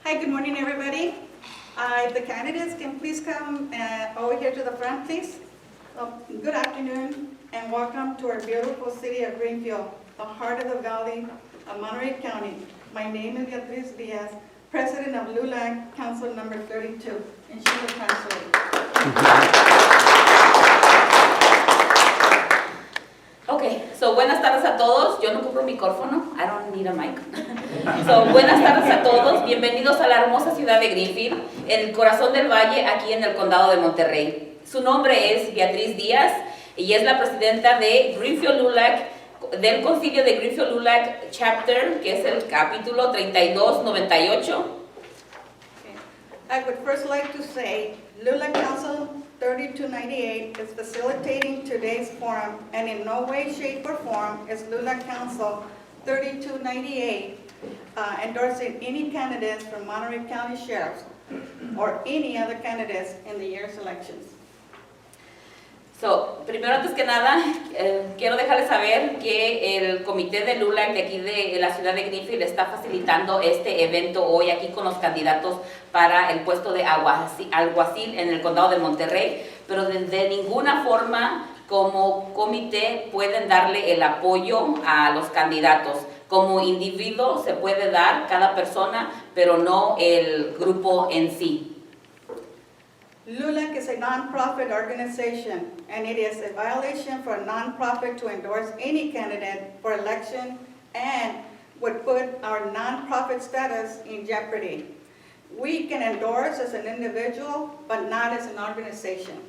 Hi, good morning, everybody. If the candidates can please come over here to the front, please. Good afternoon and welcome to our beautiful city of Greenfield, the heart of the valley of Monterey County. My name is Beatriz Diaz, President of LULAC, Council number 32, and she will translate. Okay, so buenas tardes a todos. Yo no compro micrófono, I don't need a mic. So, buenas tardes a todos, bienvenidos a la hermosa ciudad de Greenfield, en el corazón del valle, aquí en el condado de Monterrey. Su nombre es Beatriz Díaz y es la presidenta de Greenfield LULAC, del concilio de Greenfield LULAC Chapter, que es el capítulo 3298. I would first like to say LULAC Council 3298 is facilitating today's forum, and in no way, shape, or form is LULAC Council 3298 endorsing any candidates for Monterey County Sheriffs or any other candidates in the year's elections. So, primero, antes que nada, quiero dejarles saber que el comité de LULAC de aquí de la ciudad de Greenfield está facilitando este evento hoy aquí con los candidatos para el puesto de alguacil en el condado de Monterrey, pero de ninguna forma como comité pueden darle el apoyo a los candidatos. Como individuo se puede dar cada persona, pero no el grupo en sí. LULAC is a non-profit organization, and it is a violation for a non-profit to endorse any candidate for election and would put our non-profit status in jeopardy. We can endorse as an individual, but not as an organization.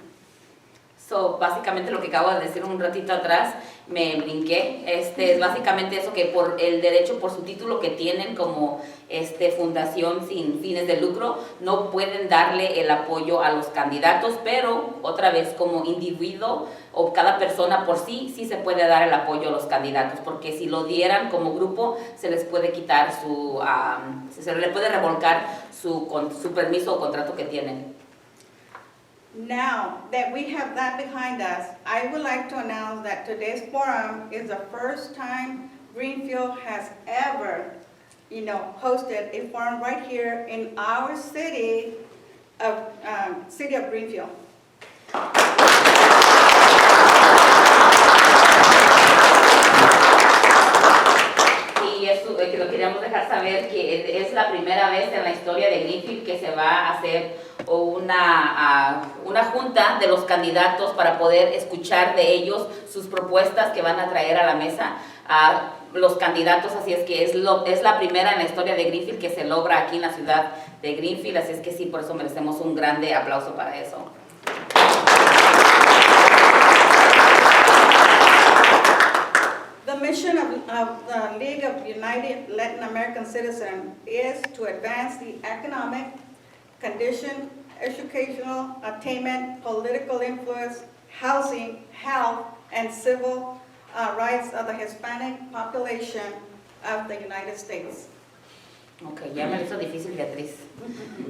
So, básicamente lo que acabo de decir un ratito atrás, me brinqué, es básicamente eso, que por el derecho, por su título que tienen como fundación sin fines de lucro, no pueden darle el apoyo a los candidatos, pero otra vez como individuo o cada persona por sí se puede dar el apoyo a los candidatos, porque si lo dieran como grupo, se les puede quitar se le puede revolcar su permiso o contrato que tienen. Now that we have that behind us, I would like to announce that today's forum is the first time Greenfield has ever, hosted a forum right here in our city of Greenfield. Y eso que lo queríamos dejar saber que es la primera vez en la historia de Greenfield que se va a hacer una junta de los candidatos para poder escuchar de ellos sus propuestas que van a traer a la mesa a los candidatos, así es que es la primera en la historia de Greenfield que se logra aquí en la ciudad de Greenfield, así es que sí, por eso merecemos un grande aplauso para eso. The mission of the League of United Latin American Citizens is to advance the economic, condition, educational attainment, political influence, housing, health, and civil rights of the Hispanic population of the United States. Ok, ya me lo hizo difícil, Beatriz.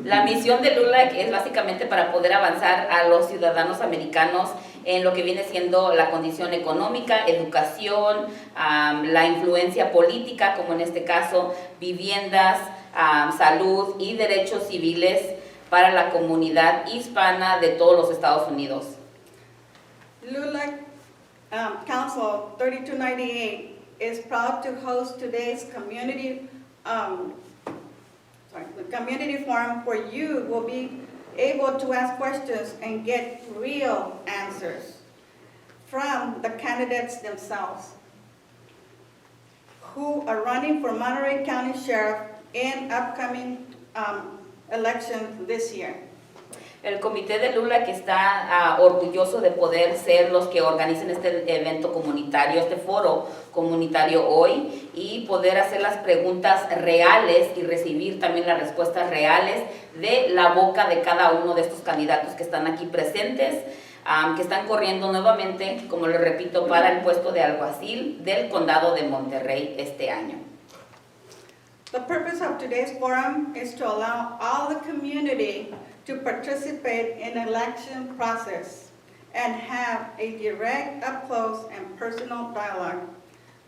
La misión de LULAC es básicamente para poder avanzar a los ciudadanos americanos en lo que viene siendo la condición económica, educación, la influencia política, como en este caso, viviendas, salud y derechos civiles para la comunidad hispana de todos los Estados Unidos. LULAC Council 3298 is proud to host today's community forum where you will be able to ask questions and get real answers from the candidates themselves who are running for Monterey County Sheriff in upcoming elections this year. El comité de LULAC está orgulloso de poder ser los que organicen este evento comunitario, este foro comunitario hoy, y poder hacer las preguntas reales y recibir también las respuestas reales de la boca de cada uno de estos candidatos que están aquí presentes, que están corriendo nuevamente, como lo repito, para el puesto de alguacil del condado de Monterrey este año. The purpose of today's forum is to allow all the community to participate in the election process and have a direct, up-close, and personal dialogue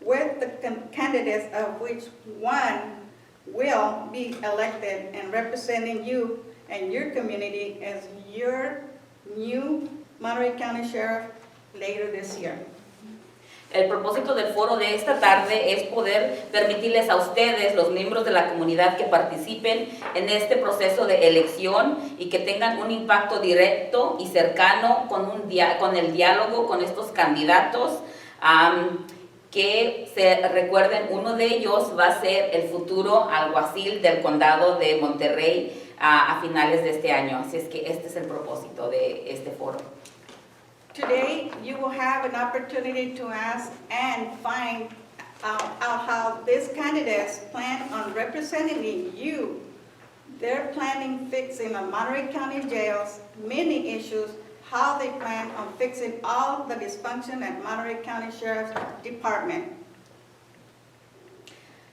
with the candidates, of which one will be elected and representing you and your community as your new Monterey County Sheriff later this year. El propósito del foro de esta tarde es poder permitirles a ustedes, los miembros de la comunidad, que participen en este proceso de elección y que tengan un impacto directo y cercano con el diálogo con estos candidatos. Que se recuerden, uno de ellos va a ser el futuro alguacil del condado de Monterey a finales de este año. Así es que este es el propósito de este foro. Today, you will have an opportunity to ask and find out how these candidates plan on representing you. They're planning fixing the Monterey County jails, many issues, how they plan on fixing all the dysfunction at Monterey County Sheriff's Department.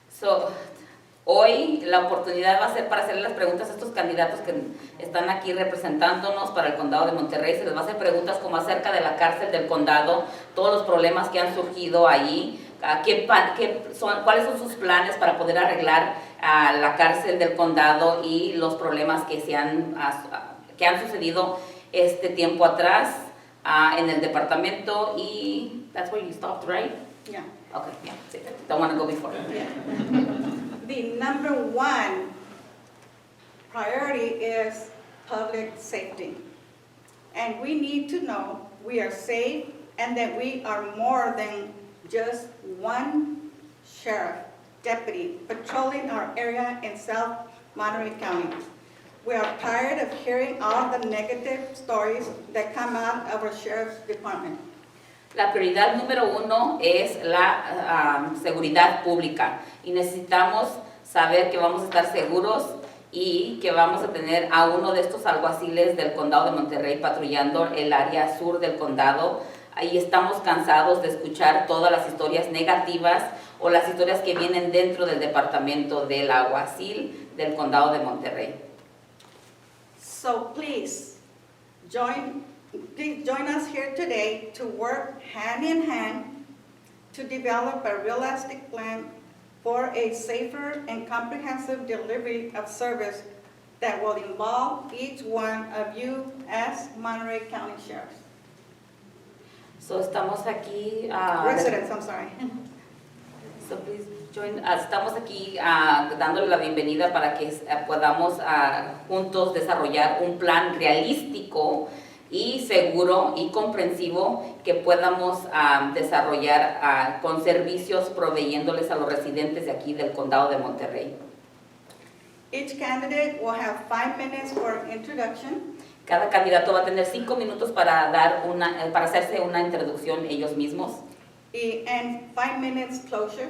So, hoy la oportunidad va a ser para hacerle las preguntas a estos candidatos que están aquí representándonos para el condado de Monterrey. Se les va a hacer preguntas como acerca de la cárcel del condado, todos los problemas que han surgido ahí, cuáles son sus planes para poder arreglar la cárcel del condado y los problemas que han sucedido este tiempo atrás en el departamento. Y that's where you stopped, right? Yeah. Okay, yeah, don't want to go before. Yeah. The number one priority is public safety. And we need to know we are safe and that we are more than just one sheriff, deputy, patrolling our area in South Monterey County. We are tired of hearing all the negative stories that come out of our sheriff's department. La prioridad número uno es la seguridad pública y necesitamos saber que vamos a estar seguros y que vamos a tener a uno de estos alguaciles del condado de Monterrey patrullando el área sur del condado. Ahí estamos cansados de escuchar todas las historias negativas o las historias que vienen dentro del departamento del alguacil del condado de Monterrey. So please join us here today to work hand in hand to develop a realistic plan for a safer and comprehensive delivery of service that will involve each one of you as Monterey County Sheriffs. So estamos aquí. Residents, I'm sorry. So please join. Estamos aquí dándole la bienvenida para que podamos juntos desarrollar un plan realístico y seguro y comprensivo que podamos desarrollar con servicios proveyéndoles a los residentes de aquí del condado de Monterrey. Each candidate will have 5 minutes for introduction. Cada candidato va a tener 5 minutos para hacerse una introducción ellos mismos. And 5 minutes closure.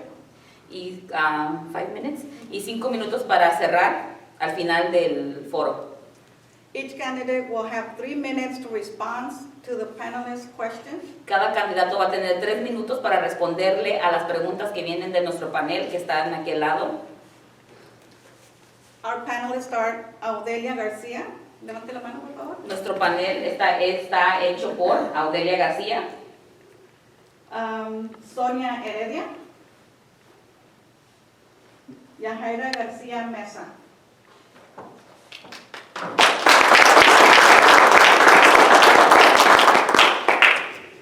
Y 5 minutes y 5 minutos para cerrar al final del foro. Each candidate will have 3 minutes to respond to the panelists' questions. Cada candidato va a tener 3 minutos para responderle a las preguntas que vienen de nuestro panel que está en aquel lado. Our panelists are Audelia García. Levante la mano, por favor. Nuestro panel está hecho por Audelia García, Sonia Heredia, Yajaira García Mesa.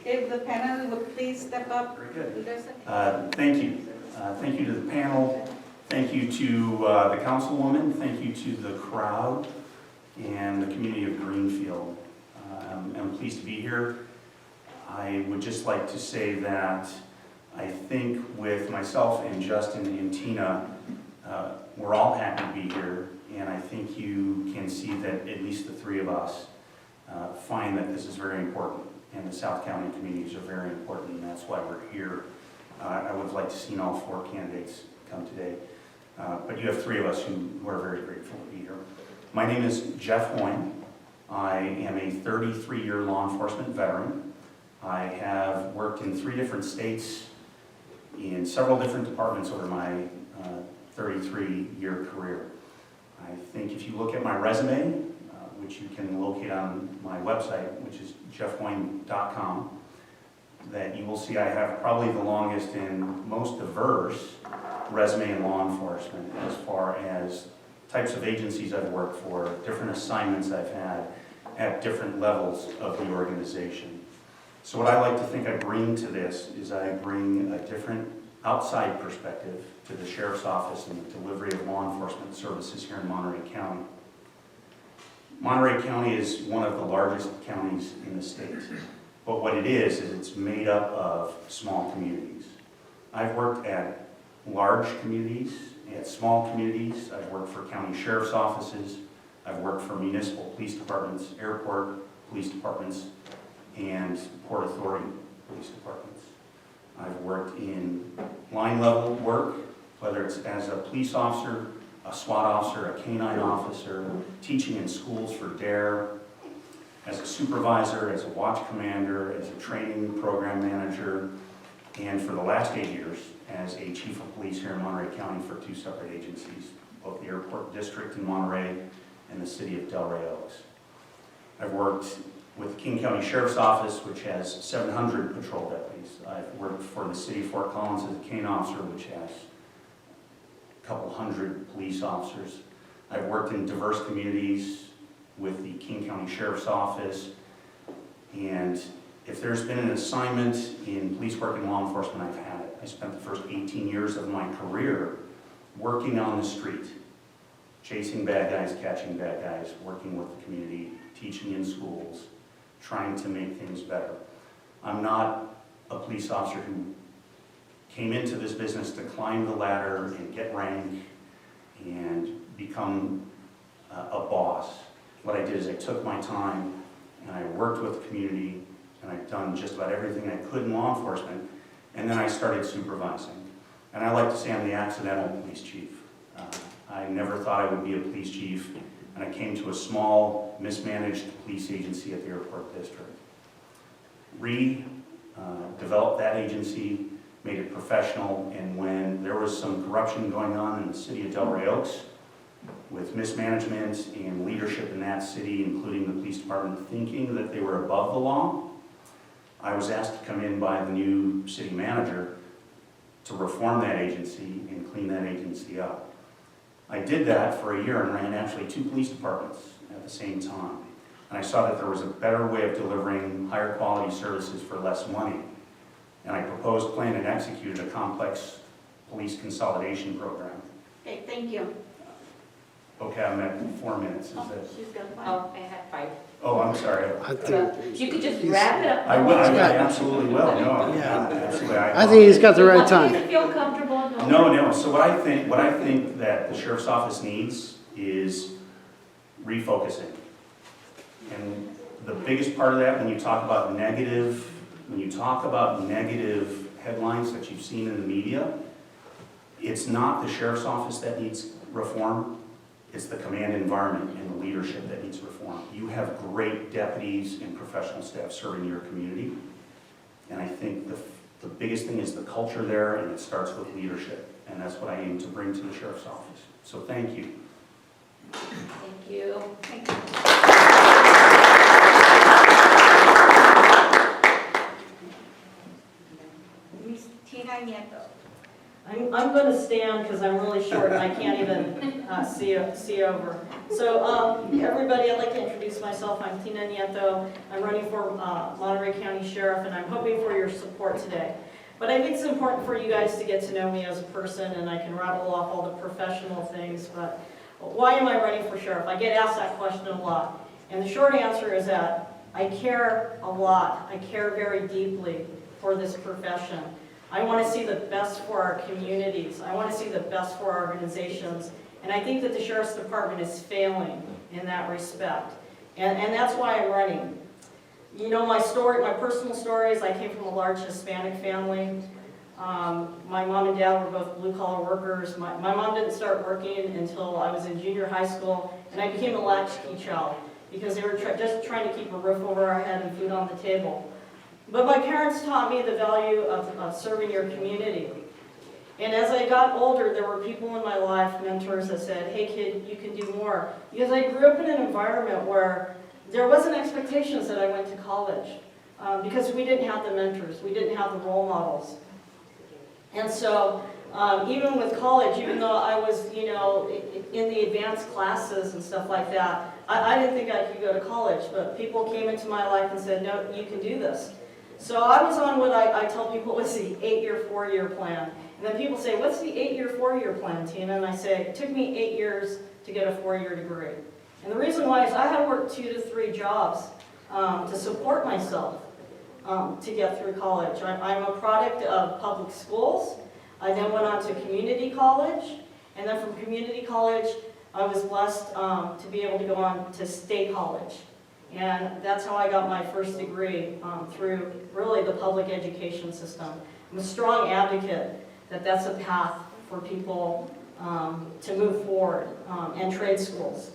If the panel would please step up. Very good. Thank you. Thank you to the panel. Thank you to the councilwoman. Thank you to the crowd and the community of Greenfield. I'm pleased to be here. I would just like to say that I think with myself and Justin and Tina, we're all happy to be here, and I think you can see that at least the three of us find that this is very important, and the South County communities are very important, and that's why we're here. I would have liked to see all 4 candidates come today, but you have 3 of us who are very grateful to be here. My name is Jeff Hoyne. I am a 33-year law enforcement veteran. I have worked in 3 different states in several different departments over my 33-year career. I think if you look at my resume, which you can locate on my website, which is jeffhoyne.com, that you will see I have probably the longest and most diverse resume in law enforcement as far as types of agencies I've worked for, different assignments I've had at different levels of the organization. So what I like to think I bring to this is I bring a different outside perspective to the Sheriff's Office and the delivery of law enforcement services here in Monterey County. Monterey County is one of the largest counties in the state, but what it is it's made up of small communities. I've worked at large communities, at small communities. I've worked for county sheriff's offices. I've worked for municipal police departments, airport police departments, and Port Authority police departments. I've worked in line level work, whether it's as a police officer, a SWAT officer, a canine officer, teaching in schools for DARE, as a supervisor, as a watch commander, as a training program manager, and for the last 8 years, as a chief of police here in Monterey County for 2 separate agencies, both the airport district in Monterey and the city of Delray Oaks. I've worked with the King County Sheriff's Office, which has 700 patrol deputies. I've worked for the city of Fort Collins as a cane officer, which has a couple hundred police officers. I've worked in diverse communities with the King County Sheriff's Office, and if there's been an assignment in police work and law enforcement, I've had it. I spent the first 18 years of my career working on the street, chasing bad guys, catching bad guys, working with the community, teaching in schools, trying to make things better. I'm not a police officer who came into this business to climb the ladder and get rank and become a boss. What I did is I took my time and I worked with the community, and I've done just about everything I could in law enforcement, and then I started supervising. And I like to say I'm the accidental police chief. I never thought I would be a police chief, and I came to a small, mismanaged police agency at the airport district. Developed that agency, made it professional, and when there was some corruption going on in the city of Delray Oaks, with mismanagement and leadership in that city, including the police department, thinking that they were above the law, I was asked to come in by the new city manager to reform that agency and clean that agency up. I did that for a year and ran actually 2 police departments at the same time. And I saw that there was a better way of delivering higher quality services for less money. And I proposed, planned, and executed a complex police consolidation program. Okay, thank you. Okay, I'm at 4 minutes. Is that? She's got one. Oh, I had 5. Oh, I'm sorry. I think, You could just wrap it up. I will. I absolutely will. No, Yeah. absolutely. I think he's got the right time. You feel comfortable. No. So what I think that the sheriff's office needs is refocusing. And the biggest part of that, when you talk about negative headlines that you've seen in the media, it's not the sheriff's office that needs reform. It's the command environment and the leadership that needs reform. You have great deputies and professional staff serving your community. And I think the biggest thing is the culture there, and it starts with leadership. And that's what I aim to bring to the sheriff's office. So thank you. Thank you. Thank you. Ms. Tina Nieto. I'm going to stand because I'm really short and I can't even see over. So everybody, I'd like to introduce myself. I'm Tina Nieto. I'm running for Monterey County Sheriff, and I'm hoping for your support today. But I think it's important for you guys to get to know me as a person, and I can rattle off all the professional things. But why am I running for sheriff? I get asked that question a lot. And the short answer is that I care a lot. I care very deeply for this profession. I want to see the best for our communities. I want to see the best for our organizations. And I think that the Sheriff's Department is failing in that respect. And that's why I'm running. You know, my story, my personal story is I came from a large Hispanic family. My mom and dad were both blue-collar workers. My mom didn't start working until I was in junior high school, and I became a latchkey child because they were just trying to keep a roof over our head and food on the table. But my parents taught me the value of serving your community. And as I got older, there were people in my life, mentors, that said, hey kid, you can do more. Because I grew up in an environment where there wasn't expectations that I went to college. Because we didn't have the mentors, we didn't have the role models. And so Even with college, even though I was, you know, in the advanced classes and stuff like that, I didn't think I could go to college, but people came into my life and said, no, you can do this. So I was on what I tell people was the 8-year, 4-year plan. And then people say, what's the 8-year, 4-year plan, Tina? And I say, it took me 8 years to get a 4-year degree. And the reason why is I had worked 2 to 3 jobs to support myself to get through college. I'm a product of public schools. I then went on to community college, and then from community college, I was blessed to be able to go on to state college. And that's how I got my first degree through really the public education system. I'm a strong advocate that that's a path for people to move forward, and trade schools.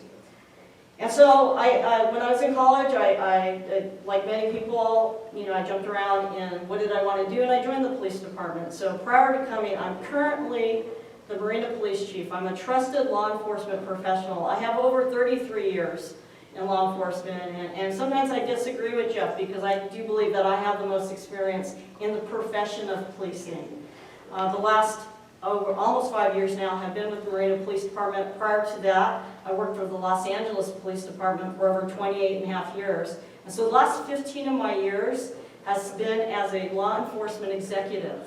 And so when I was in college, I like many people, you know, I jumped around and what did I want to do? And I joined the police department. So prior to coming, I'm currently the Marina Police Chief. I'm a trusted law enforcement professional. I have over 33 years in law enforcement, and sometimes I disagree with Jeff because I do believe that I have the most experience in the profession of policing. The last almost 5 years now have been with the Marina Police Department. Prior to that, I worked for the Los Angeles Police Department for over 28.5 years. And so the last 15 of my years has been as a law enforcement executive.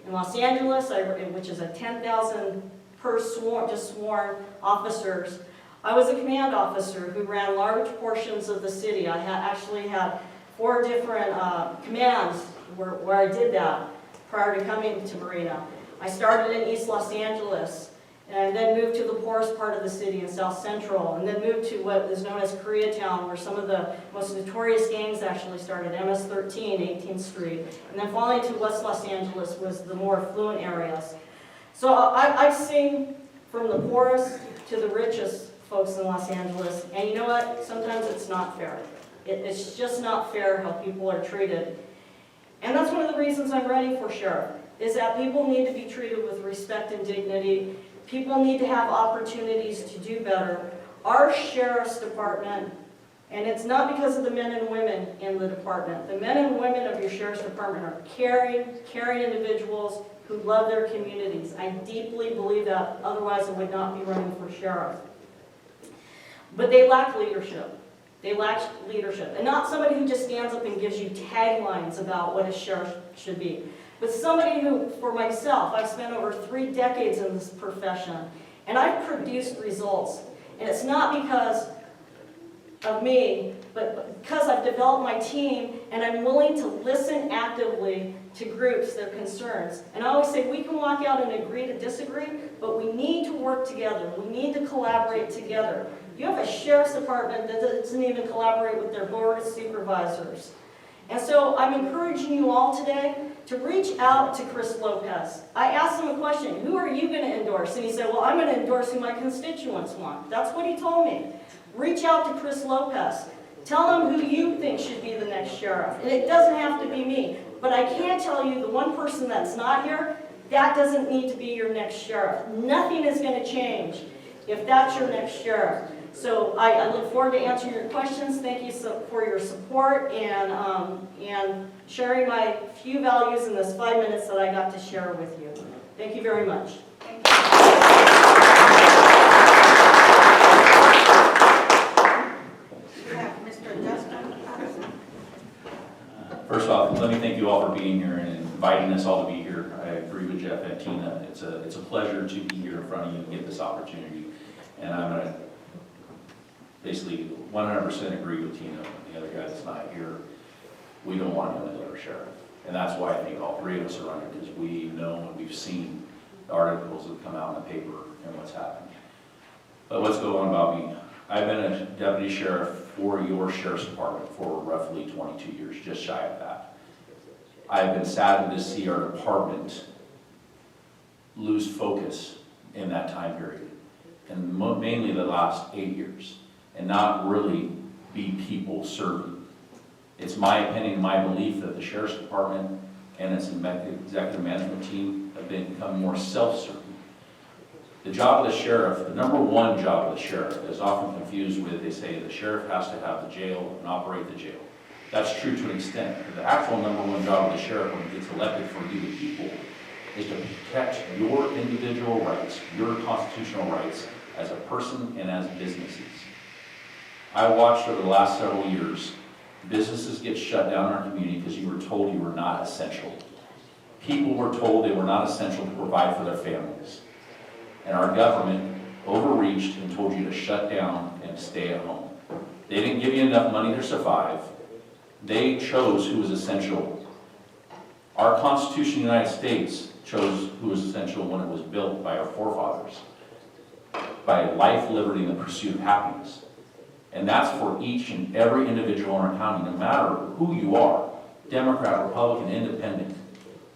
In Los Angeles, which is a 10,000 per sworn officers, I was a command officer who ran large portions of the city. I actually had 4 different commands where I did that prior to coming to Marina. I started in East Los Angeles and then moved to the poorest part of the city in South Central, and then moved to what is known as Koreatown, where some of the most notorious gangs actually started, MS-13, 18th Street, and then finally to West Los Angeles was the more affluent areas. So I've seen from the poorest to the richest folks in Los Angeles, and you know what? Sometimes it's not fair. It's just not fair how people are treated. And that's one of the reasons I'm running for sheriff, is that people need to be treated with respect and dignity. People need to have opportunities to do better. Our sheriff's department, and it's not because of the men and women in the department, the men and women of your sheriff's department are caring individuals who love their communities. I deeply believe that, otherwise I would not be running for sheriff. But they lack leadership. They lack leadership. And not somebody who just stands up and gives you taglines about what a sheriff should be. But somebody who, for myself, I've spent over 3 decades in this profession, and I've produced results. And it's not because of me, but because I've developed my team, and I'm willing to listen actively to groups, their concerns. And I always say we can walk out and agree to disagree, but we need to work together. We need to collaborate together. You have a sheriff's department that doesn't even collaborate with their board of supervisors. And so I'm encouraging you all today to reach out to Chris Lopez. I asked him a question, who are you going to endorse? And he said, well, I'm going to endorse who my constituents want. That's what he told me. Reach out to Chris Lopez. Tell him who you think should be the next sheriff. And it doesn't have to be me. But I can tell you the one person that's not here, that doesn't need to be your next sheriff. Nothing is going to change if that's your next sheriff. So I look forward to answering your questions. Thank you for your support and sharing my few values in this 5 minutes that I got to share with you. Thank you very much. First off, let me thank you all for being here and inviting us all to be here. I agree with Jeff and Tina. It's a pleasure to be here in front of you and get this opportunity. And I'm going to basically 100% agree with Tina and the other guy that's not here. We don't want another sheriff. And that's why I think all 3 of us are running, because we know and we've seen the articles that come out in the paper and what's happened. But let's go on about me. I've been a deputy sheriff for your sheriff's department for roughly 22 years, just shy of that. I've been saddened to see our department lose focus in that time period, and mainly the last 8 years, and not really be people serving. It's my opinion, my belief that the sheriff's department and its executive management team have become more self-serving. The job of the sheriff, the number 1 job of the sheriff, is often confused with, they say the sheriff has to have the jail and operate the jail. That's true to an extent, but the actual number 1 job of the sheriff when he gets elected for you, the people, is to protect your individual rights, your constitutional rights as a person and as businesses. I watched over the last several years businesses get shut down in our community because you were told you were not essential. People were told they were not essential to provide for their families. And our government overreached and told you to shut down and stay at home. They didn't give you enough money to survive. They chose who was essential. Our Constitution of the United States chose who was essential when it was built by our forefathers, by life, liberty, and the pursuit of happiness. And that's for each and every individual in our county, no matter who you are, Democrat, Republican, Independent.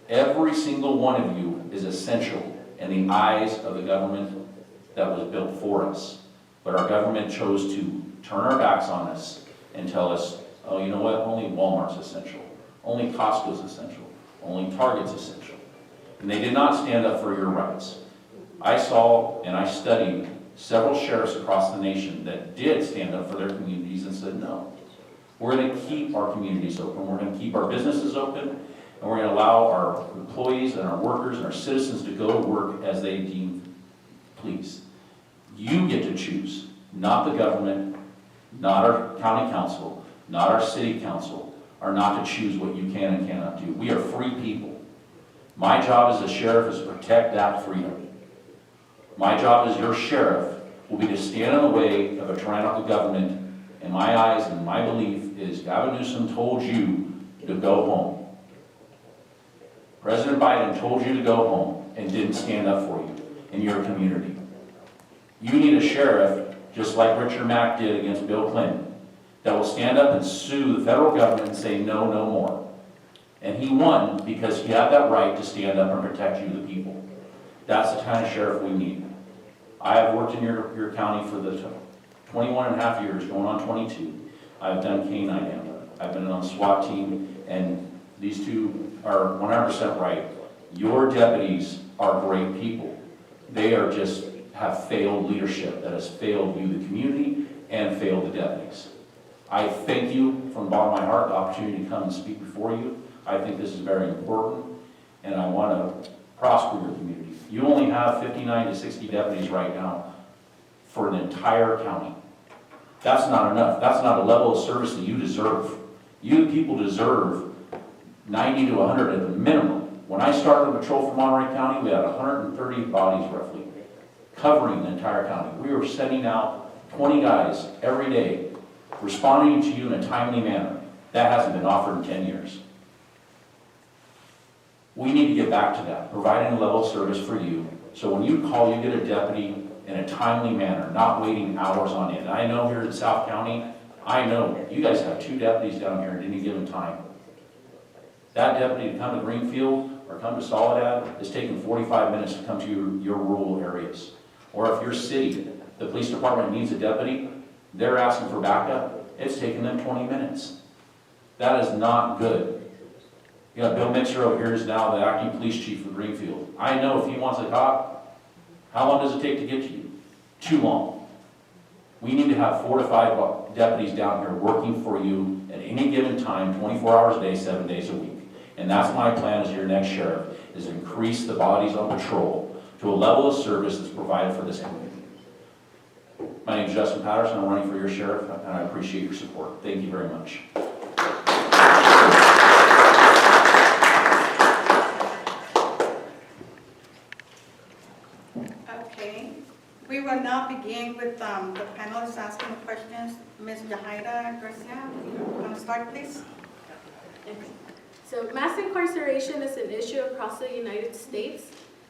Every single one of you is essential in the eyes of the government that was built for us. But our government chose to turn our backs on us and tell us, oh, you know what, only Walmart's essential, only Costco's essential, only Target's essential. And they did not stand up for your rights. I saw and I studied several sheriffs across the nation that did stand up for their communities and said, no, we're going to keep our communities open, we're going to keep our businesses open, and we're going to allow our employees and our workers and our citizens to go to work as they deem pleased. You get to choose, not the government, not our county council, not our city council, are not to choose what you can and cannot do. We are free people. My job as a sheriff is to protect that freedom. My job as your sheriff will be to stand in the way of a tyrannical government. In my eyes and my belief is Gavin Newsom told you to go home. President Biden told you to go home and didn't stand up for you in your community. You need a sheriff, just like Richard Mack did against Bill Clinton, that will stand up and sue the federal government and say no, no more. And he won because he had that right to stand up and protect you, the people. That's the kind of sheriff we need. I have worked in your county for the 21 and a half years, going on 22. I've done canine handling. I've been on the SWAT team, and these two are 100% right. Your deputies are great people. They are just have failed leadership that has failed you, the community, and failed the deputies. I thank you from the bottom of my heart the opportunity to come and speak before you. I think this is very important, and I want to prosper your community. You only have 59 to 60 deputies right now for an entire county. That's not enough. That's not a level of service that you deserve. You people deserve 90 to 100 at the minimum. When I started the patrol for Monterey County, we had 130 bodies roughly, covering the entire county. We were sending out 20 guys every day, responding to you in a timely manner. That hasn't been offered in 10 years. We need to get back to that, providing a level of service for you. So when you call, you get a deputy in a timely manner, not waiting hours on end. I know here in South County, I know you guys have 2 deputies down here at any given time. That deputy to come to Greenfield or come to Soledad is taking 45 minutes to come to your rural areas. Or if your city, the police department needs a deputy, they're asking for backup, it's taking them 20 minutes. That is not good. You got Bill Mixer over here is now the acting police chief of Greenfield. I know if he wants a cop, how long does it take to get to you? Too long. We need to have 4 to 5 deputies down here working for you at any given time, 24 hours a day, 7 days a week. And that's my plan as your next sheriff, is increase the bodies on patrol to a level of service that's provided for this community. My name is Justin Patterson. I'm running for your sheriff, and I appreciate your support. Thank you very much. Okay, we will now begin with the panelists asking questions. Ms. Jahaira Garcia, you want to start, please? Okay. So mass incarceration is an issue across the United States.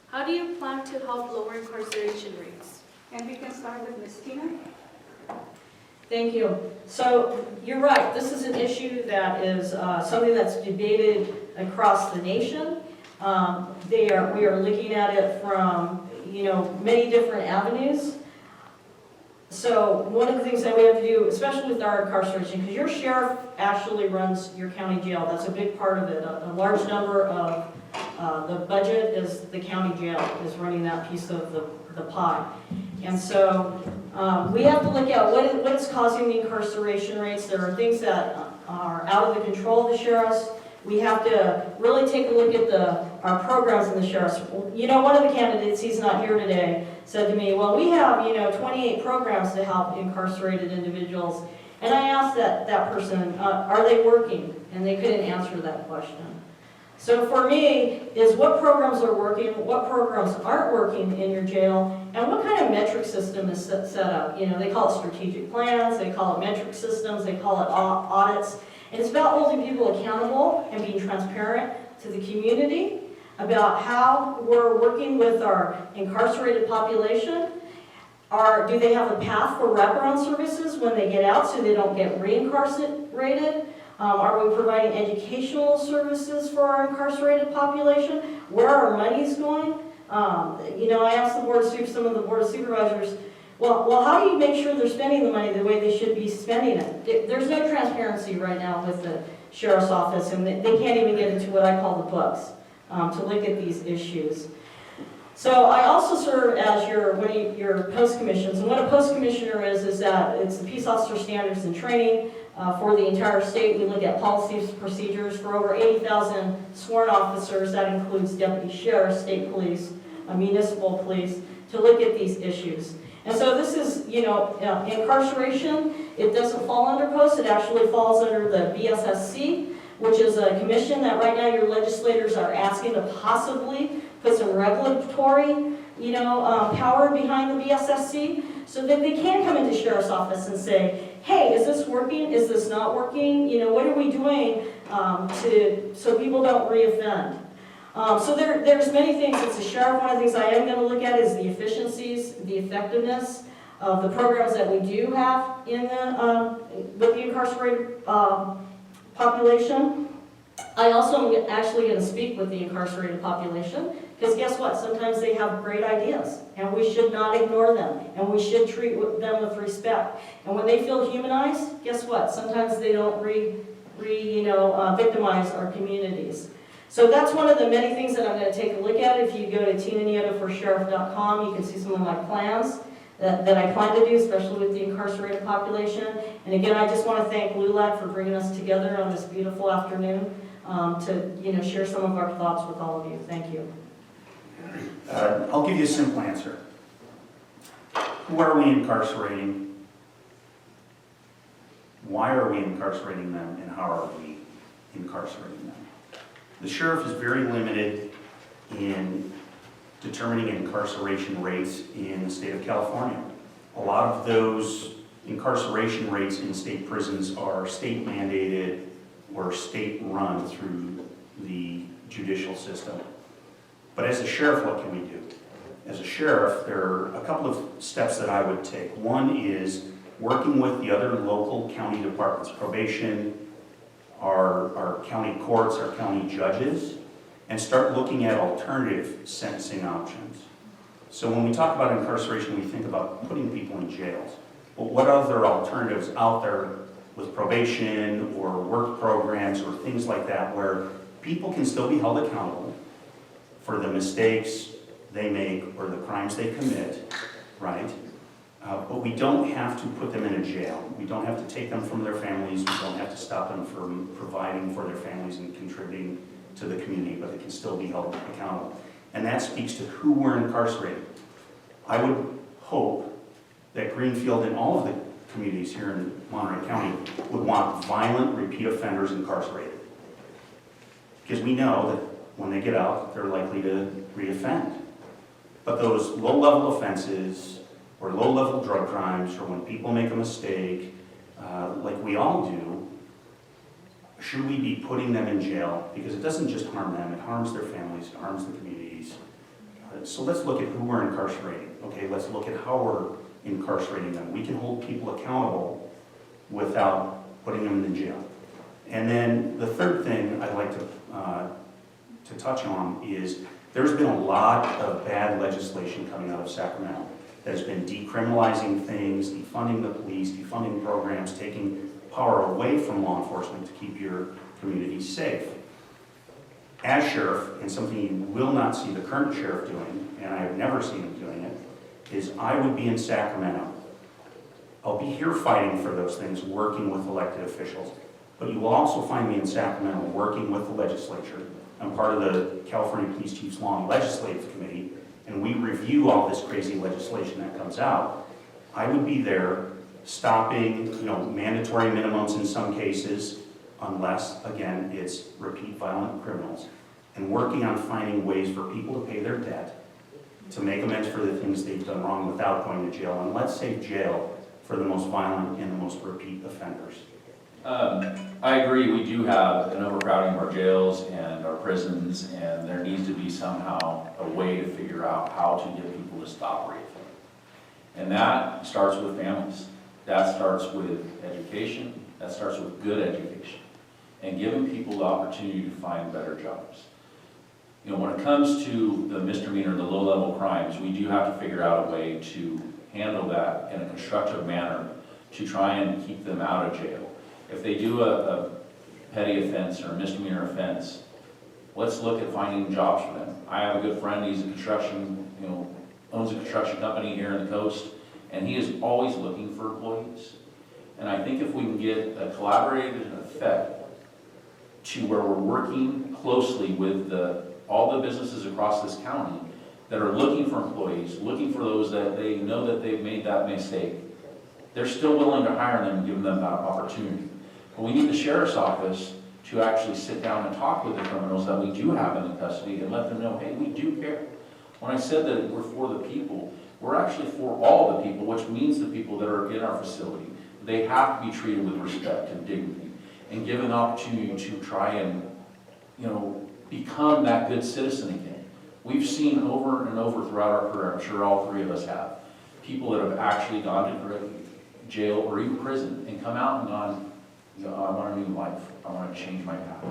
How do you plan to help lower incarceration rates? And we can start with Ms. Tina. Thank you. So you're right. This is an issue that is something that's debated across the nation. We are looking at it from many different avenues. So one of the things that we have to do, especially with our incarceration, because your sheriff actually runs your county jail. That's a big part of it. A large number of the budget is the county jail is running that piece of the pie. And so we have to look at what's causing the incarceration rates. There are things that are out of the control of the sheriffs. We have to really take a look at our programs in the sheriff's. You know, one of the candidates, he's not here today, said to me, well, we have, 28 programs to help incarcerated individuals. And I asked that person, are they working? And they couldn't answer that question. So for me, is what programs are working, what programs aren't working in your jail, and what kind of metric system is set up? They call it strategic plans, they call it metric systems, they call it audits. And it's about holding people accountable and being transparent to the community about how we're working with our incarcerated population. Do they have a path for wraparound services when they get out so they don't get reincarcerated? Are we providing educational services for our incarcerated population? Where are our monies going? I asked some of the board of supervisors, well, how do you make sure they're spending the money the way they should be spending it? There's no transparency right now with the sheriff's office, and they can't even get into what I call the books to look at these issues. So I also serve as one of your post commissions, and what a post commissioner is that it's the peace officer standards and training for the entire state. We look at policies, procedures for over 80,000 sworn officers. That includes deputy sheriffs, state police, municipal police, to look at these issues. And so this is, incarceration. It doesn't fall under post. It actually falls under the BSSC, which is a commission that right now your legislators are asking to possibly put some regulatory, power behind the BSSC, so that they can come into sheriff's office and say, hey, is this working? Is this not working? What are we doing so people don't reoffend? So there's many things. As a sheriff, one of the things I am going to look at is the efficiencies, the effectiveness of the programs that we do have in with the incarcerated population. I also am actually going to speak with the incarcerated population, because guess what? Sometimes they have great ideas, and we should not ignore them, and we should treat them with respect. And when they feel humanized, guess what? Sometimes they don't victimize our communities. So that's one of the many things that I'm going to take a look at. If you go to tinanieto4sheriff.com, you can see some of my plans that I plan to do, especially with the incarcerated population. And again, I just want to thank LULAC for bringing us together on this beautiful afternoon to share some of our thoughts with all of you. Thank you. I'll give you a simple answer. Who are we incarcerating? Why are we incarcerating them? And how are we incarcerating them? The sheriff is very limited in determining incarceration rates in the state of California. A lot of those incarceration rates in state prisons are state mandated or state run through the judicial system. But as a sheriff, what can we do? As a sheriff, there are a couple of steps that I would take. One is working with the other local county departments, probation, our county courts, our county judges, and start looking at alternative sentencing options. So when we talk about incarceration, we think about putting people in jails. But what other alternatives out there with probation or work programs or things like that where people can still be held accountable for the mistakes they make or the crimes they commit, right? But we don't have to put them in a jail. We don't have to take them from their families. We don't have to stop them from providing for their families and contributing to the community, but they can still be held accountable. And that speaks to who we're incarcerating. I would hope that Greenfield and all of the communities here in Monterey County would want violent repeat offenders incarcerated. Because we know that when they get out, they're likely to reoffend. But those low-level offenses or low-level drug crimes, or when people make a mistake, like we all do, should we be putting them in jail? Because it doesn't just harm them, it harms their families, it harms the communities. So let's look at who we're incarcerating. Okay, let's look at how we're incarcerating them. We can hold people accountable without putting them in the jail. And then the third thing I'd like to touch on is there's been a lot of bad legislation coming out of Sacramento that has been decriminalizing things, defunding the police, defunding programs, taking power away from law enforcement to keep your community safe. As sheriff, and something you will not see the current sheriff doing, and I have never seen him doing it, is I would be in Sacramento. I'll be here fighting for those things, working with elected officials, but you will also find me in Sacramento working with the legislature I'm part of the California Police Chiefs Law and Legislative Committee, and we review all this crazy legislation that comes out. I would be there stopping, mandatory minimums in some cases, unless, again, it's repeat violent criminals, and working on finding ways for people to pay their debt, to make amends for the things they've done wrong without going to jail, and let's say jail for the most violent and the most repeat offenders. I agree, we do have an overcrowding of our jails and our prisons, and there needs to be somehow a way to figure out how to get people to stop reoffending. And that starts with families. That starts with education. That starts with good education. And giving people the opportunity to find better jobs. When it comes to the misdemeanor, the low-level crimes, we do have to figure out a way to handle that in a constructive manner to try and keep them out of jail. If they do a petty offense or a misdemeanor offense, let's look at finding jobs for them. I have a good friend, he's a construction, owns a construction company here in the coast, and he is always looking for employees. And I think if we can get a collaborative effect to where we're working closely with all the businesses across this county that are looking for employees, looking for those that they know that they've made that mistake, they're still willing to hire them and give them that opportunity. But we need the sheriff's office to actually sit down and talk with the criminals that we do have in the custody and let them know, hey, we do care. When I said that we're for the people, we're actually for all the people, which means the people that are in our facility. They have to be treated with respect and dignity and given the opportunity to try and, become that good citizen again. We've seen over and over throughout our career, I'm sure all three of us have, people that have actually gone to jail or even prison and come out and gone, I want a new life. I want to change my path.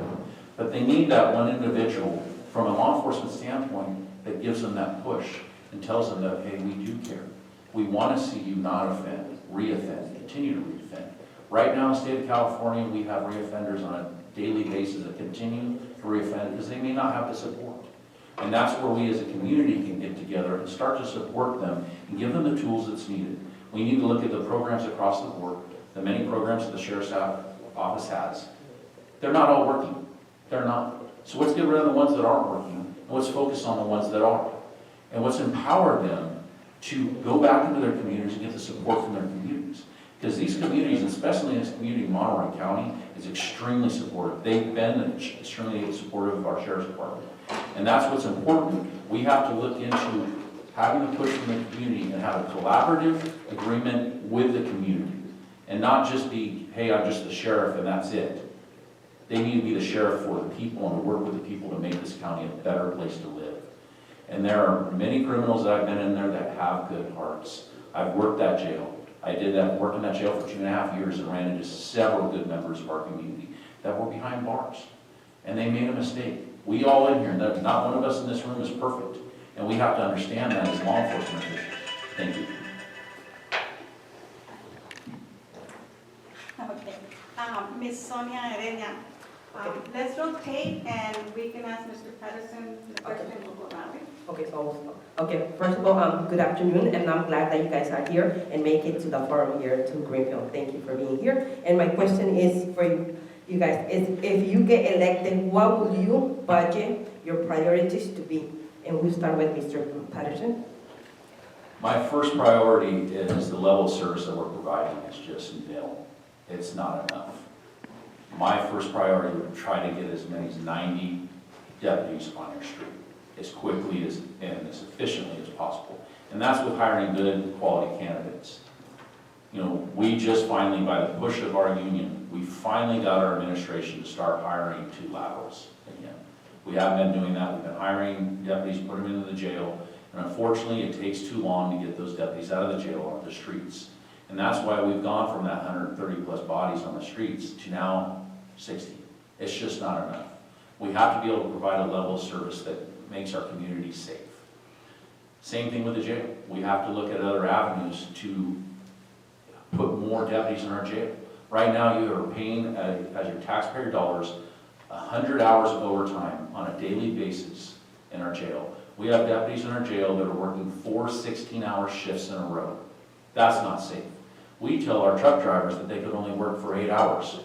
But they need that one individual from a law enforcement standpoint that gives them that push and tells them that, hey, we do care. We want to see you not offend, reoffend, continue to reoffend. Right now in the state of California, we have reoffenders on a daily basis that continue to reoffend because they may not have the support. And that's where we as a community can get together and start to support them and give them the tools that's needed. We need to look at the programs across the board, the many programs that the Sheriff's Office has. They're not all working. They're not. So let's get rid of the ones that aren't working, and let's focus on the ones that are. And let's empower them to go back into their communities and get the support from their communities. Because these communities, especially in this community in Monterey County, is extremely supportive. They've been extremely supportive of our Sheriff's Department. And that's what's important. We have to look into having a push from the community and have a collaborative agreement with the community. And not just be, hey, I'm just the sheriff and that's it. They need to be the sheriff for the people and to work with the people to make this county a better place to live. And there are many criminals that I've been in there that have good hearts. I've worked that jail. I did that, worked in that jail for 2.5 years and ran into several good members of our community that were behind bars. And they made a mistake. We all in here, not one of us in this room is perfect. And we have to understand that as law enforcement officials. Thank you. Okay. Ms. Sonia Heredia, let's rotate and we can ask Mr. Patterson the question will go around. Okay, first of all, good afternoon, and I'm glad that you guys are here and make it to the forum here to Greenfield. Thank you for being here. And my question is for you guys, is if you get elected, what will you budget your priorities to be? And we'll start with Mr. Patterson. My first priority is the level of service that we're providing is just nil. It's not enough. My first priority would try to get as many as 90 deputies on your street as quickly and as efficiently as possible. And that's with hiring good quality candidates. We just finally, by the push of our union, we finally got our administration to start hiring 2 laterals again. We haven't been doing that. We've been hiring deputies, put them into the jail, and unfortunately it takes too long to get those deputies out of the jail onto the streets. And that's why we've gone from that 130 plus bodies on the streets to now 60. It's just not enough. We have to be able to provide a level of service that makes our community safe. Same thing with the jail. We have to look at other avenues to put more deputies in our jail. Right now you are paying, as your taxpayer dollars, 100 hours of overtime on a daily basis in our jail. We have deputies in our jail that are working 4 16-hour shifts in a row. That's not safe. We tell our truck drivers that they could only work for 8 hours.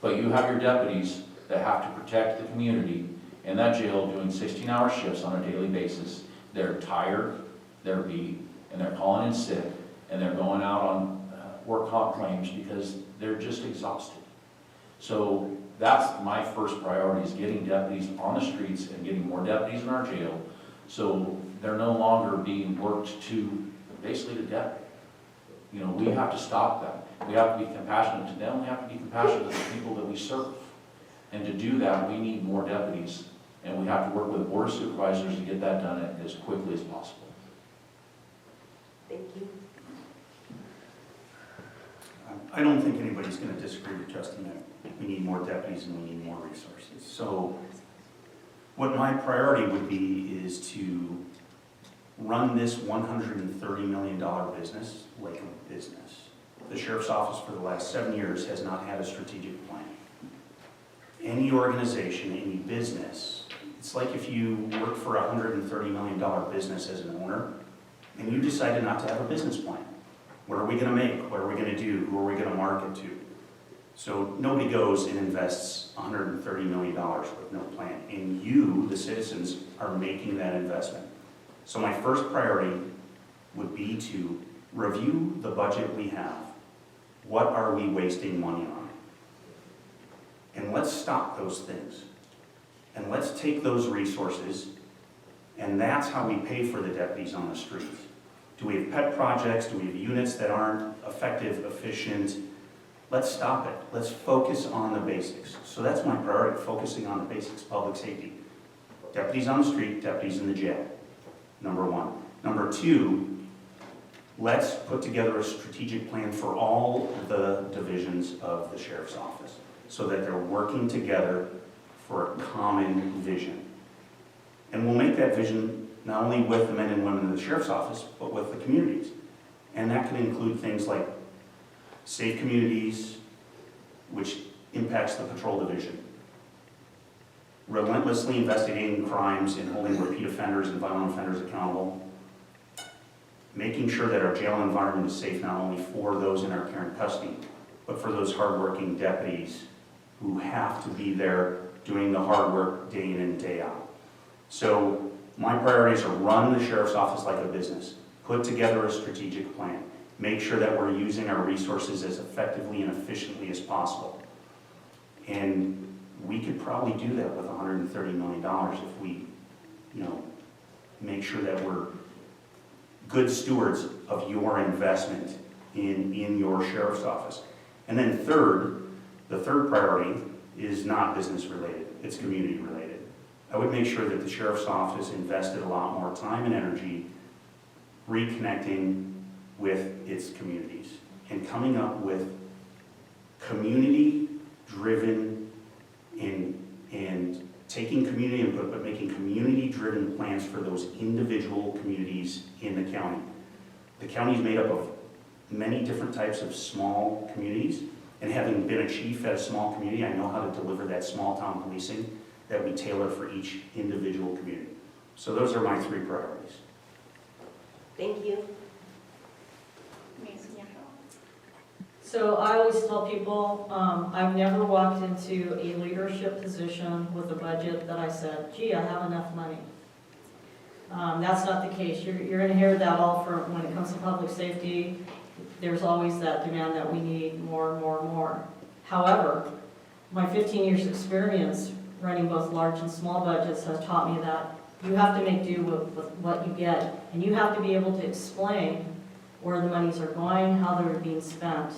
But you have your deputies that have to protect the community in that jail doing 16-hour shifts on a daily basis. They're tired, they're beat, and they're calling in sick, and they're going out on work comp claims because they're just exhausted. So that's my first priority, is getting deputies on the streets and getting more deputies in our jail, so they're no longer being worked to basically to death. You know, we have to stop that. We have to be compassionate to them. We have to be compassionate to the people that we serve. And to do that, we need more deputies, and we have to work with the board of supervisors to get that done as quickly as possible. Thank you. I don't think anybody's going to disagree with Justin that we need more deputies and we need more resources. So what my priority would be is to run this $130 million business like a business. The sheriff's office for the last 7 years has not had a strategic plan. Any organization, any business, it's like if you work for a $130 million business as an owner and you decided not to have a business plan. What are we going to make? What are we going to do? Who are we going to market to? So nobody goes and invests $130 million with no plan. And you, the citizens, are making that investment. So my first priority would be to review the budget we have. What are we wasting money on? And let's stop those things. And let's take those resources, and that's how we pay for the deputies on the streets. Do we have pet projects? Do we have units that aren't effective, efficient? Let's stop it. Let's focus on the basics. So that's my priority, focusing on the basics, public safety. Deputies on the street, deputies in the jail, number one. Number two, let's put together a strategic plan for all the divisions of the sheriff's office so that they're working together for a common vision. And we'll make that vision not only with the men and women in the sheriff's office, but with the communities. And that can include things like safe communities, which impacts the patrol division. Relentlessly investigating crimes and holding repeat offenders and violent offenders accountable. Making sure that our jail environment is safe not only for those in our care and custody, but for those hardworking deputies who have to be there doing the hard work day in and day out. So my priorities are run the sheriff's office like a business, put together a strategic plan, make sure that we're using our resources as effectively and efficiently as possible. And we could probably do that with $130 million if we, make sure that we're good stewards of your investment in your sheriff's office. And then the third priority is not business related, it's community related. I would make sure that the sheriff's office invested a lot more time and energy reconnecting with its communities and coming up with community-driven and taking community input, but making community-driven plans for those individual communities in the county. The county is made up of many different types of small communities, and having been a chief at a small community, I know how to deliver that small town policing that we tailor for each individual community. So those are my three priorities. Thank you. So I always tell people, I've never walked into a leadership position with a budget that I said, gee, I have enough money. That's not the case. You're going to hear that all for when it comes to public safety. There's always that demand that we need more and more and more. However, my 15 years experience running both large and small budgets has taught me that you have to make do with what you get, and you have to be able to explain where the monies are going, how they're being spent.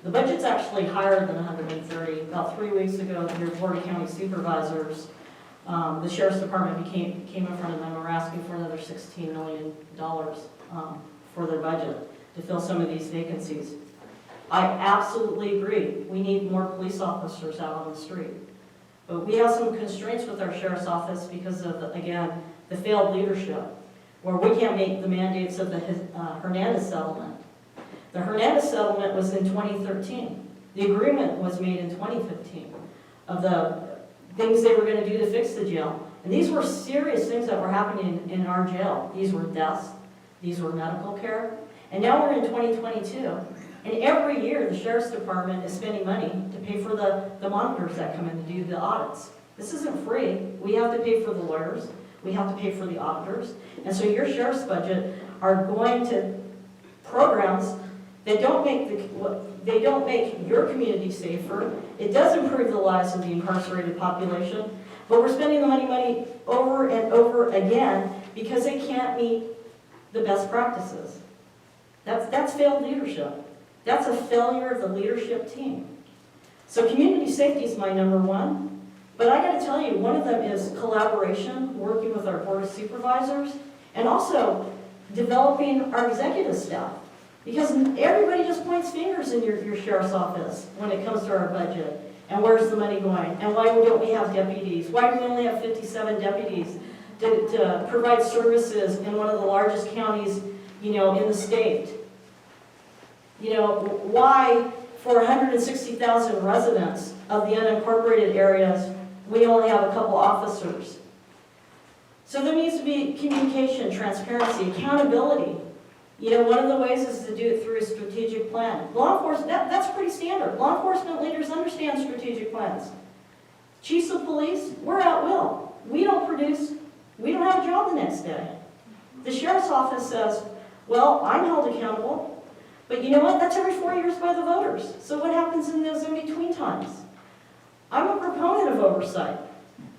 The budget's actually higher than 130. About 3 weeks ago, your Board of County Supervisors, the Sheriff's Department came in front of them and were asking for another $16 million for their budget to fill some of these vacancies. I absolutely agree. We need more police officers out on the street. But we have some constraints with our sheriff's office because of, again, the failed leadership, where we can't make the mandates of the Hernandez settlement. The Hernandez settlement was in 2013. The agreement was made in 2015 of the things they were going to do to fix the jail. And these were serious things that were happening in our jail. These were deaths. These were medical care. And now we're in 2022. And every year, the Sheriff's Department is spending money to pay for the monitors that come in to do the audits. This isn't free. We have to pay for the lawyers. We have to pay for the auditors. And so your sheriff's budget are going to programs that don't make your community safer. It does improve the lives of the incarcerated population, but we're spending the money over and over again because it can't meet the best practices. That's failed leadership. That's a failure of the leadership team. So community safety is my number one, but I gotta tell you, one of them is collaboration, working with our board of supervisors, and also developing our executive staff. Because everybody just points fingers in your sheriff's office when it comes to our budget. And where's the money going? And why don't we have deputies? Why do we only have 57 deputies to provide services in one of the largest counties, in the state? Why for 160,000 residents of the unincorporated areas, we only have a couple officers? So there needs to be communication, transparency, accountability. One of the ways is to do it through a strategic plan. Law enforcement, that's pretty standard. Law enforcement leaders understand strategic plans. Chiefs of police, we're at will. We don't produce, we don't have a job the next day. The sheriff's office says, well, I'm held accountable, but you know what? That's every 4 years by the voters. So what happens in those in-between times? I'm a proponent of oversight.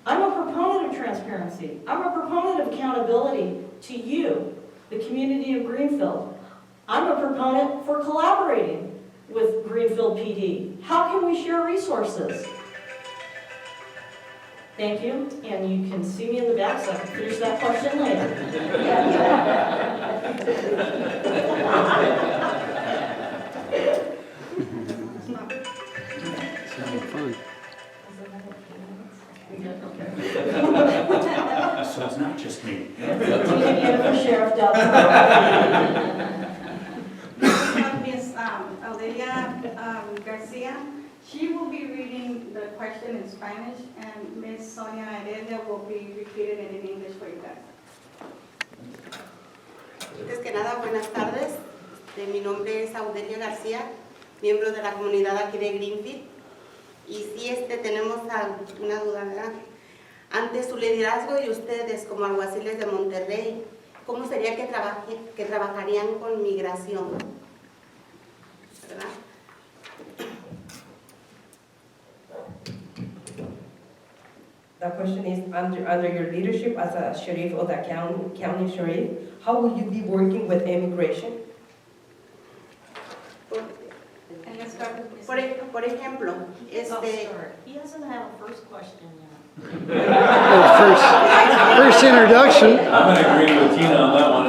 I'm a proponent of transparency. I'm a proponent of accountability to you, the community of Greenfield. I'm a proponent for collaborating with Greenfield PD. How can we share resources? Thank you, and you can see me in the back so I can finish that question later. Sounds fun. So it's not just me. Sheriff Ms. Audelia Garcia, she will be reading the question in Spanish, and Ms. Sonia Heredia will be repeating it in English for you guys. Antes que nada, buenas tardes. Mi nombre es Audelia García, miembro de la comunidad aquí de Greenfield. Y sí, tenemos una duda, ¿verdad? Ante su liderazgo y ustedes como alguaciles de Monterrey, ¿cómo sería que trabajarían con migración? ¿Verdad? The question is, under your leadership as a sheriff of the county sheriff, how will you be working with immigration? Por ejemplo, He doesn't have a first question yet. First introduction. I'm gonna agree with Tina on that one.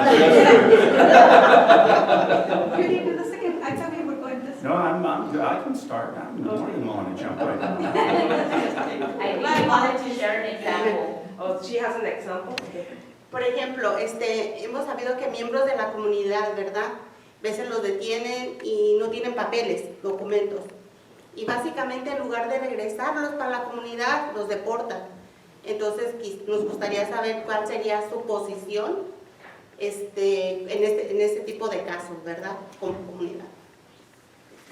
You didn't do the second, I thought we were going this. No, I can start. I'm more than willing to jump right in. I think you wanted to share an example. Oh, she has an example? Okay. Por ejemplo, hemos sabido que miembros de la comunidad, ¿verdad? A veces los detienen y no tienen papeles, documentos. Y básicamente en lugar de regresarlos para la comunidad, los deportan. Entonces nos gustaría saber cuál sería su posición en este tipo de casos, ¿verdad? Como comunidad.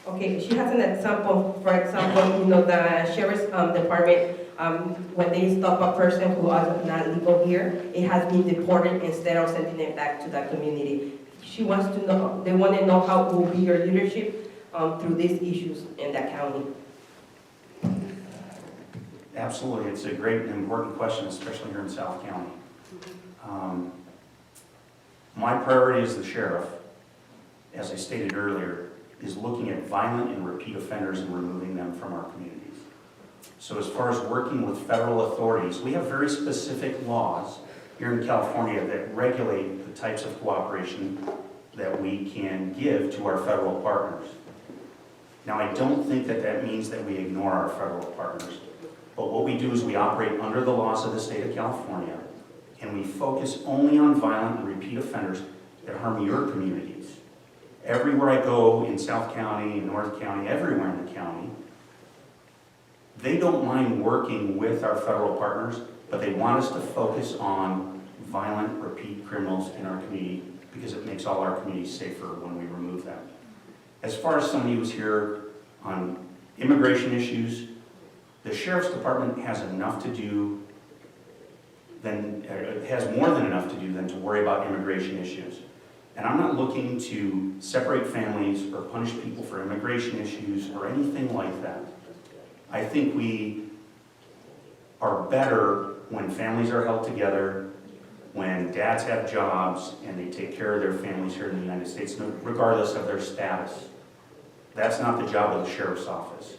Okay, she has an example. For example, the sheriff's department, when they stop a person who is not legal here, it has been deported instead of sending it back to the community. She wants to know, they want to know how will be your leadership through these issues in that county. Absolutely, it's a great and important question, especially here in South County. My priority as the sheriff, as I stated earlier, is looking at violent and repeat offenders and removing them from our communities. So as far as working with federal authorities, we have very specific laws here in California that regulate the types of cooperation that we can give to our federal partners. Now, I don't think that means that we ignore our federal partners, but what we do is we operate under the laws of the state of California, and we focus only on violent and repeat offenders that harm your communities. Everywhere I go in South County, in North County, everywhere in the county, they don't mind working with our federal partners, but they want us to focus on violent, repeat criminals in our community because it makes all our communities safer when we remove them. As far as somebody who's here on immigration issues, The sheriff's department has enough to do has more than enough to do than to worry about immigration issues. And I'm not looking to separate families or punish people for immigration issues or anything like that. I think we are better when families are held together, when dads have jobs and they take care of their families here in the United States, regardless of their status. That's not the job of the sheriff's office.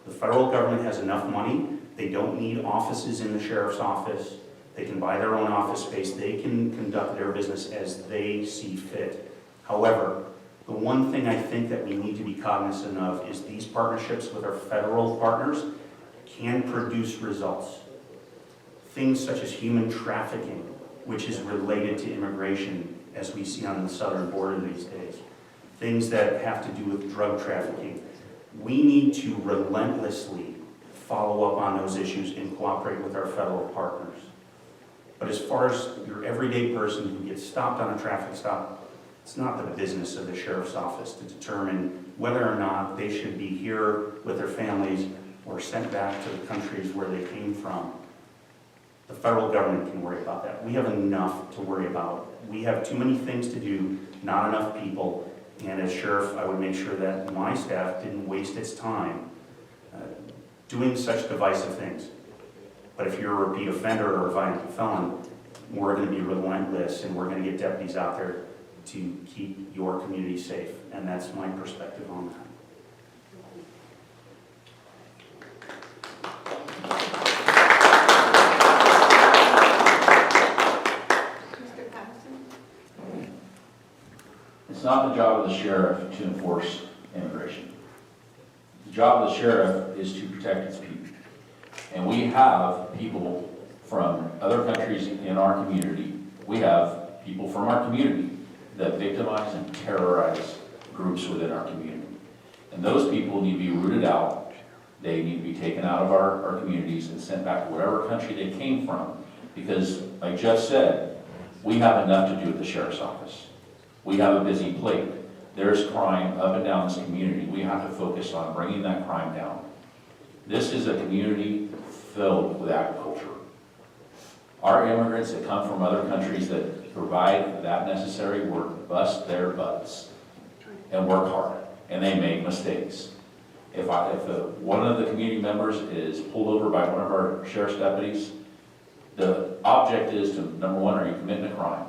The federal government has enough money. They don't need offices in the sheriff's office. They can buy their own office space. They can conduct their business as they see fit. However, the one thing I think that we need to be cognizant of is these partnerships with our federal partners can produce results. Things such as human trafficking, which is related to immigration, as we see on the southern border these days. Things that have to do with drug trafficking. We need to relentlessly follow up on those issues and cooperate with our federal partners. But as far as your everyday person who gets stopped on a traffic stop, it's not the business of the sheriff's office to determine whether or not they should be here with their families or sent back to the countries where they came from. The federal government can worry about that. We have enough to worry about. We have too many things to do, not enough people, and as sheriff, I would make sure that my staff didn't waste its time doing such divisive things. But if you're a repeat offender or a violent felon, we're going to be relentless and we're going to get deputies out there to keep your community safe. And that's my perspective on that. Mr. Patterson? It's not the job of the sheriff to enforce immigration. The job of the sheriff is to protect its people. And we have people from other countries in our community. We have people from our community that victimize and terrorize groups within our community. And those people need to be rooted out. They need to be taken out of our communities and sent back to whatever country they came from. Because, like Jeff said, we have enough to do at the sheriff's office. We have a busy plate. There's crime up and down this community. We have to focus on bringing that crime down. This is a community filled with agriculture. Our immigrants that come from other countries that provide that necessary work bust their butts and work hard, and they make mistakes. If one of the community members is pulled over by one of our sheriff's deputies, the object is to, number one, are you committing a crime?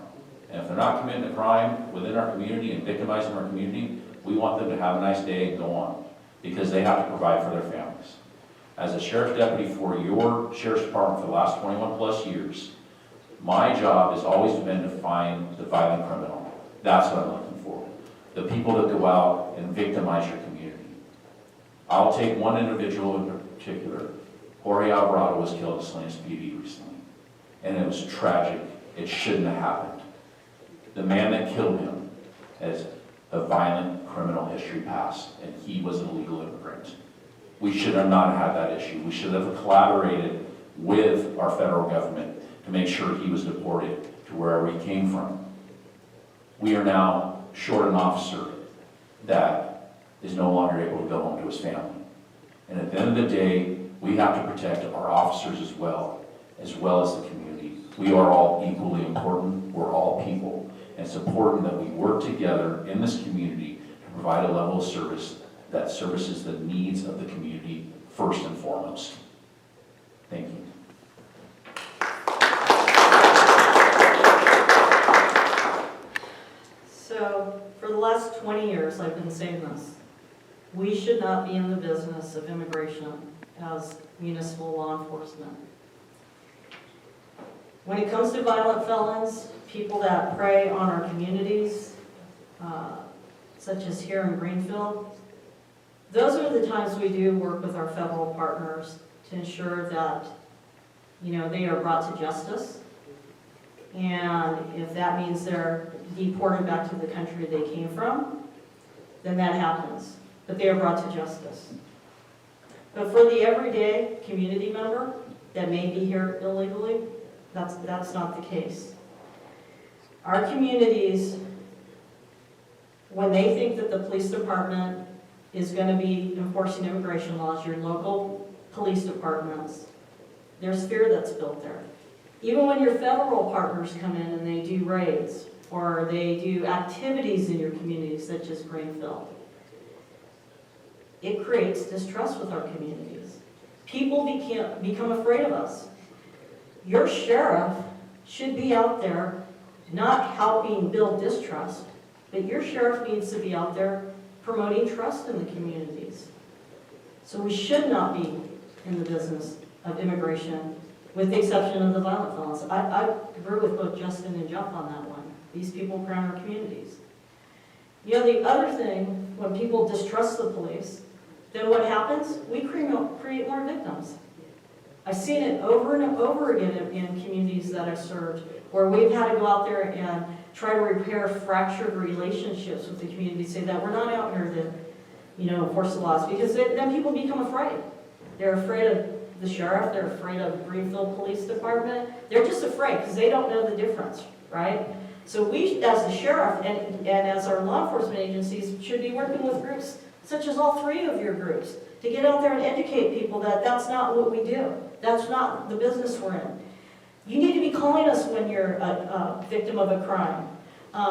And if they're not committing a crime within our community and victimizing our community, we want them to have a nice day and go on, because they have to provide for their families. As a sheriff's deputy for your sheriff's department for the last 21 plus years, my job has always been to find the violent criminal. That's what I'm looking for. The people that go out and victimize your community. I'll take one individual in particular. Jorge Alvarado was killed at Salinas PD recently. And it was tragic. It shouldn't have happened. The man that killed him has a violent criminal history past, and he was an illegal immigrant. We should have not had that issue. We should have collaborated with our federal government to make sure he was deported to wherever he came from. We are now short an officer that is no longer able to go home to his family. And at the end of the day, we have to protect our officers as well as the community. We are all equally important. We're all people. And it's important that we work together in this community to provide a level of service that services the needs of the community first and foremost. Thank you. So, for the last 20 years, I've been saying this. We should not be in the business of immigration as municipal law enforcement. When it comes to violent felons, people that prey on our communities, such as here in Greenfield, those are the times we do work with our federal partners to ensure that, they are brought to justice. And if that means they're deported back to the country they came from, then that happens. But they are brought to justice. But for the everyday community member that may be here illegally, that's not the case. Our communities, when they think that the police department is going to be enforcing immigration laws, your local police departments, there's fear that's built there. Even when your federal partners come in and they do raids, or they do activities in your community, such as Greenfield, it creates distrust with our communities. People become afraid of us. Your sheriff should be out there not helping build distrust, but your sheriff needs to be out there promoting trust in the communities. So we should not be in the business of immigration, with the exception of the violent felons. I agree with both Justin and Jeff on that one. These people crown our communities. You know, the other thing, when people distrust the police, then what happens? We create more victims. I've seen it over and over again in communities that I've served, where we've had to go out there and try to repair fractured relationships with the community, say that we're not out here to, enforce the laws, because then people become afraid. They're afraid of the sheriff, they're afraid of Greenfield Police Department. They're just afraid because they don't know the difference, right? So we, as the sheriff and as our law enforcement agencies, should be working with groups, such as all three of your groups, to get out there and educate people that that's not what we do. That's not the business we're in. You need to be calling us when you're a victim of a crime,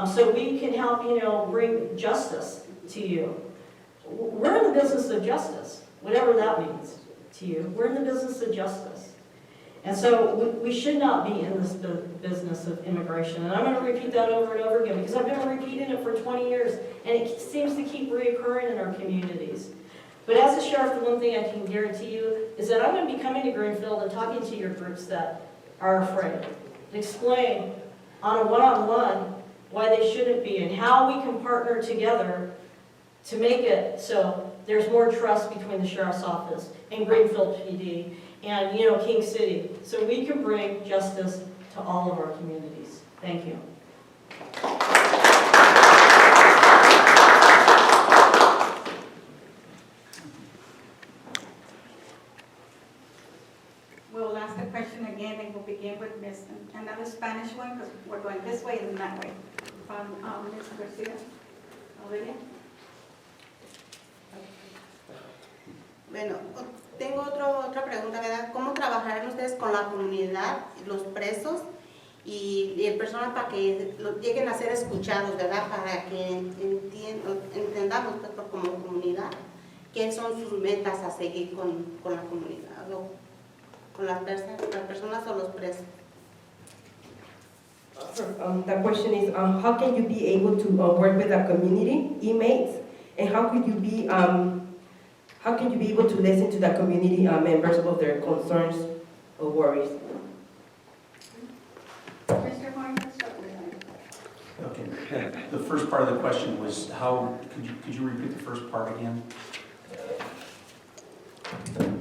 so we can help, bring justice to you. We're in the business of justice, whatever that means to you. We're in the business of justice. And so we should not be in this business of immigration. And I'm going to repeat that over and over again because I've been repeating it for 20 years, and it seems to keep reoccurring in our communities. But as a sheriff, the one thing I can guarantee you is that I'm going to be coming to Greenfield and talking to your groups that are afraid. Explain on a one-on-one why they shouldn't be and how we can partner together to make it so there's more trust between the sheriff's office and Greenfield PD and, King City, so we can bring justice to all of our communities. Thank you. We'll ask the question again, and we'll begin with Ms. another Spanish one, because we're going this way and that way. From Ms. Garcia. Olivia? Bueno, tengo otra pregunta, ¿verdad? ¿Cómo trabajarán ustedes con la comunidad, los presos y el personal para que lleguen a ser escuchados, ¿verdad? Para que entendamos pues, como comunidad qué son sus metas a seguir con la comunidad o con las personas o los presos. The question is, how can you be able to work with the community inmates, and how could you be able to listen to the community members of their concerns or worries? Mr. Horn, let's start with you. Okay. The first part of the question was how, could you repeat the first part again?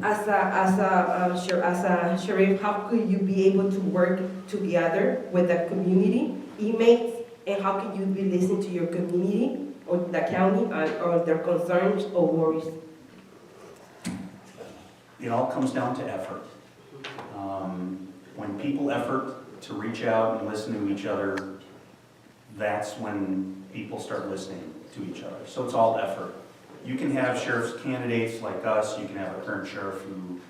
As a sheriff, how could you be able to work together with the community inmates, and how can you be listening to your community or the county or their concerns or worries? It all comes down to effort. When people effort to reach out and listen to each other, that's when people start listening to each other. So it's all effort. You can have sheriff's candidates like us. You can have a current sheriff who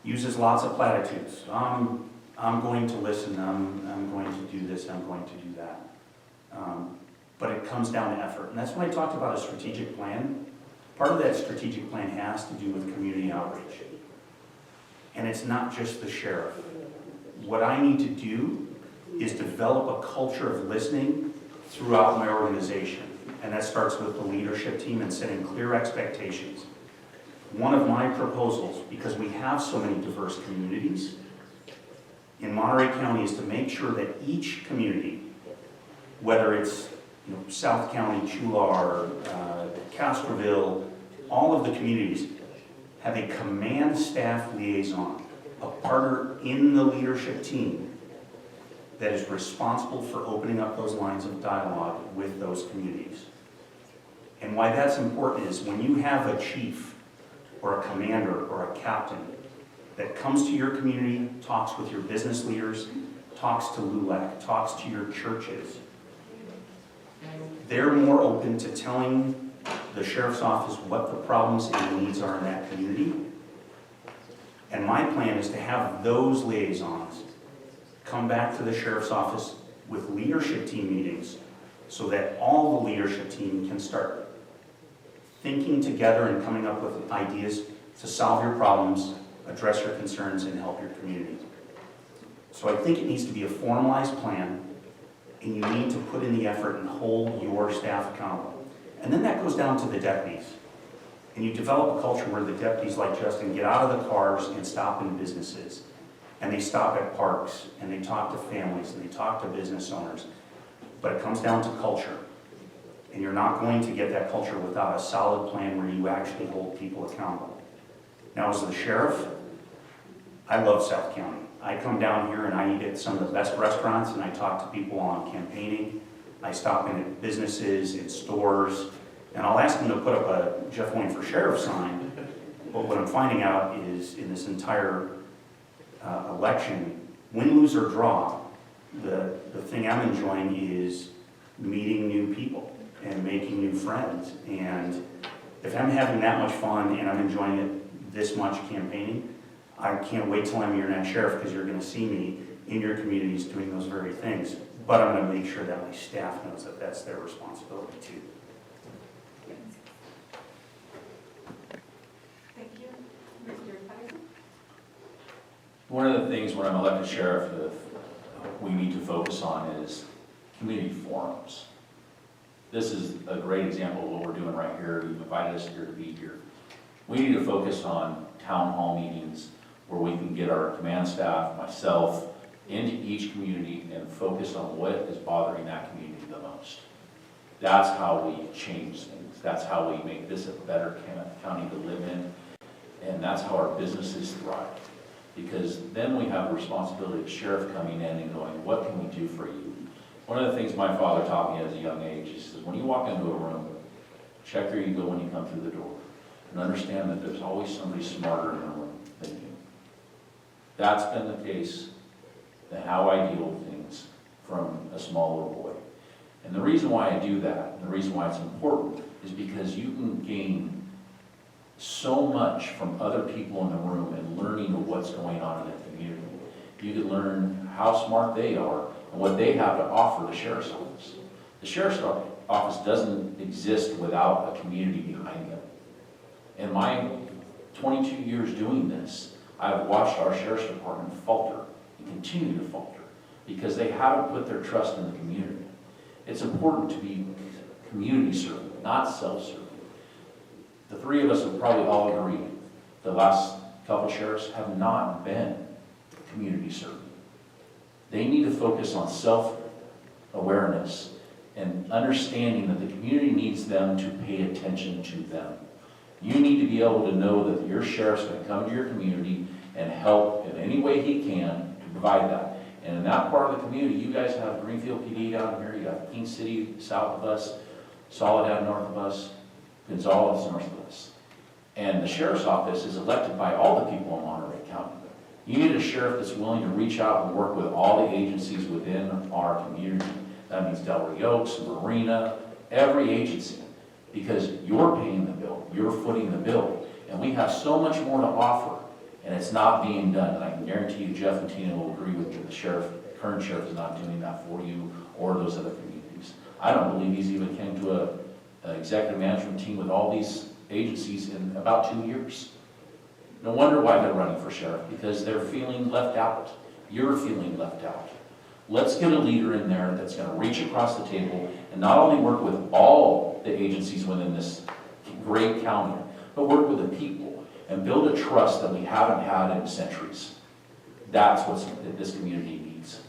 uses lots of platitudes. I'm going to listen. I'm going to do this. I'm going to do that. But it comes down to effort. And that's when I talked about a strategic plan. Part of that strategic plan has to do with community outreach. And it's not just the sheriff. What I need to do is develop a culture of listening throughout my organization. And that starts with the leadership team and setting clear expectations. One of my proposals, because we have so many diverse communities in Monterey County, is to make sure that each community, whether it's South County, Chular, Castroville, all of the communities, have a command staff liaison, a partner in the leadership team that is responsible for opening up those lines of dialogue with those communities. And why that's important is when you have a chief or a commander or a captain that comes to your community, talks with your business leaders, talks to LULAC, talks to your churches, they're more open to telling the sheriff's office what the problems and needs are in that community And my plan is to have those liaisons come back to the sheriff's office with leadership team meetings so that all the leadership team can start thinking together and coming up with ideas to solve your problems, address your concerns, and help your community. So I think it needs to be a formalized plan, and you need to put in the effort and hold your staff accountable. And then that goes down to the deputies. And you develop a culture where the deputies like Justin get out of the cars and stop in businesses. And they stop at parks, and they talk to families, and they talk to business owners. But it comes down to culture. And you're not going to get that culture without a solid plan where you actually hold people accountable. Now, as the sheriff, I love South County. I come down here and I eat at some of the best restaurants, and I talk to people on campaigning. I stop in at businesses, in stores, and I'll ask them to put up a Jeff Wayne for Sheriff sign. But what I'm finding out is in this entire election, win, lose, or draw, the thing I'm enjoying is meeting new people and making new friends. And if I'm having that much fun and I'm enjoying it this much campaigning, I can't wait till I'm your next sheriff, because you're going to see me in your communities doing those very things. But I'm going to make sure that my staff knows that that's their responsibility too. Thank you. Mr. Tyson? One of the things when I'm elected sheriff that we need to focus on is community forums. This is a great example of what we're doing right here. You've invited us here to be here. We need to focus on town hall meetings where we can get our command staff, myself, into each community and focus on what is bothering that community the most. That's how we change things. That's how we make this a better county to live in. And that's how our businesses thrive. Because then we have a responsibility of sheriff coming in and going, what can we do for you? One of the things my father taught me at a young age, he says, when you walk into a room, check your ego when you come through the door. And understand that there's always somebody smarter in the room than you. That's been the case, and how I deal with things from a small little boy. And the reason why I do that, and the reason why it's important, is because you can gain so much from other people in the room and learning of what's going on in the community. You can learn how smart they are and what they have to offer the sheriff's office. The sheriff's office doesn't exist without a community behind them. In my 22 years doing this, I've watched our sheriff's department falter and continue to falter because they haven't put their trust in the community. It's important to be community serving, not self-serving. The three of us have probably all agreed the last couple sheriffs have not been community serving. They need to focus on self-awareness and understanding that the community needs them to pay attention to them. You need to be able to know that your sheriff's going to come to your community and help in any way he can to provide that. And in that part of the community, you guys have Greenfield PD down here, you got King City south of us, Soledad north of us, Gonzales north of us. And the sheriff's office is elected by all the people in Monterey County. You need a sheriff that's willing to reach out and work with all the agencies within our community. That means Delray Oaks, Marina, every agency. Because you're paying the bill, you're footing the bill. And we have so much more to offer, and it's not being done. And I can guarantee you Jeff and Tina will agree with you. The current sheriff is not doing that for you or those other communities. I don't believe he's even came to an executive management team with all these agencies in about 2 years. No wonder why they're running for sheriff, because they're feeling left out. You're feeling left out. Let's get a leader in there that's going to reach across the table and not only work with all the agencies within this great county, but work with the people and build a trust that we haven't had in centuries. That's what this community needs.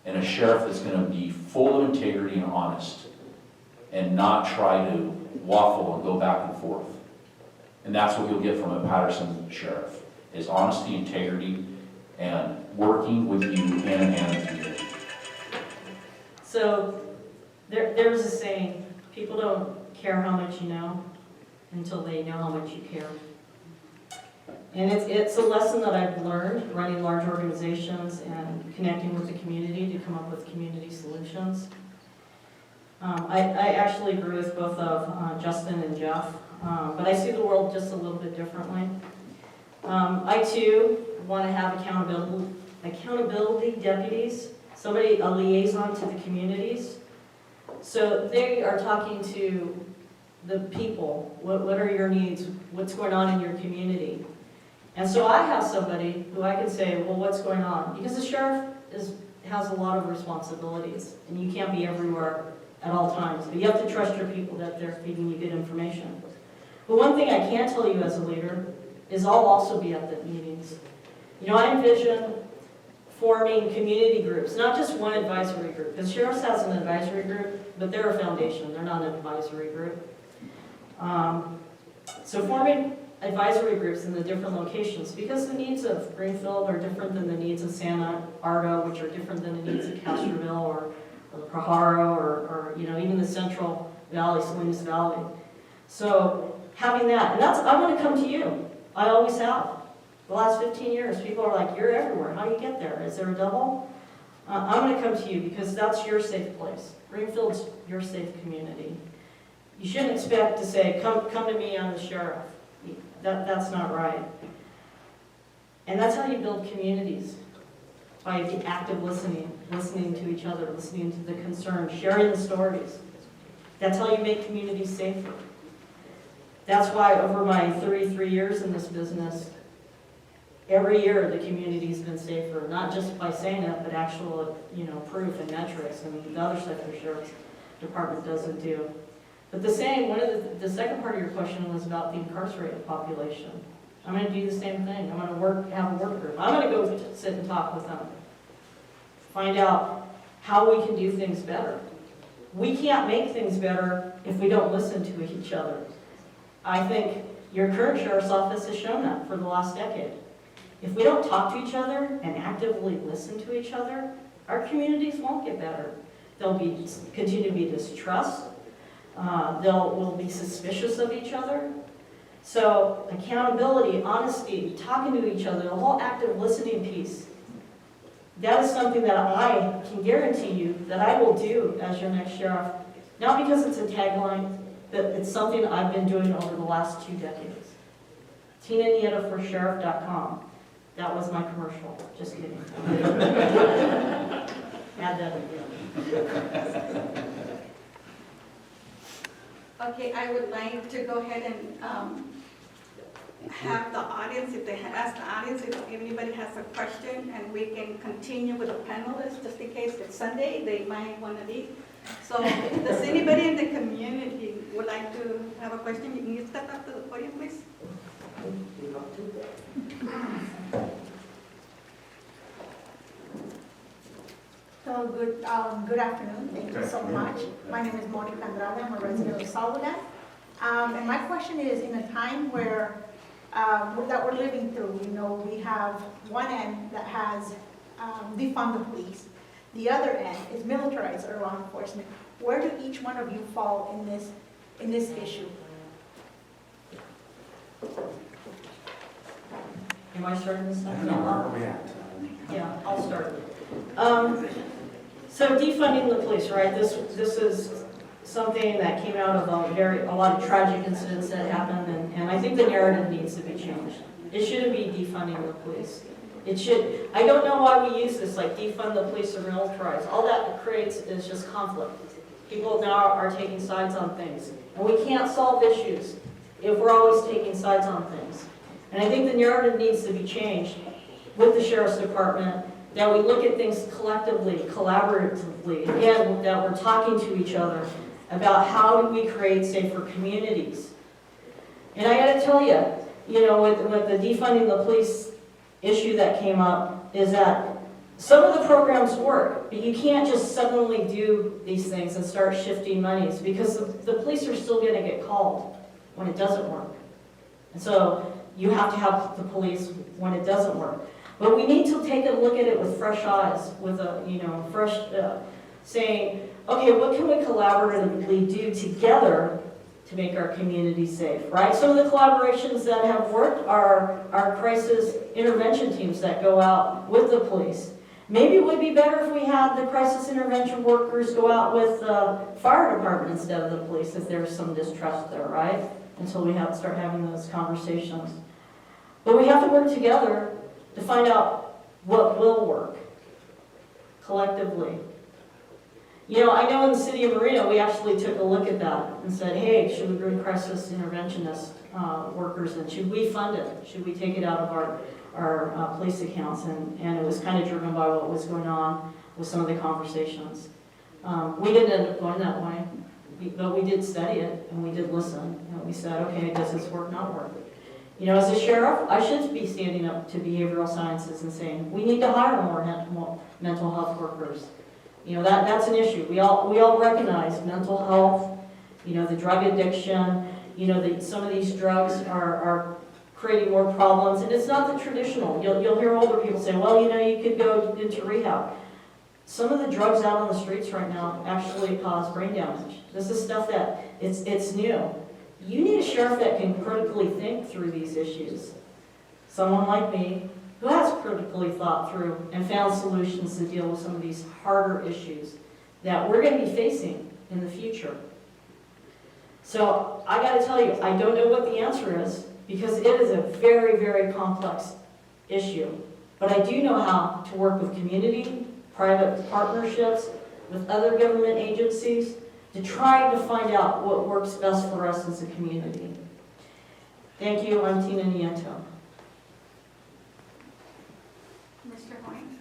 And a sheriff that's going to be full of integrity and honest and not try to waffle and go back and forth. And that's what you'll get from a Patterson sheriff, is honesty, integrity, and working with you hand in hand in the community. So there's a saying, people don't care how much you know until they know how much you care. And it's a lesson that I've learned running large organizations and connecting with the community to come up with community solutions. I actually agree with both of Justin and Jeff, but I see the world just a little bit differently. I too want to have accountability deputies, a liaison to the communities. So they are talking to the people. What are your needs? What's going on in your community? And so I have somebody who I can say, well, what's going on? Because the sheriff has a lot of responsibilities, and you can't be everywhere at all times. But you have to trust your people that they're feeding you good information. But one thing I can tell you as a leader is I'll also be at the meetings. You know, I envision forming community groups, not just one advisory group, because Sheriff's has an advisory group, but they're a foundation, they're not an advisory group. So forming advisory groups in the different locations, because the needs of Greenfield are different than the needs of Santa Ardo, which are different than the needs of Castroville or Pajaro or you know, even the Central Valley, Salinas Valley. So having that, and I'm going to come to you. I always have. The last 15 years, people are like, you're everywhere. How do you get there? Is there a double? I'm going to come to you because that's your safe place. Greenfield's your safe community. You shouldn't expect to say, come to me, I'm the sheriff. That's not right. And that's how you build communities, by the active listening to each other, listening to the concerns, sharing the stories. That's how you make communities safer. That's why over my 33 years in this business, every year the community's been safer, not just by saying it, but actual, you know, proof and metrics, and the other stuff the sheriff's department doesn't do. But the second part of your question was about the incarcerated population. I'm going to do the same thing. I'm going to have a work group. I'm going to go sit and talk with them. Find out how we can do things better. We can't make things better if we don't listen to each other. I think your current sheriff's office has shown that for the last decade. If we don't talk to each other and actively listen to each other, our communities won't get better. They'll continue to be distrust. We'll be suspicious of each other. So accountability, honesty, talking to each other, the whole active listening piece, that is something that I can guarantee you that I will do as your next sheriff. Not because it's a tagline, but it's something I've been doing over the last 2 decades. TinaNietaForSheriff.com. That was my commercial. Just kidding. Add that again. Okay, I would like to go ahead and have the audience, ask the audience if anybody has a question, and we can continue with the panelists, just in case it's Sunday, they might want to leave. So does anybody in the community would like to have a question? You can step up to the podium, please. So good afternoon. Thank you so much. My name is Monica Andrade. I'm a resident of Saugulan. And my question is, in a time where that we're living through, you know, we have one end that has defund the police. The other end is militarized or law enforcement. Where do each one of you fall in this issue? Am I starting this I stuff? don't know, where are we at? Yeah, I'll start. So defunding the police, right? This is something that came out of a lot of tragic incidents that happened, and I think the narrative needs to be changed. It shouldn't be defunding the police. It should. I don't know why we use this, like defund the police or militarize. All that creates is just conflict. People now are taking sides on things, and we can't solve issues if we're always taking sides on things. And I think the narrative needs to be changed with the Sheriff's Department, that we look at things collectively, collaboratively, again, that we're talking to each other about how do we create safer communities. And I gotta tell you, you know, with the defunding the police issue that came up, is that some of the programs work, but you can't just suddenly do these things and start shifting monies, because the police are still gonna get called when it doesn't work. And so you have to have the police when it doesn't work. But we need to take a look at it with fresh eyes, with a, you know, fresh, saying, okay, what can we collaboratively do together to make our community safe, right? Some of the collaborations that have worked are our crisis intervention teams that go out with the police. Maybe it would be better if we had the crisis intervention workers go out with the fire department instead of the police, if there's some distrust there, right? Until we start having those conversations. But we have to work together to find out what will work collectively. You know, I know in the city of Marino, we actually took a look at that and said, hey, should we bring crisis interventionist workers in? Should we fund it? Should we take it out of our police accounts? And it was kind of driven by what was going on with some of the conversations. We didn't end up going that way, but we did study it and we did listen. And we said, okay, does this work, not work? You know, as a sheriff, I should be standing up to behavioral sciences and saying, we need to hire more mental health workers. You know, that's an issue. We all recognize mental health, you know, the drug addiction, you know, some of these drugs are creating more problems. And it's not the traditional. You'll hear older people say, well, you know, you could go into rehab. Some of the drugs out on the streets right now actually cause brain damage. This is stuff that it's new. You need a sheriff that can critically think through these issues. Someone like me who has critically thought through and found solutions to deal with some of these harder issues that we're going to be facing in the future. So I got to tell you, I don't know what the answer is because it is a very, very complex issue. But I do know how to work with community, private partnerships, with other government agencies to try to find out what works best for us as a community. Thank you. I'm Tina Nieto. Mr. Hoying?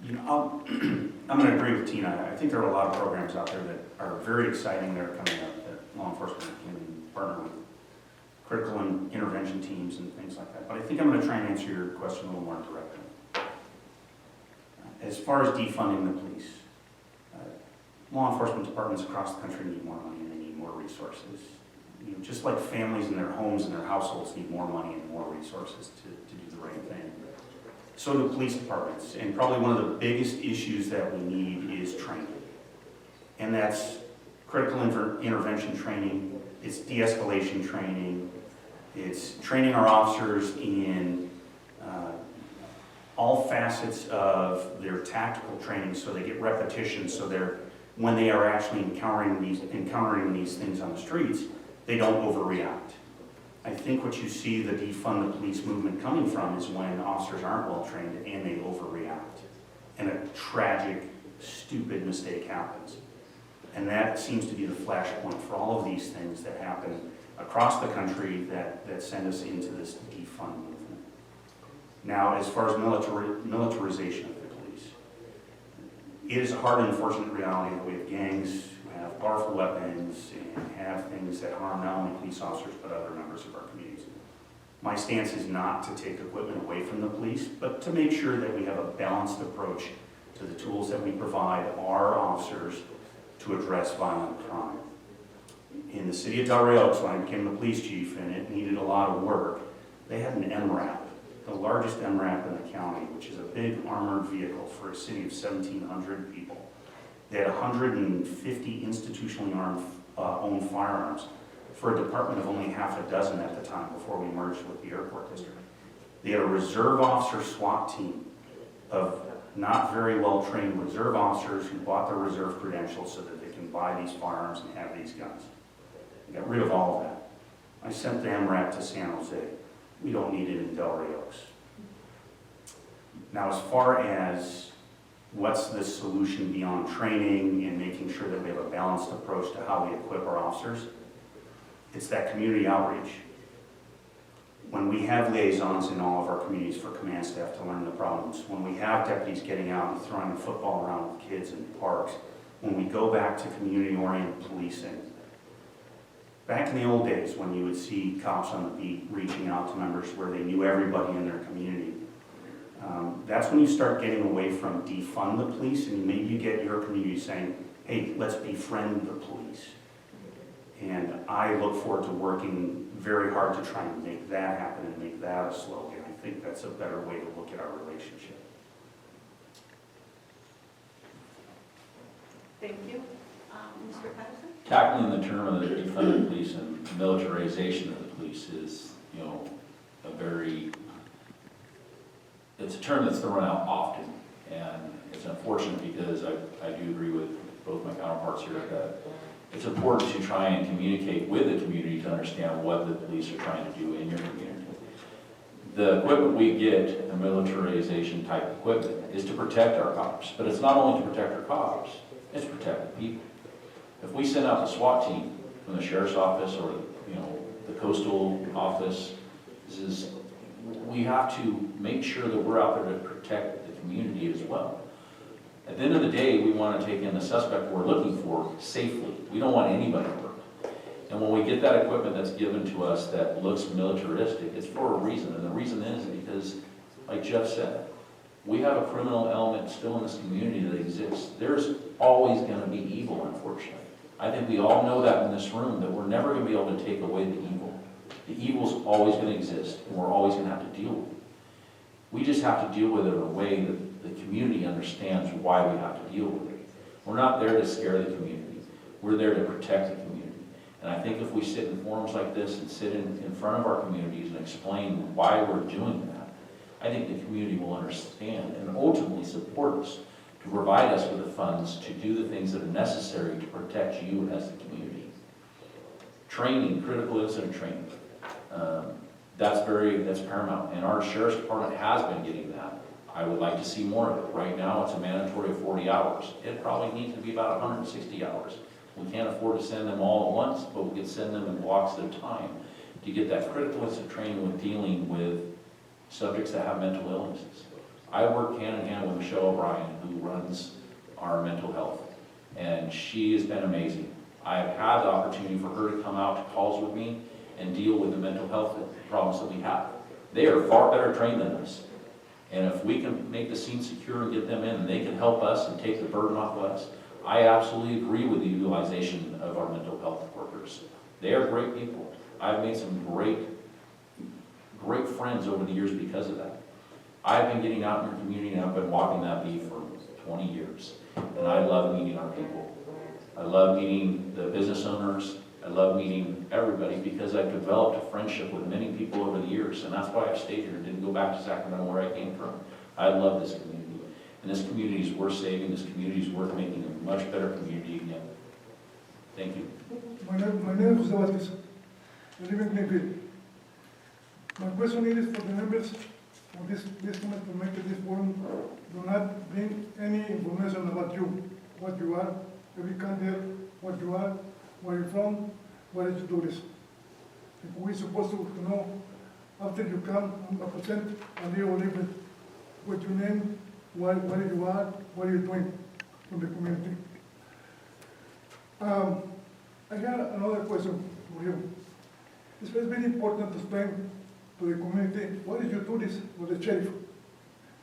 You know, I'm going to agree with Tina. I think there are a lot of programs out there that are very exciting that are coming up that law enforcement can partner with critical intervention teams and things like that. But I think I'm going to try and answer your question a little more directly. As far as defunding the police, law enforcement departments across the country need more money and they need more resources. You know, just like families in their homes and their households need more money and more resources to do the right thing. So do police departments. And probably one of the biggest issues that we need is training. And that's critical intervention training, it's de-escalation training, it's training our officers in all facets of their tactical training so they get repetition so when they are actually encountering these things on the streets, they don't overreact. I think what you see the defund the police movement coming from is when officers aren't well trained and they overreact. And a tragic, stupid mistake happens. And that seems to be the flashpoint for all of these things that happen across the country that send us into this defund movement. Now, as far as militarization of the police, it is a hard and unfortunate reality that we have gangs who have powerful weapons and have things that harm not only police officers but other members of our communities. My stance is not to take equipment away from the police, but to make sure that we have a balanced approach to the tools that we provide our officers to address violent crime. In the city of Del Rio, when I became the police chief and it needed a lot of work, they had an MRAP, the largest MRAP in the county, which is a big armored vehicle for a city of 1,700 people. They had 150 institutionally owned firearms for a department of only half a dozen at the time before we merged with the airport district. They had a reserve officer SWAT team of not very well trained reserve officers who bought their reserve credentials so that they can buy these firearms and have these guns. I got rid of all of that. I sent the MRAP to San Jose. We don't need it in Del Rio. Now, as far as what's the solution beyond training and making sure that we have a balanced approach to how we equip our officers, it's that community outreach. When we have liaisons in all of our communities for command staff to learn the problems, when we have deputies getting out and throwing the football around with kids in parks, when we go back to community-oriented policing, back in the old days when you would see cops on the beat reaching out to members where they knew everybody in their community, that's when you start getting away from defund the police and maybe you get your community saying, hey, let's befriend the police. And I look forward to working very hard to try and make that happen and make that a slogan. I think that's a better way to look at our relationship. Thank you. Mr. Patterson? Tackling the term of the defund the police and militarization of the police is, you know, it's a term that's thrown out often, and it's unfortunate because I do agree with both my counterparts here that it's important to try and communicate with the community to understand what the police are trying to do in your community. The equipment we get, the militarization type equipment, is to protect our cops. But it's not only to protect our cops, it's to protect the people. If we send out the SWAT team from the sheriff's office or, the coastal office, we have to make sure that we're out there to protect the community as well. At the end of the day, we want to take in the suspect we're looking for safely. We don't want anybody hurt. And when we get that equipment that's given to us that looks militaristic, it's for a reason. And the reason is because, like Jeff said, we have a criminal element still in this community that exists. There's always going to be evil, unfortunately. I think we all know that in this room, that we're never going to be able to take away the evil. The evil's always going to exist, and we're always going to have to deal with it. We just have to deal with it in a way that the community understands why we have to deal with it. We're not there to scare the community. We're there to protect the community. And I think if we sit in forums like this and sit in front of our communities and explain why we're doing that, I think the community will understand and ultimately support us to provide us with the funds to do the things that are necessary to protect you as the community. Training, critical incident training, that's paramount. And our sheriff's department has been getting that. I would like to see more of it. Right now, it's a mandatory of 40 hours. It probably needs to be about 160 hours. We can't afford to send them all at once, but we can send them in blocks at a time to get that critical incident training with dealing with subjects that have mental illnesses. I work hand in hand with Michelle O'Brien, who runs our mental health, and she has been amazing. I've had the opportunity for her to come out to calls with me and deal with the mental health problems that we have. They are far better trained than us. And if we can make the scene secure and get them in, and they can help us and take the burden off of us, I absolutely agree with the utilization of our mental health workers. They are great people. I've made some great friends over the years because of that. I've been getting out in the community and I've been walking that beat for 20 years. And I love meeting our people. I love meeting the business owners. I love meeting everybody because I've developed a friendship with many people over the years. And that's why I've stayed here and didn't go back to Sacramento where I came from. I love this community. And this community is worth saving. This community is worth making a much better community again. Thank you. My name is Jose Vázquez. I live in Greenfield. My question is for the members of this comment to make this forum do not bring any information about you, what you are, every candidate, what you are, where you're from, where did you do this. If we're supposed to know after you come, 100%, and you will live with what your name, where you are, what you're doing from the community. I have another question for you. It's very important to explain to the community what did you do this with the sheriff?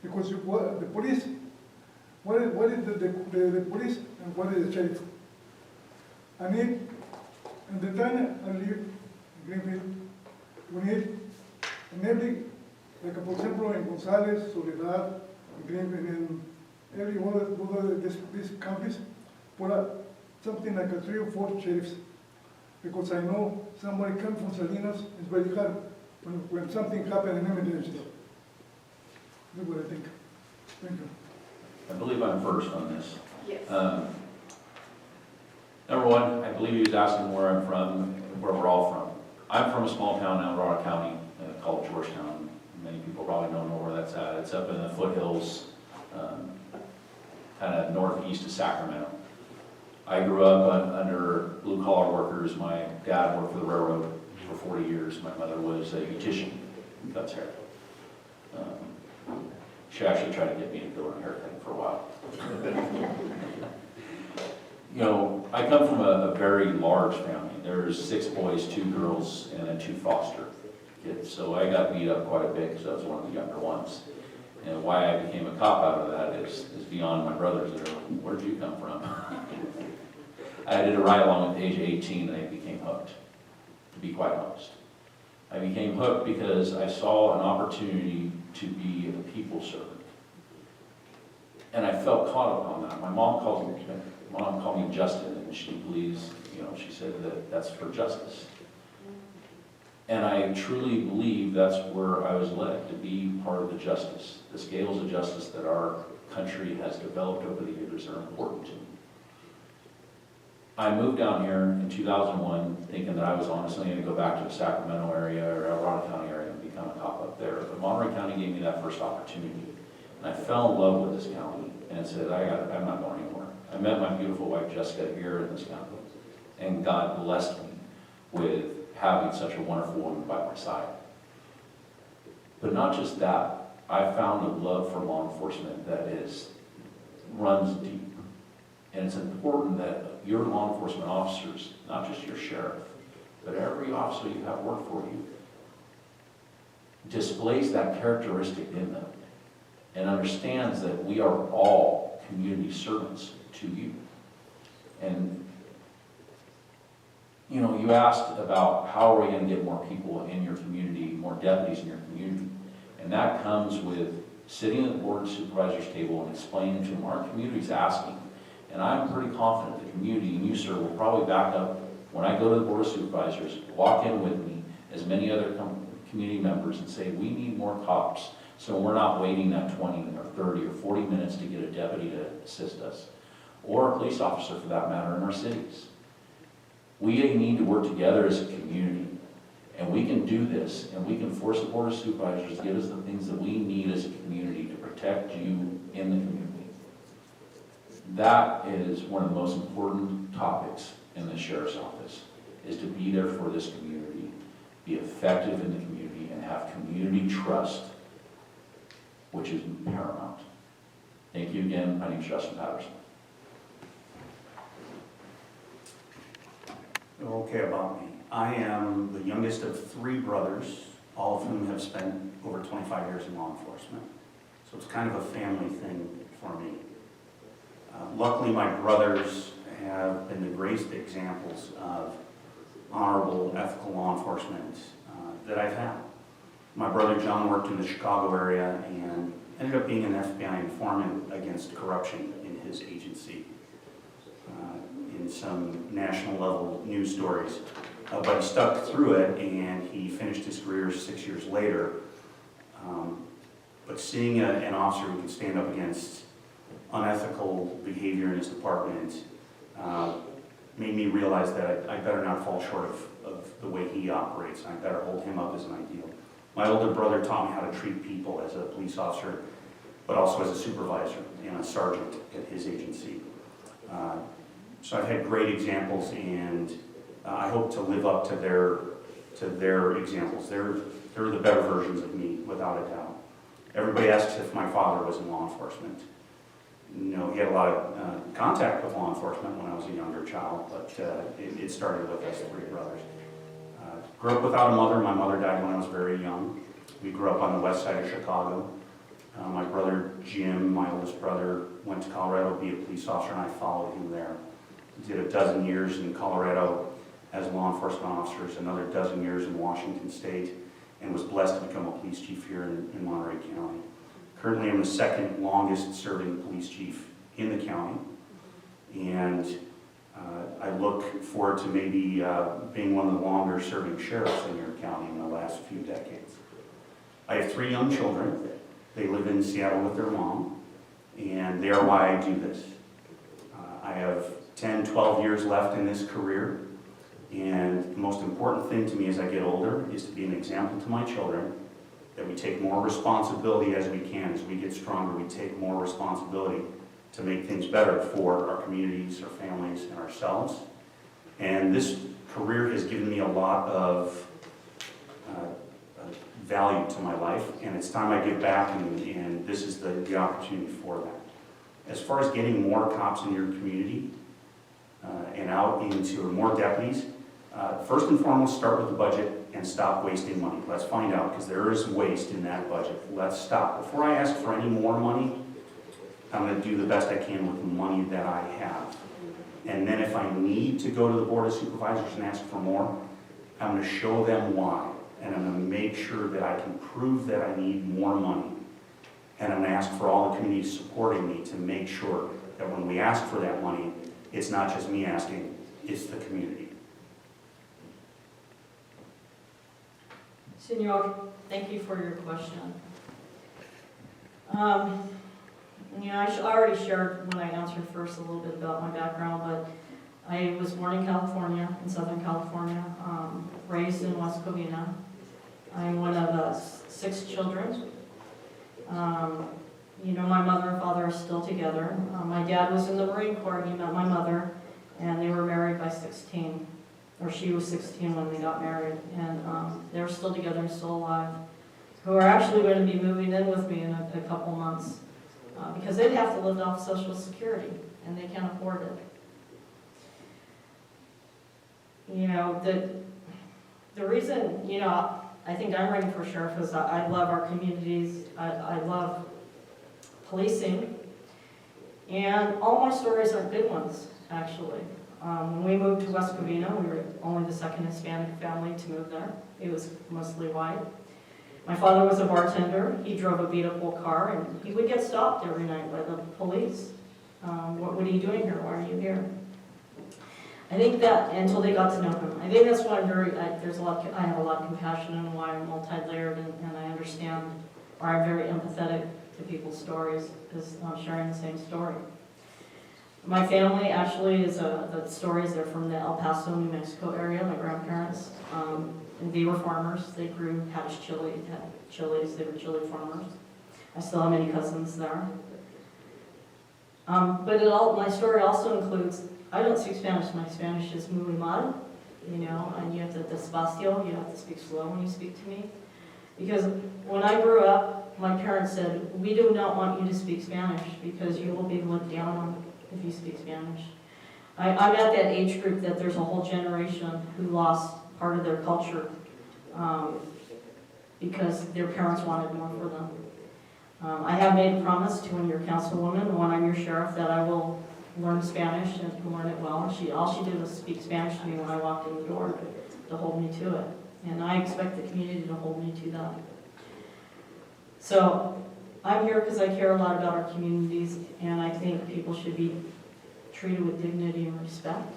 Because the police, what is the police and what is the sheriff? I need, in the time I live in Greenfield, we need in every, like for example in Gonzales, Soledad, Greenfield, and every one of these counties, put up something like a 3 or 4 sheriffs. Because I know somebody comes from Salinas, it's very hard when something happens in emergency. That's what I think. Thank you. I believe I'm first on this. Yes. Number one, I believe he was asking where I'm from, where we're all from. I'm from a small town in Aurora County called Georgetown. Many people probably don't know where that's at. It's up in the foothills, kind of northeast of Sacramento. I grew up under blue-collar workers. My dad worked for the railroad for 40 years. My mother was a beautician in cuts hair. She actually tried to get me to go on a haircut for a while. I come from a very large family. There's 6 boys, 2 girls, and then 2 foster kids. So I got beat up quite a bit because I was one of the younger ones. And why I became a cop out of that is beyond my brothers that are, where'd you come from? I did a ride-along at age 18 and I became hooked, to be quite honest. I became hooked because I saw an opportunity to be a people servant. And I felt caught up on that. My mom called me Justin, and she believes, she said that that's for justice. And I truly believe that's where I was led, to be part of the justice, the scales of justice that our country has developed over the years are important to me. I moved down here in 2001 thinking that I was honestly going to go back to the Sacramento area or Aurora County area and become become a cop up there. But Monterey County gave me that first opportunity. And I fell in love with this county and said, I'm not going anywhere. I met my beautiful wife Jessica here in this county. And God blessed me with having such a wonderful woman by my side. But not just that, I found a love for law enforcement that runs deep. And it's important that your law enforcement officers, not just your sheriff, but every officer you have work for you, displays that characteristic in them and understands that we are all community servants to you. And you know, you asked about how are we going to get more people in your community, more deputies in your community. And that comes with sitting at the board of supervisors table and explaining to them our community's asking. And I'm pretty confident the community, and you sir, will probably back up when I go to the board of supervisors, walk in with me as many other community members and say, we need more cops. So we're not waiting that 20 or 30 or 40 minutes to get a deputy to assist us, or a police officer for that matter in our cities. We need to work together as a community, and we can do this, and we can force the board of supervisors to give us the things that we need as a community to protect you in the community. That is one of the most important topics in the sheriff's office, is to be there for this community, be effective in the community, and have community trust, which is paramount. Thank you again. My name is Justin Patterson. Okay, about me. I am the youngest of 3 brothers, all of whom have spent over 25 years in law enforcement. So it's kind of a family thing for me. Luckily, my brothers have been the greatest examples of honorable, ethical law enforcement that I've had. My brother John worked in the Chicago area and ended up being an FBI informant against corruption in his agency. In some national level news stories, but he stuck through it and he finished his career 6 years later. But seeing an officer who could stand up against unethical behavior in his department made me realize that I better not fall short of the way he operates. I better hold him up as an ideal. My older brother taught me how to treat people as a police officer, but also as a supervisor and a sergeant at his agency. So I've had great examples, and I hope to live up to their examples. They're the better versions of me, without a doubt. Everybody asks if my father was in law enforcement. No, he had a lot of contact with law enforcement when I was a younger child, but it started with us 3 brothers. Grew up without a mother. My mother died when I was very young. We grew up on the west side of Chicago. My brother Jim, my oldest brother, went to Colorado to be a police officer, and I followed him there. Did 12 years in Colorado as a law enforcement officer, another 12 years in Washington State, and was blessed to become a police chief here in Monterey County. Currently, I'm the 2nd longest serving police chief in the county, and I look forward to maybe being one of the longer serving sheriffs in your county in the last few decades. I have 3 young children. They live in Seattle with their mom, and they are why I do this. I have 10, 12 years left in this career, and the most important thing to me as I get older is to be an example to my children, that we take more responsibility as we can. As we get stronger, we take more responsibility to make things better for our communities, our families, and ourselves. And this career has given me a lot of value to my life, and it's time I give back, and this is the opportunity for that. As far as getting more cops in your community and out into more deputies, first and foremost, start with the budget and stop wasting money. Let's find out, because there is waste in that budget. Let's stop. Before I ask for any more money, I'm going to do the best I can with the money that I have. And then if I need to go to the Board of Supervisors and ask for more, I'm going to show them why. And I'm going to make sure that I can prove that I need more money. And I'm going to ask for all the communities supporting me to make sure that when we ask for that money, it's not just me asking, it's the community. Senor, thank you for your question. I already shared when I answered first a little bit about my background, but I was born in California, in Southern California, raised in West Covina, I'm one of 6 children. You know, my mother and father are still together. My dad was in the Marine Corps. He met my mother, and they were married by 16. Or she was 16 when they got married. And they were still together and still alive. Who are actually going to be moving in with me in a couple months. Because they'd have to live off Social Security, and they can't afford it. You know, the reason, you know, I think I'm running for sheriff is I love our communities. I love policing. And all my stories are good ones, actually. When we moved to West Covina, we were only the second Hispanic family to move there. It was mostly white. My father was a bartender. He drove a beat-up old car, and he would get stopped every night by the police. What are you doing here? Why are you here? I think that, until they got to know him, I think that's why I'm very, I have a lot of compassion and why I'm multi-layered, and I understand, or I'm very empathetic to people's stories, because I'm sharing the same story. My family actually is, the stories are from the El Paso, New Mexico area, my grandparents. And they were farmers. They grew Hatch chilies. They were chili farmers. I still have many cousins there. But my story also includes, I don't speak Spanish. My Spanish is muy mal, you know, and you have to despacio, you have to speak slow when you speak to me. Because when I grew up, my parents said, we do not want you to speak Spanish because you will be looked down on if you speak Spanish. I'm at that age group that there's a whole generation who lost part of their culture because their parents wanted more for them. I have made a promise to when you're councilwoman, when I'm your sheriff, that I will learn Spanish and learn it well. All she did was speak Spanish to me when I walked in the door to hold me to it. And I expect the community to hold me to that. So I'm here because I care a lot about our communities, and I think people should be treated with dignity and respect.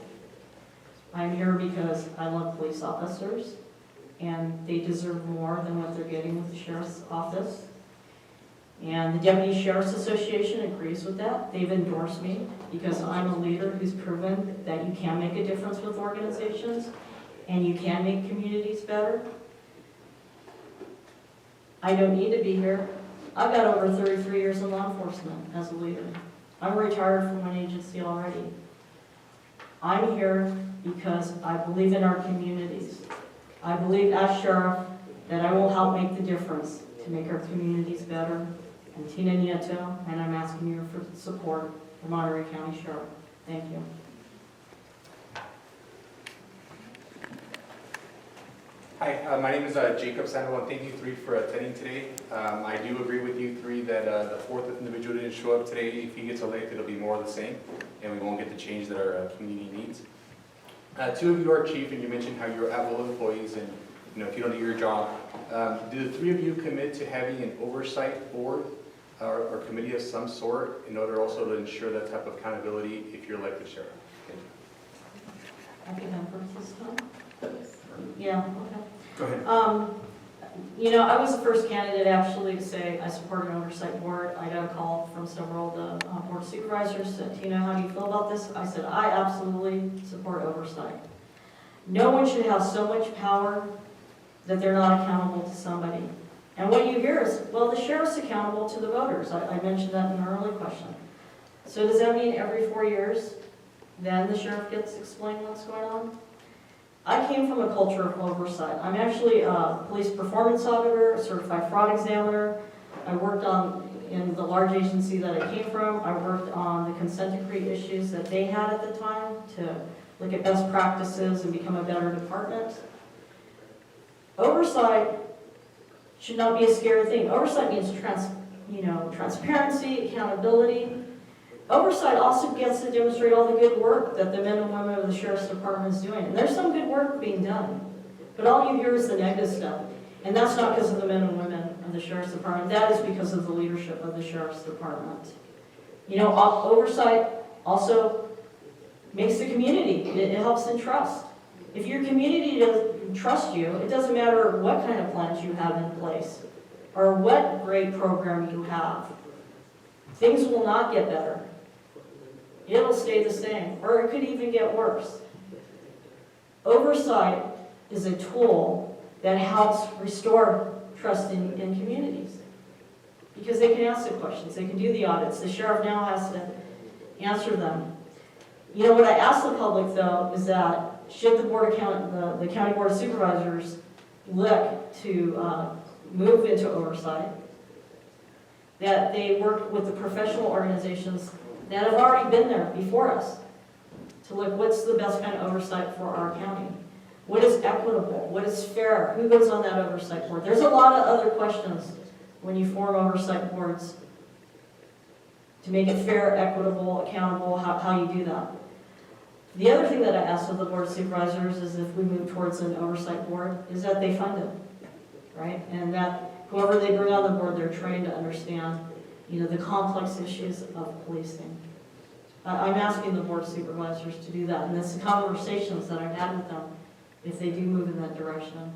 I'm here because I love police officers, and they deserve more than what they're getting with the sheriff's office. And the Deputy Sheriff's Association agrees with that. They've endorsed me because I'm a leader who's proven that you can make a difference with organizations and you can make communities better. I don't need to be here. I've got over 33 years in law enforcement as a leader. I'm retired from one agency already. I'm here because I believe in our communities. I believe as sheriff that I will help make the difference to make our communities better. I'm Tina Nieto, and I'm asking you for support for Monterey County Sheriff. Thank you. Hi, my name is Jacob Sandoval, and thank you three for attending today. I do agree with you three that the fourth individual didn't show up today. If he gets elected, it'll be more of the same, and we won't get the change that our community needs. Two of you are chief, and you mentioned how you're at-will employees, and if you don't do your job, do the three of you commit to having an oversight board or committee of some sort in order also to ensure that type of accountability if you're elected sheriff? I think I'm first this time. Yeah, okay. Go ahead. I was the first candidate actually to say I support an oversight board. I got a call from several of the board supervisors, said, Tina, how do you feel about this? I said, I absolutely support oversight. No one should have so much power that they're not accountable to somebody. And what you hear is, well, the sheriff's accountable to the voters. I mentioned that in an early question. So does that mean every 4 years, then the sheriff gets to explain what's going on? I came from a culture of oversight. I'm actually a police performance auditor, a certified fraud examiner. I worked in the large agency that I came from. I worked on the consent decree issues that they had at the time to look at best practices and become a better department. Oversight should not be a scary thing. Oversight means transparency, accountability. Oversight also gets to demonstrate all the good work that the men and women of the Sheriff's Department is doing. And there's some good work being done. But all you hear is the negative stuff. And that's not because of the men and women of the Sheriff's Department. That is because of the leadership of the Sheriff's Department. Oversight also makes the community. It helps in trust. If your community doesn't trust you, it doesn't matter what kind of plans you have in place or what great program you have. Things will not get better. It'll stay the same, or it could even get worse. Oversight is a tool that helps restore trust in communities. Because they can ask the questions, they can do the audits. The sheriff now has to answer them. You know, what I ask the public, though, is that should the county board of supervisors look to move into oversight, that they work with the professional organizations that have already been there before us to look what's the best kind of oversight for our county. What is equitable? What is fair? Who goes on that oversight board? There's a lot of other questions when you form oversight boards to make it fair, equitable, accountable, how you do that. The other thing that I asked of the board of supervisors is if we move towards an oversight board, is that they fund it, right? And that whoever they bring on the board, they're trained to understand, you know, the complex issues of policing. I'm asking the board of supervisors to do that, and it's the conversations that I've had with them if they do move in that direction.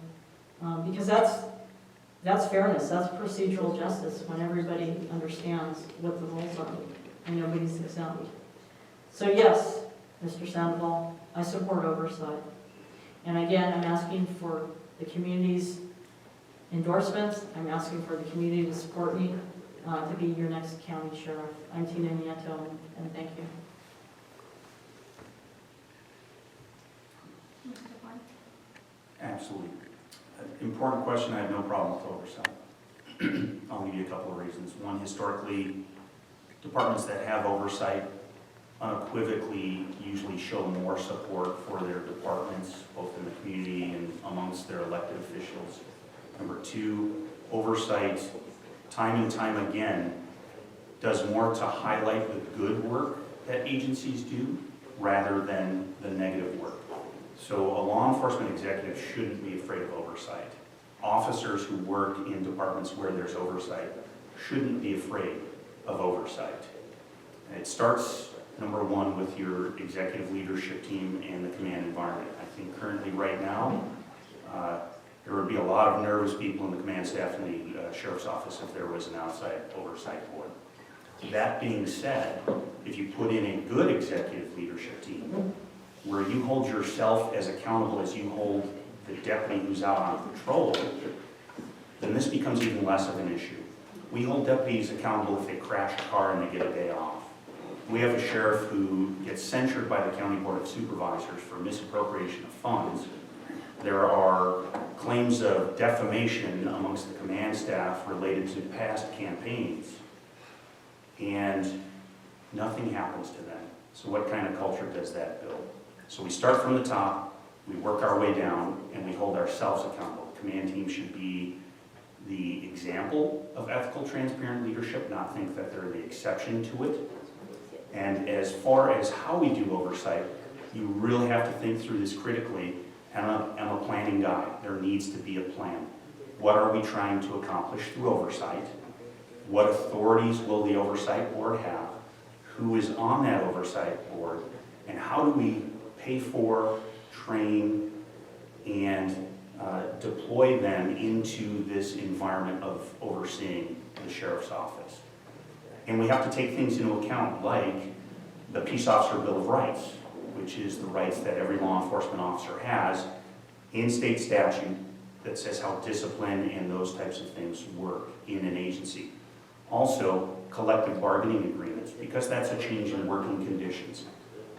Because that's fairness, that's procedural justice, when everybody understands what the rules are and nobody's exempt. So yes, Mr. Sandoval, I support oversight. And again, I'm asking for the community's endorsements. I'm asking for the community to support me to be your next county sheriff. I'm Tina Nieto, and thank you. Absolutely. Important question. I have no problem with oversight. I'll give you a couple of reasons. One, historically, departments that have oversight unequivocally usually show more support for their departments, both in the community and amongst their elected officials. Number two, oversight, time and time again, does more to highlight the good work that agencies do rather than the negative work. So a law enforcement executive shouldn't be afraid of oversight. Officers who work in departments where there's oversight shouldn't be afraid of oversight. It starts, number one, with your executive leadership team and the command environment. I think currently right now, there would be a lot of nervous people in the command staff in the sheriff's office if there was an outside oversight board. That being said, if you put in a good executive leadership team, where you hold yourself as accountable as you hold the deputy who's out on patrol, then this becomes even less of an issue. We hold deputies accountable if they crash a car and they get a day off. We have a sheriff who gets censured by the county board of supervisors for misappropriation of funds. There are claims of defamation amongst the command staff related to past campaigns, and nothing happens to them. So what kind of culture does that build? So we start from the top, we work our way down, and we hold ourselves accountable. The command team should be the example of ethical, transparent leadership, not think that they're the exception to it. And as far as how we do oversight, you really have to think through this critically. I'm a planning guy. There needs to be a plan. What are we trying to accomplish through oversight? What authorities will the oversight board have? Who is on that oversight board? And how do we pay for, train, and deploy them into this environment of overseeing the sheriff's office? And we have to take things into account like the Peace Officer Bill of Rights, which is the rights that every law enforcement officer has in state statute that says how discipline and those types of things work in an agency. Also, collective bargaining agreements, because that's a change in working conditions.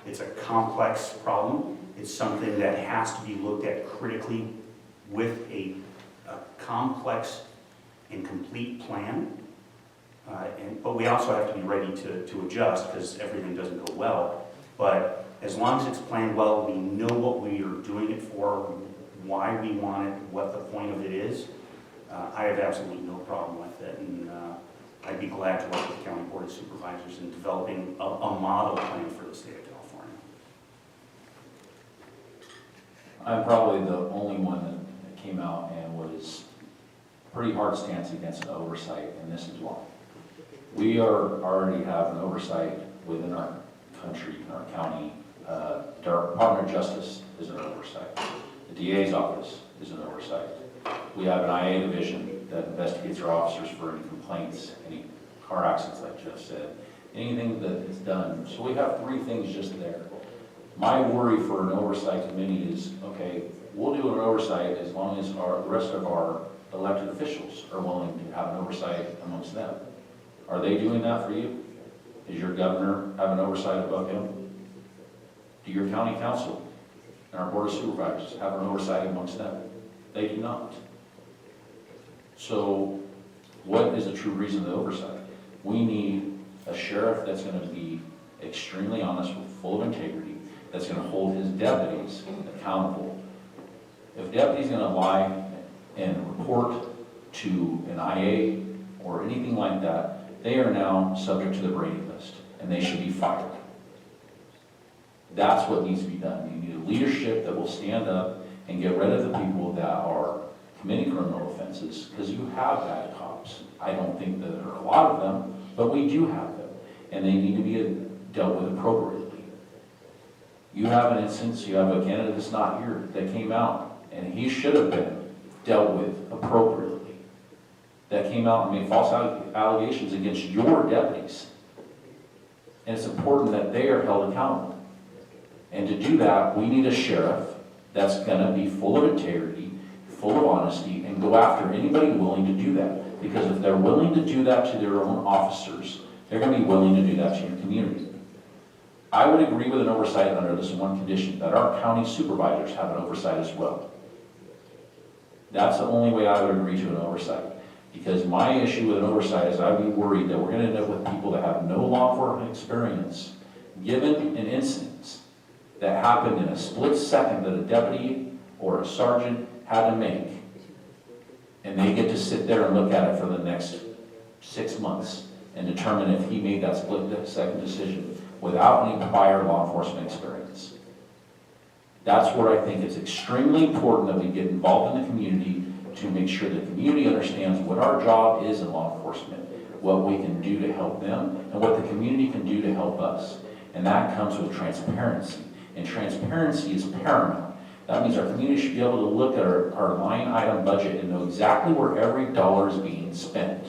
It's a complex problem. It's something that has to be looked at critically with a complex and complete plan. But we also have to be ready to adjust because everything doesn't go well. But as long as it's planned well, we know what we are doing it for, why we want it, what the point of it is. I have absolutely no problem with it, and I'd be glad to work with the County Board of Supervisors in developing a model plan for the state of California. I'm probably the only one that came out and was pretty hard stance against an oversight, and this is why. We already have an oversight within our country, in our county. Our Department of Justice is an oversight. The DA's office is an oversight. We have an IA division that investigates our officers for any complaints, any car accidents, like Jeff said, anything that is done. So we have three things just there. My worry for an oversight committee is, okay, we'll do an oversight oversight as long as the rest of our elected officials are willing to have an oversight amongst them. Are they doing that for you? Does your governor have an oversight above him? Do your county council and our board of supervisors have an oversight amongst them? They do not. So what is the true reason of the oversight? We need a sheriff that's going to be extremely honest, full of integrity, that's going to hold his deputies accountable. If deputies going to lie and report to an IA or anything like that, they are now subject to the Brady list, and they should be fired. That's what needs to be done. You need a leadership that will stand up and get rid of the people that are committing criminal offenses, because you have bad cops. I don't think that there are a lot of them, but we do have them, and they need to be dealt with appropriately. You have an instance, you have a candidate that's not here that came out, and he should have been dealt with appropriately. That came out and made false allegations against your deputies. And it's important that they are held accountable. And to do that, we need a sheriff that's going to be full of integrity, full of honesty, and go after anybody willing to do that. Because if they're willing to do that to their own officers, they're going to be willing to do that to your community. I would agree with an oversight under this one condition, that our county supervisors have an oversight as well. That's the only way I would agree to an oversight. Because my issue with an oversight is I'd be worried that we're going to end up with people that have no law enforcement experience, given an instance that happened in a split second that a deputy or a sergeant had to make, and they get to sit there and look at it for the next 6 months and determine if he made that split second decision without any prior law enforcement experience. That's where I think it's extremely important that we get involved in the community to make sure the community understands what our job is in law enforcement, what we can do to help them, and what the community can do to help us. And that comes with transparency. And transparency is paramount. That means our community should be able to look at our line item budget and know exactly where every dollar is being spent.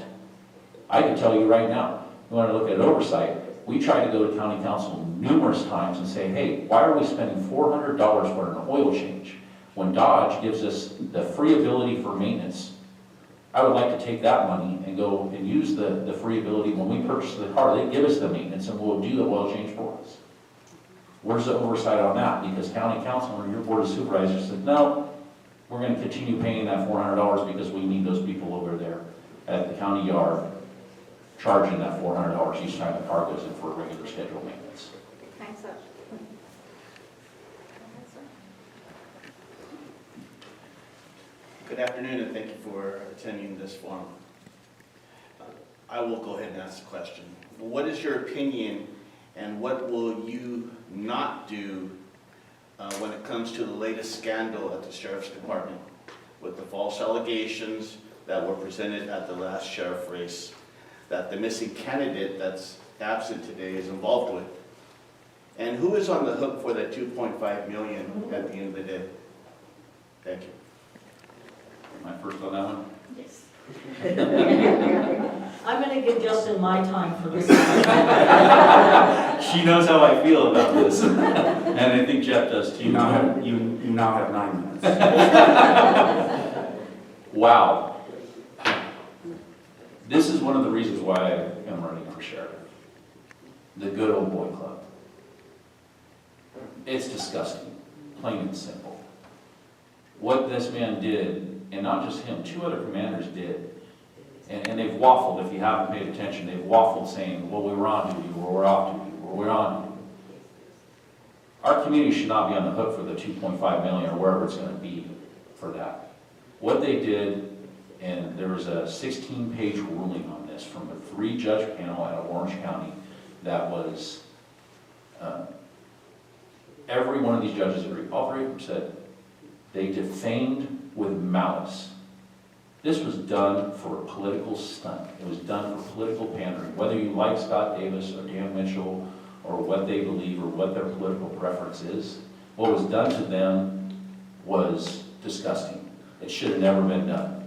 I can tell you right now, you want to look at oversight, we try to go to county council numerous times and say, hey, why are we spending $400 for an oil change when Dodge gives us the free ability for maintenance? I would like to take that money and go and use the free ability when we purchase the car. They give us the maintenance and we'll do the oil change for us. Where's the oversight on that? Because county council or your board of supervisors said, no, we're going to continue paying that $400 because we need those people over there at the county yard charging that $400 each time the car goes in for regular scheduled maintenance. Thanks, sir. Good afternoon, and thank you for attending this forum. I will go ahead and ask the question. What is your opinion, and what will you not do when it comes to the latest scandal at the Sheriff's Department with the false allegations that were presented at the last sheriff race that the missing candidate that's absent today is involved with? And who is on the hook for that $2.5 million at the end of the day? Thank you. Am I first on that one? Yes. I'm going to give Justin my time for this. She knows how I feel about this. And I think Jeff does too. You now have 9 minutes. Wow. This is one of the reasons why I am running for sheriff. The good old boy club. It's disgusting, plain and simple. What this man did, and not just him, 2 other commanders did, and they've waffled, if you haven't paid attention, they've waffled saying, well, we were on duty, or we're off duty, or we're on duty. Our community should not be on the hook for the $2.5 million or wherever it's going to be for that. What they did, and there was a 16-page ruling on this from a 3-judge panel out of Orange County that was, every one of these judges agreed, all 3 of them said, they defamed with malice. This was done for a political stunt. It was done for political pandering. Whether you like Scott Davis or Dan Mitchell or what they believe or what their political preference is, what was done to them was disgusting. It should have never been done.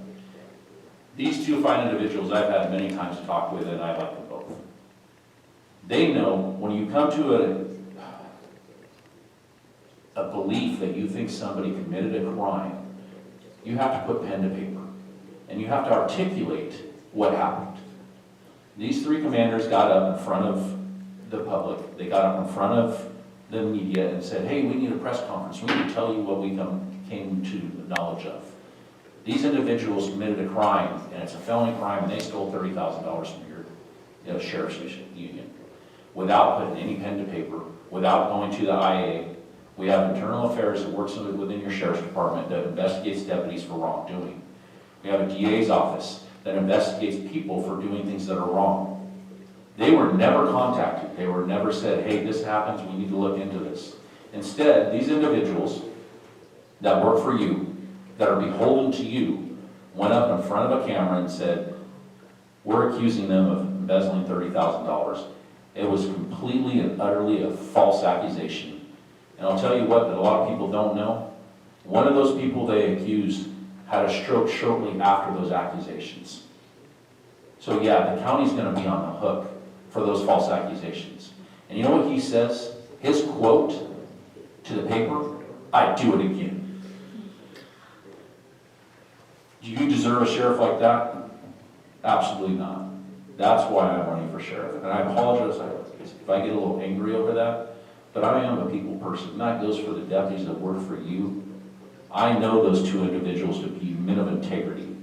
These 2 fine individuals I've had many times to talk with, and I like them both. They know when you come to a belief that you think somebody committed a crime You have to put pen to paper, and you have to articulate what happened. These three commanders got up in front of the public, they got up in front of the media and said, hey, we need a press conference, we need to tell you what we came to the knowledge of. These individuals committed a crime, and it's a felony crime, and they stole $30,000 from your sheriff's union, without putting any pen to paper, without going to the IA. We have internal affairs that works within your sheriff's department that investigates deputies for wrongdoing. We have a DA's office that investigates people for doing things that are wrong. They were never contacted. They were never said, hey, this happens, we need to look into this. Instead, these individuals that work for you, that are beholden to you, went up in front of a camera and said, we're accusing them of embezzling $30,000. It was completely and utterly a false accusation. And I'll tell you what, that a lot of people don't know. One of those people they accused had a stroke shortly after those accusations. So yeah, the county's gonna be on the hook for those false accusations. And you know what he says? His quote to the paper, I'd do it again. Do you deserve a sheriff like that? Absolutely not. That's why I'm running for sheriff. And I apologize if I get a little angry over that, but I am a people person. And that goes for the deputies that work for you. I know those two individuals to be men of integrity,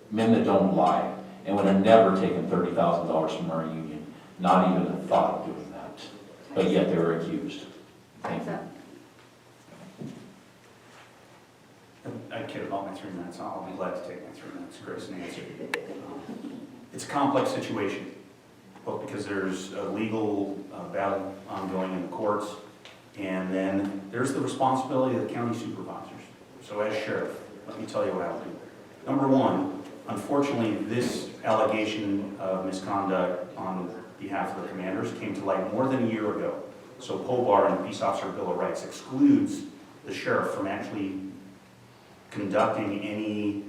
men that don't lie, and would have never taken $30,000 from our union. Not even a thought of doing that. But yet they were accused. Thank you. I cared about my 3 minutes. I'll be glad to take my 3 minutes. Grace and answer. It's a complex situation, both because there's a legal battle ongoing in the courts, and then there's the responsibility of the county supervisors. So as sheriff, let me tell you what I'll do. Number one, unfortunately, this allegation of misconduct on behalf of the commanders came to light more than a year ago. So POBAR and the Peace Officer Bill of Rights excludes the sheriff from actually conducting any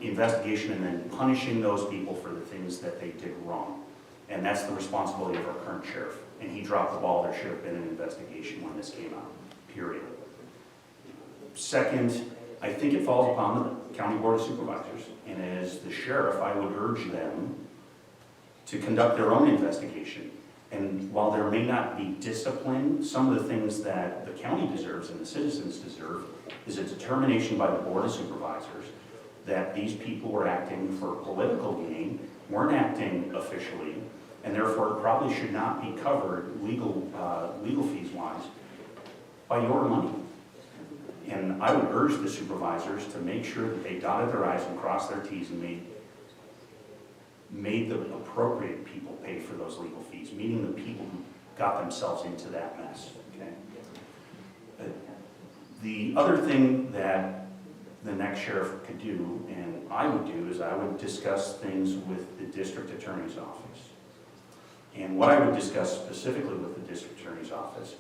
investigation and then punishing those people for the things that they did wrong. And that's the responsibility of our current sheriff. And he dropped the ball. There should have been an investigation when this came out, period. Second, I think it falls upon the County Board of Supervisors. And as the sheriff, I would urge them to conduct their own investigation. And while there may not be discipline, some of the things that the county deserves and the citizens deserve is a determination by the Board of Supervisors that these people were acting for political gain, weren't acting officially, and therefore probably should not be covered legal fees wise by your money. And I would urge the supervisors to make sure that they dotted their I's and crossed their T's and made the appropriate people pay for those legal fees, meaning the people who got themselves into that mess. Okay. The other thing that the next sheriff could do, and I would do, is I would discuss things with the district attorney's office. And what I would discuss specifically with the district attorney's office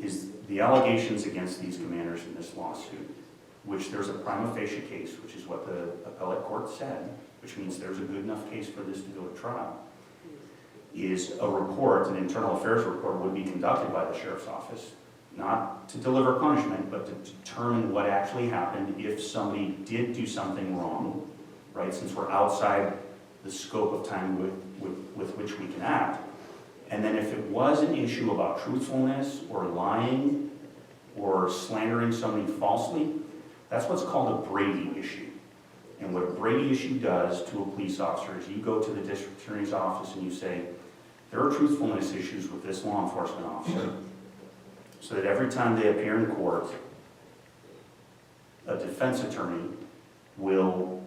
is the allegations against these commanders in this lawsuit, which there's a prima facie case, which is what the appellate court said, which means there's a good enough case for this to go to trial, is a report, an internal affairs report, would be conducted by the sheriff's office, not to deliver punishment, but to determine what actually happened if somebody did do something wrong, right, since we're outside the scope of time with which we can act. And then if it was an issue about truthfulness or lying or slandering somebody falsely, that's what's called a Brady issue. And what a Brady issue does to a police officer is you go to the district attorney's office and you say, there are truthfulness issues with this law enforcement officer, so that every time they appear in court, a defense attorney will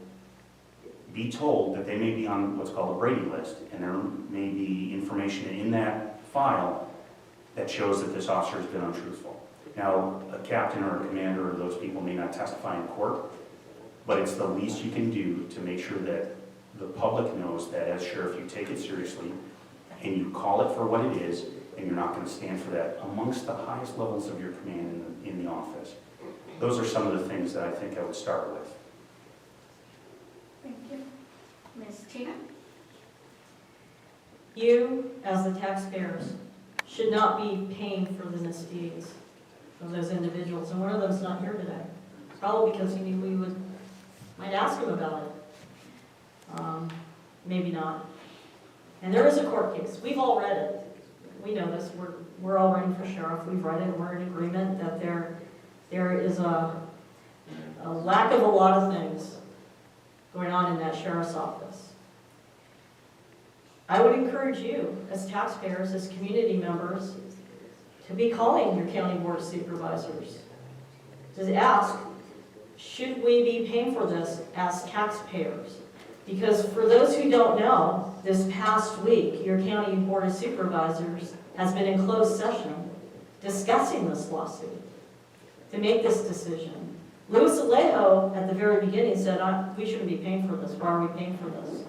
be told that they may be on what's called a Brady list, and there may be information in that file that shows that this officer has been untruthful. Now, a captain or a commander or those people may not testify in court, but it's the least you can do to make sure that the public knows that as sheriff you take it seriously and you call it for what it is, and you're not going to stand for that amongst the highest levels of your command in the office. Those are some of the things that I think I would start with. Thank you. Ms. Tina? You, as the taxpayers, should not be paying for the misdeeds of those individuals, and one of them's not here today. probably because he knew we might ask him about it. Maybe not. And there is a court case. We've all read it. We know this. We're all running for sheriff. We've read it. We're in agreement that there is a lack of a lot of things going on in that sheriff's office. I would encourage you, as taxpayers, as community members, to be calling your county board of supervisors. To ask, should we be paying for this as taxpayers? Because for those who don't know, this past week, your county board of supervisors has been in closed session discussing this lawsuit to make this decision. Luis Alejo, at the very beginning, said, we shouldn't be paying for this. Why are we paying for this?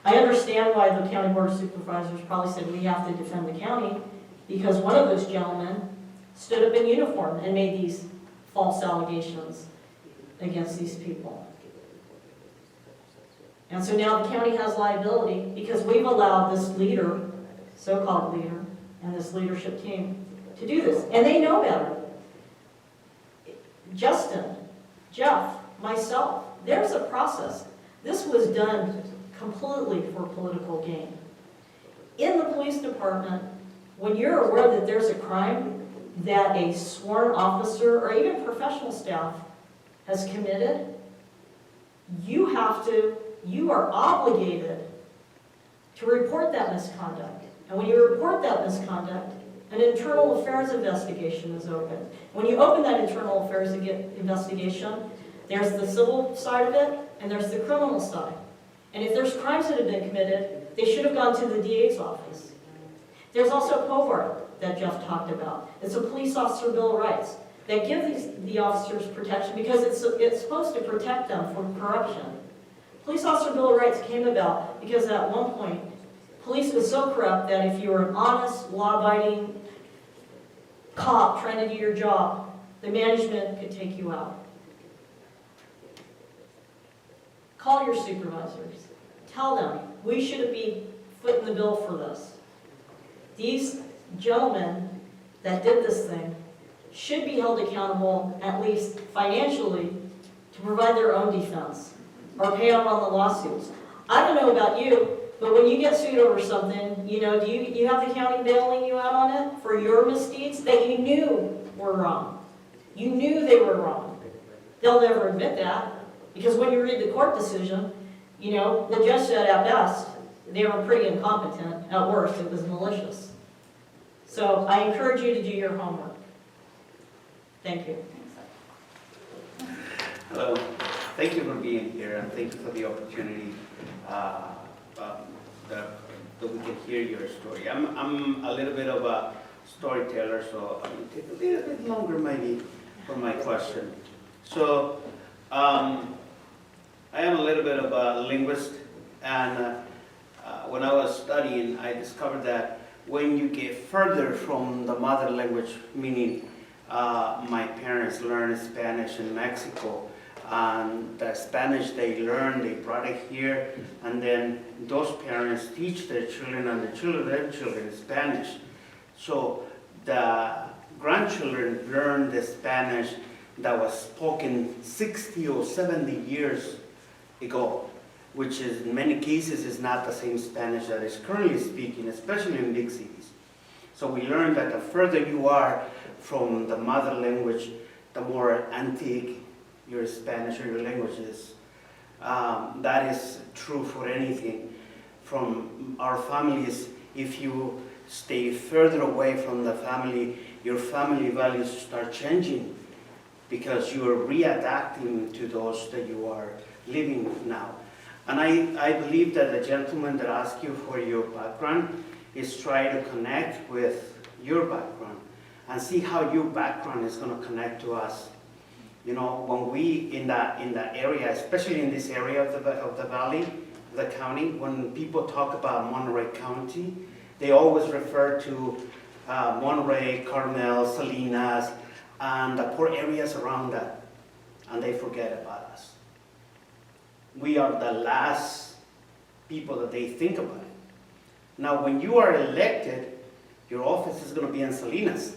I understand why the county board of supervisors probably said we have to defend the county, because one of those gentlemen stood up in uniform and made these false allegations against these people. And so now the county has liability because we've allowed this leader, so-called leader, and this leadership team to do this. And they know better. Justin, Jeff, myself, there's a process. This was done completely for political gain. In the police department, when you're aware that there's a crime that a sworn officer or even professional staff has committed, you are obligated to report that misconduct. And when you report that misconduct, an internal affairs investigation is open. When you open that internal affairs investigation, there's the civil side of it and there's the criminal side. And if there's crimes that have been committed, they should have gone to the DA's office. There's also POVAR that Jeff talked about. It's a police officer bill of rights that gives the officers protection because it's supposed to protect them from corruption. Police officer bill of rights came about because at one point, police was so corrupt that if you were an honest, law-abiding cop trying to do your job, the management could take you out. Call your supervisors. Tell them, we shouldn't be footing the bill for this. These gentlemen that did this thing should be held accountable, at least financially, to provide their own defense or pay up on the lawsuits. I don't know about you, but when you get sued over something, do you have the county bailing you out on it for your misdeeds that you knew were wrong? You knew they were wrong. They'll never admit that because when you read the court decision, the judge said at best, they were pretty incompetent. At worst, it was malicious. So I encourage you to do your homework. Thank you. Hello. Thank you for being here and thank you for the opportunity that we can hear your story. I'm a little bit of a storyteller, so I'm going to take a little bit longer maybe for my question. So I am a little bit of a linguist, and when I was studying, I discovered that when you get further from the mother language, meaning my parents learned Spanish in Mexico, and the Spanish they learned, they brought it here, and then those parents teach their children and their children Spanish. So the grandchildren learn the Spanish that was spoken 60 or 70 years ago, which is in many cases is not the same Spanish that is currently speaking, especially in big cities. So we learn that the further you are from the mother language, the more antique your Spanish or your language is. That is true for anything. From our families, if you stay further away from the family, your family values start changing because you are readapting to those that you are living with now. And I believe that the gentleman that asked you for your background is trying to connect with your background and see how your background is going to connect to us. When we in that area, especially in this area of the valley, the county, when people talk about Monterey County, they always refer to Monterey, Carmel, Salinas, and the poor areas around that, and they forget about us. We are the last people that they think about. Now, when you are elected, your office is going to be in Salinas.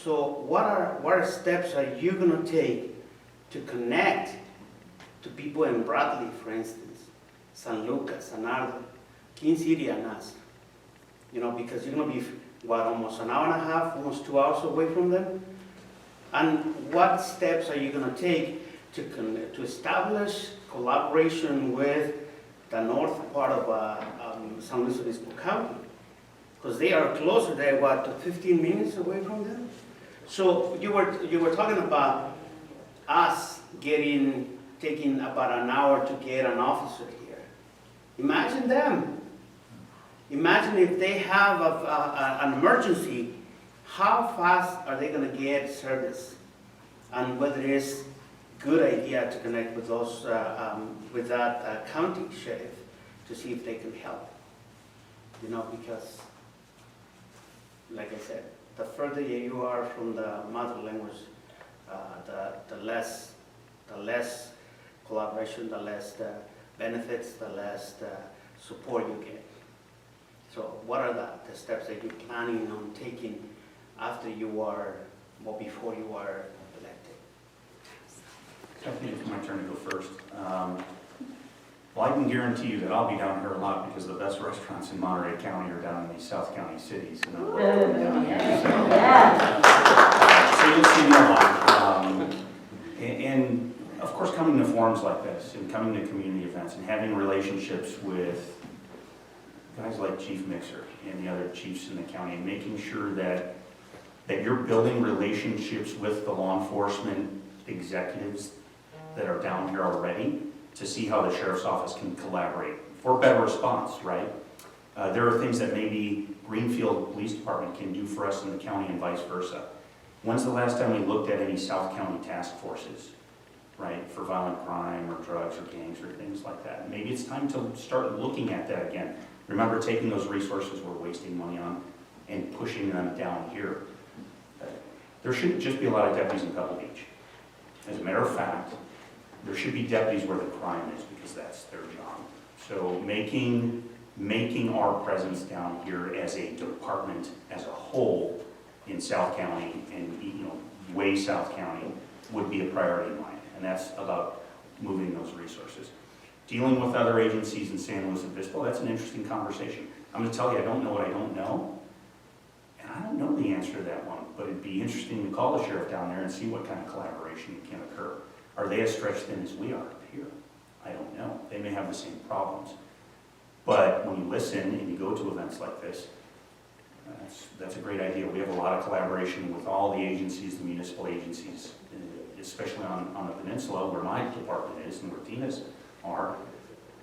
So what are steps are you gonna take to connect to people in Bradley, for instance, San Lucas, San Ardo, King City, and us? You know, because you're gonna be, almost an hour and a half, almost 2 hours away from them? And what steps are you gonna take to establish collaboration with the north part of San Luis Obispo County? Because they are closer, they're 15 minutes away from them? So you were talking about us taking about an hour to get an officer here. Imagine them. Imagine if they have an emergency, how fast are they going to get service? And whether it's a good idea to connect with those, with that county sheriff to see if they can help. You know, because, like I said, the further you are from the mother language, the less collaboration, the less the benefits, the less the support you get. So what are the steps that you're planning on taking after you are, or before you are elected? I think it's my turn to go first. Well, I can guarantee you that I'll be down here a lot because the best restaurants in Monterey County are down in these South County cities. And I'm down here. So you'll see me a lot. And of course, coming to forums like this and coming to community events and having relationships with guys like Chief Mixer and the other chiefs in the county, and making sure that you're building relationships with the law enforcement executives that are down here already to see how the sheriff's office can collaborate for better response, right? There are things that maybe Greenfield Police Department can do for us in the county and vice versa. When's the last time we looked at any South County task forces, right, for violent crime or drugs or gangs or things like that? Maybe it's time to start looking at that again. Remember, taking those resources we're wasting money on and pushing them down here. There shouldn't just be a lot of deputies in Pebble Beach. As a matter of fact, there should be deputies where the crime is, because that's their job. So making our presence down here as a department as a whole in South County and way South County would be a priority of mine. And that's about moving those resources. Dealing with other agencies in San Luis Obispo, that's an interesting conversation. I'm going to tell you, I don't know what I don't know. And I don't know the answer to that one, but it'd be interesting to call the sheriff down there and see what kind of collaboration can occur. Are they as stretched thin as we are up here? I don't know. They may have the same problems. But when you listen and you go to events like this, that's a great idea. We have a lot of collaboration with all the agencies, the municipal agencies, especially on the peninsula where my department is and where Tina's are.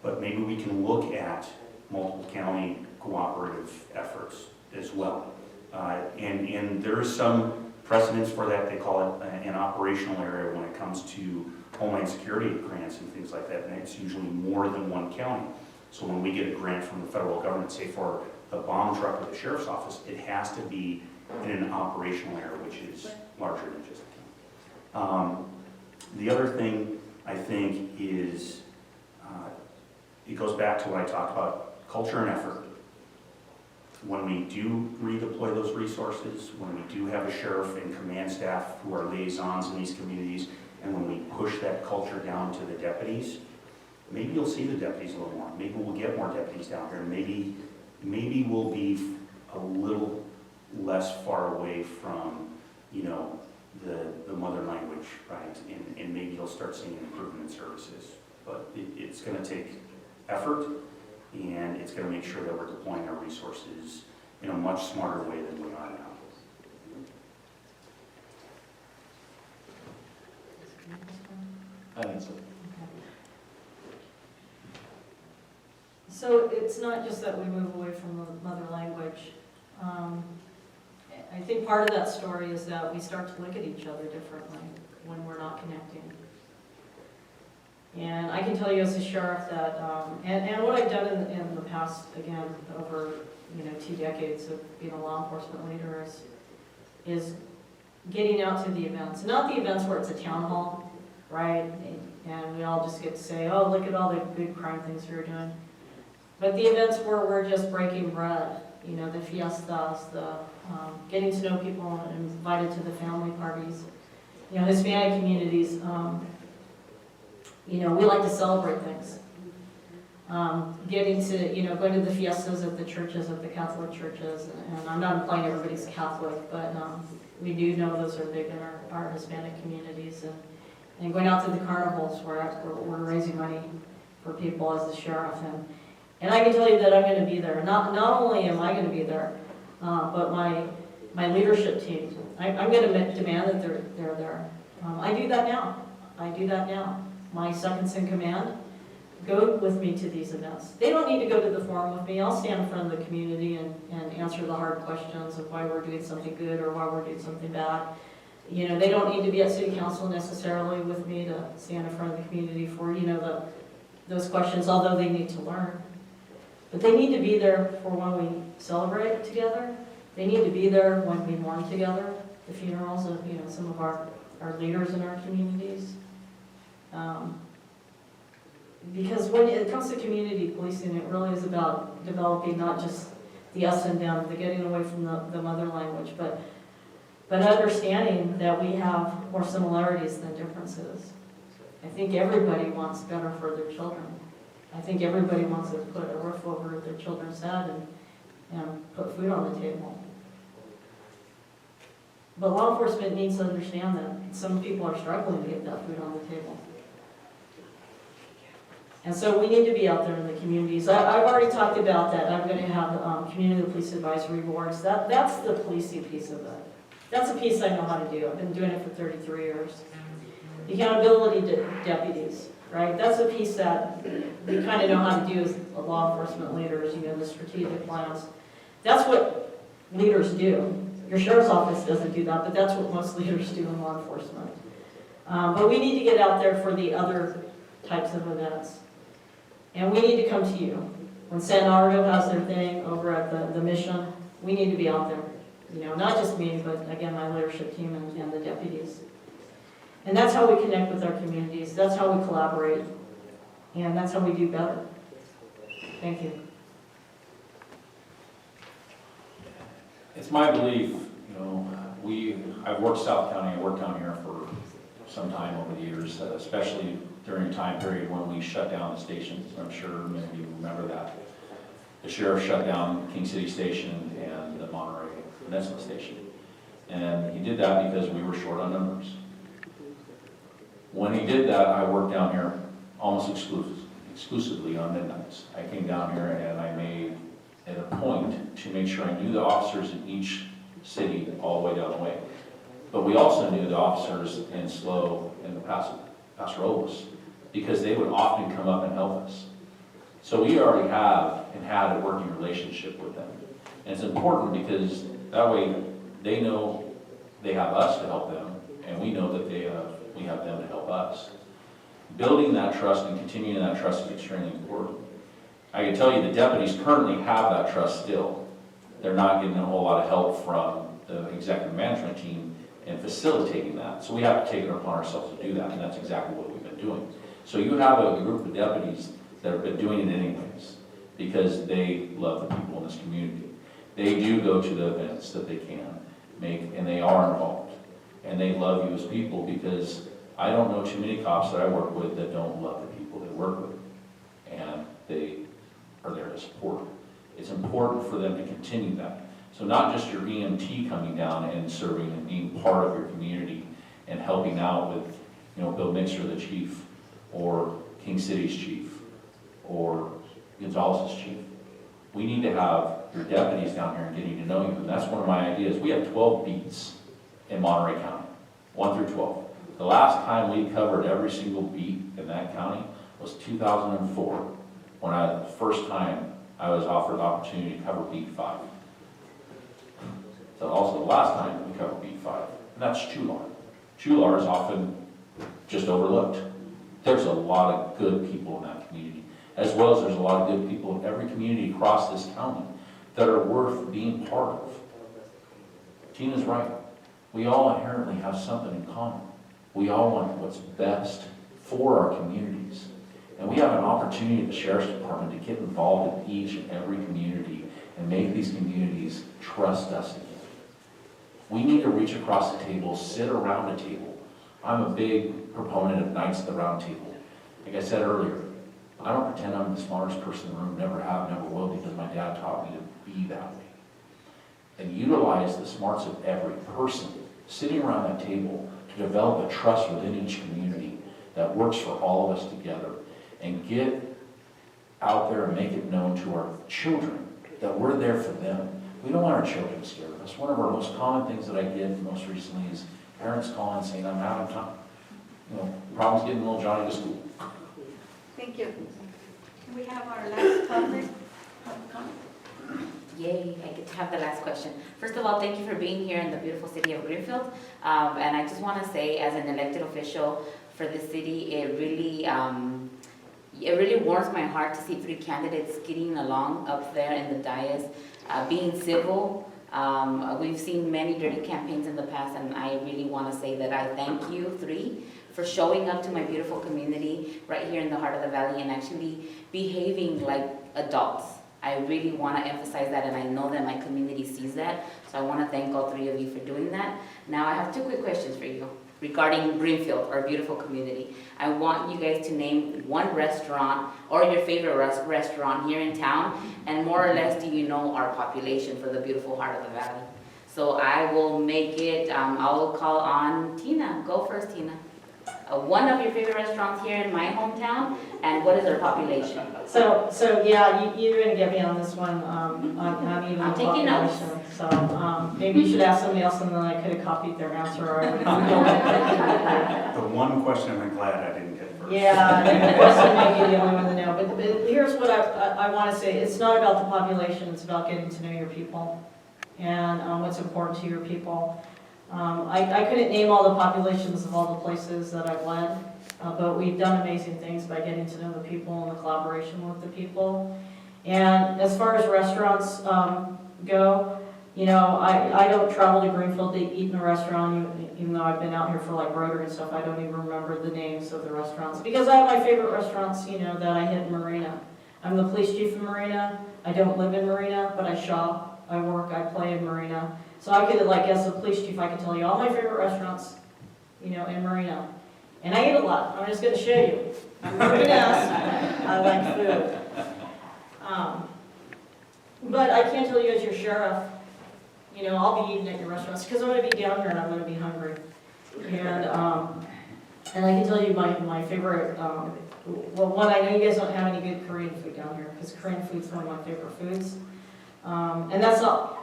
But maybe we can look at multiple county cooperative efforts as well. And there is some precedence for that. They call it an operational area when it comes to Homeland Security grants and things like that, and it's usually more than one county. So when we get a grant from the federal government, say for the bomb truck or the sheriff's office, it has to be in an operational area, which is larger than just a county. The other thing I think is, it goes back to what I talked about, culture and effort. When we do redeploy those resources, when we do have a sheriff and command staff who are liaisons in these communities, and when we push that culture down to the deputies, maybe you'll see the deputies a little more. Maybe we'll get more deputies down here. Maybe we'll be a little less far away from, the mother language, right? And maybe you'll start seeing an improvement in services. But it's going to take effort, and it's going to make sure that we're deploying our resources in a much smarter way than we are now. I think so. So it's not just that we move away from the mother language. I think part of that story is that we start to look at each other differently when we're not connecting. And I can tell you as a sheriff that, and what I've done in the past, again, over 2 decades of being a law enforcement leader is getting out to the events. Not the events where it's a town hall, right? And we all just get to say, oh, look at all the good crime things we're doing. But the events where we're just breaking bread, the fiestas, the getting to know people and invited to the family parties. You know, Hispanic communities, you know, we like to celebrate things. Getting to, you know, going to the fiestas at the churches, at the Catholic churches, and I'm not implying everybody's Catholic, but we do know those are big in our Hispanic communities, and going out to the carnivals where we're raising money for people as the sheriff, and I can tell you that I'm going to be there. Not only am I going to be there, but my leadership team. I'm going to demand that they're there. I do that now. My seconds in command go with me to these events. They don't need to go to the forum with me. I'll stand in front of the community and answer the hard questions of why we're doing something good or why we're doing something bad. You know, they don't need to be at city council necessarily with me to stand in front of the community for, you know, those questions, although they need to learn. But they need to be there for when we celebrate together. They need to be there when we mourn together, the funerals of, you know, some of our leaders in our communities. Because when it comes to community policing, it really is about developing not just the us and them, the getting away from the mother language, but understanding that we have more similarities than differences. I think everybody wants better for their children. I think everybody wants to put a roof over their children's head and put food on the table. But law enforcement needs to understand that some people are struggling to get that food on the table. And so we need to be out there in the communities. I've already talked about that. I'm going to have community police advisory boards. That's the policing piece of it. That's a piece I know how to do. I've been doing it for 33 years. The accountability to deputies, right? That's a piece that we kind of know how to do as law enforcement leaders, you know, the strategic plans. That's what leaders do. Your sheriff's office doesn't do that, but that's what most leaders do in law enforcement. But we need to get out there for the other types of events. And we need to come to you. When San Nardo has their thing over at the mission, we need to be out there. You know, not just me, but again, my leadership team and the deputies. And that's how we connect with our communities. That's how we collaborate. And that's how we do better. Thank you. It's my belief, you know, I've worked South County, I worked down here for some time over the years, especially during a time period when we shut down the stations. I'm sure many of you remember that. The sheriff shut down King City Station and the Monterey Station. And he did that because we were short on numbers. When he did that, I worked down here almost exclusively on midnights. I came down here and I made it a point to make sure I knew the officers in each city all the way down the way. But we also knew the officers in SLO and the Paso Robles, because they would often come up and help us. So we already have and had a working relationship with them. And it's important because that way they know they have us to help them, and we know that we have them to help us. Building that trust and continuing that trust is extremely important. I can tell you the deputies currently have that trust still. They're not getting a whole lot of help from the executive management team in facilitating that. So we have to take it upon ourselves to do that, and that's exactly what we've been doing. So you have a group of deputies that have been doing it anyways because they love the people in this community. They do go to the events that they can make, and they are involved. And they love you as people because I don't know too many cops that I work with that don't love the people they work with. And they are there to support. It's important for them to continue that. So not just your EMT coming down and serving and being part of your community and helping out with, you know, Bill Mixer, the chief, or King City's chief, or Gonzalez's chief. We need to have your deputies down here and getting to know you, and that's one of my ideas. We have 12 beats in Monterey County, 1 through 12. The last time we covered every single beat in that county was 2004, when the first time I was offered the opportunity to cover beat 5. So also the last time we covered beat 5, and that's Chular. Chular is often just overlooked. There's a lot of good people in that community, as well as there's a lot of good people in every community across this county that are worth being part of. Tina's right. We all inherently have something in common. We all want what's best for our communities. And we have an opportunity at the Sheriff's Department to get involved in each and every community and make these communities trust us again. We need to reach across the table, sit around a table. I'm a big proponent of Knights of the Round Table. Like I said earlier, I don't pretend I'm the smartest person in the room, never have, never will, because my dad taught me to be that way. And utilize the smarts of every person sitting around that table to develop a trust within each community that works for all of us together, and get out there and make it known to our children that we're there for them. We don't want our children scared of us. One of our most common things that I get most recently is parents calling saying, I'm out of time. Problems getting little Johnny to school. Thank you. Can we have our last public comment? Yay, I get to have the last question. First of all, thank you for being here in the beautiful city of Greenfield. And I just want to say, as an elected official for the city, it really warms my heart to see 3 candidates getting along up there in the dais, being civil. We've seen many dirty campaigns in the past, and I really want to say that I thank you 3 for showing up to my beautiful community right here in the heart of the valley and actually behaving like adults. I really want to emphasize that, and I know that my community sees that, so I want to thank all 3 of you for doing that. Now I have 2 quick questions for you regarding Greenfield, our beautiful community. I want you guys to name 1 restaurant or your favorite restaurant here in town, and more or less, do you know our population for the beautiful heart of the valley? So I will make it, I will call on Tina. Go first, Tina. 1 of your favorite restaurants here in my hometown, and what is our population? So yeah, you're gonna get me on this one, not even I'm the taking notes. population. So, maybe you should ask somebody else, and then I could have copied their answer, or I would have. The one question I'm glad I didn't get first. Yeah, the question may be the only one to know, but here's what I want to say. It's not about the population, it's about getting to know your people, and what's important to your people. I couldn't name all the populations of all the places that I've led, but we've done amazing things by getting to know the people and the collaboration with the people. And as far as restaurants go, I don't travel to Greenfield to eat in a restaurant, even though I've been out here for like Rotary and stuff. I don't even remember the names of the restaurants, because I have my favorite restaurants, that I hit in Marina. I'm the police chief in Marina. I don't live in Marina, but I shop, I work, I play in Marina. So I could, as the police chief, I could tell you all my favorite restaurants, in Marina. And I eat a lot. I'm just going to show you. I'm very nice. I like food. But I can't tell you as your sheriff, I'll be eating at your restaurants, because I'm going to be down here and I'm going to be hungry. And I can tell you my favorite, one, I know you guys don't have any good Korean food down here, because Korean food's one of my favorite foods. And that's not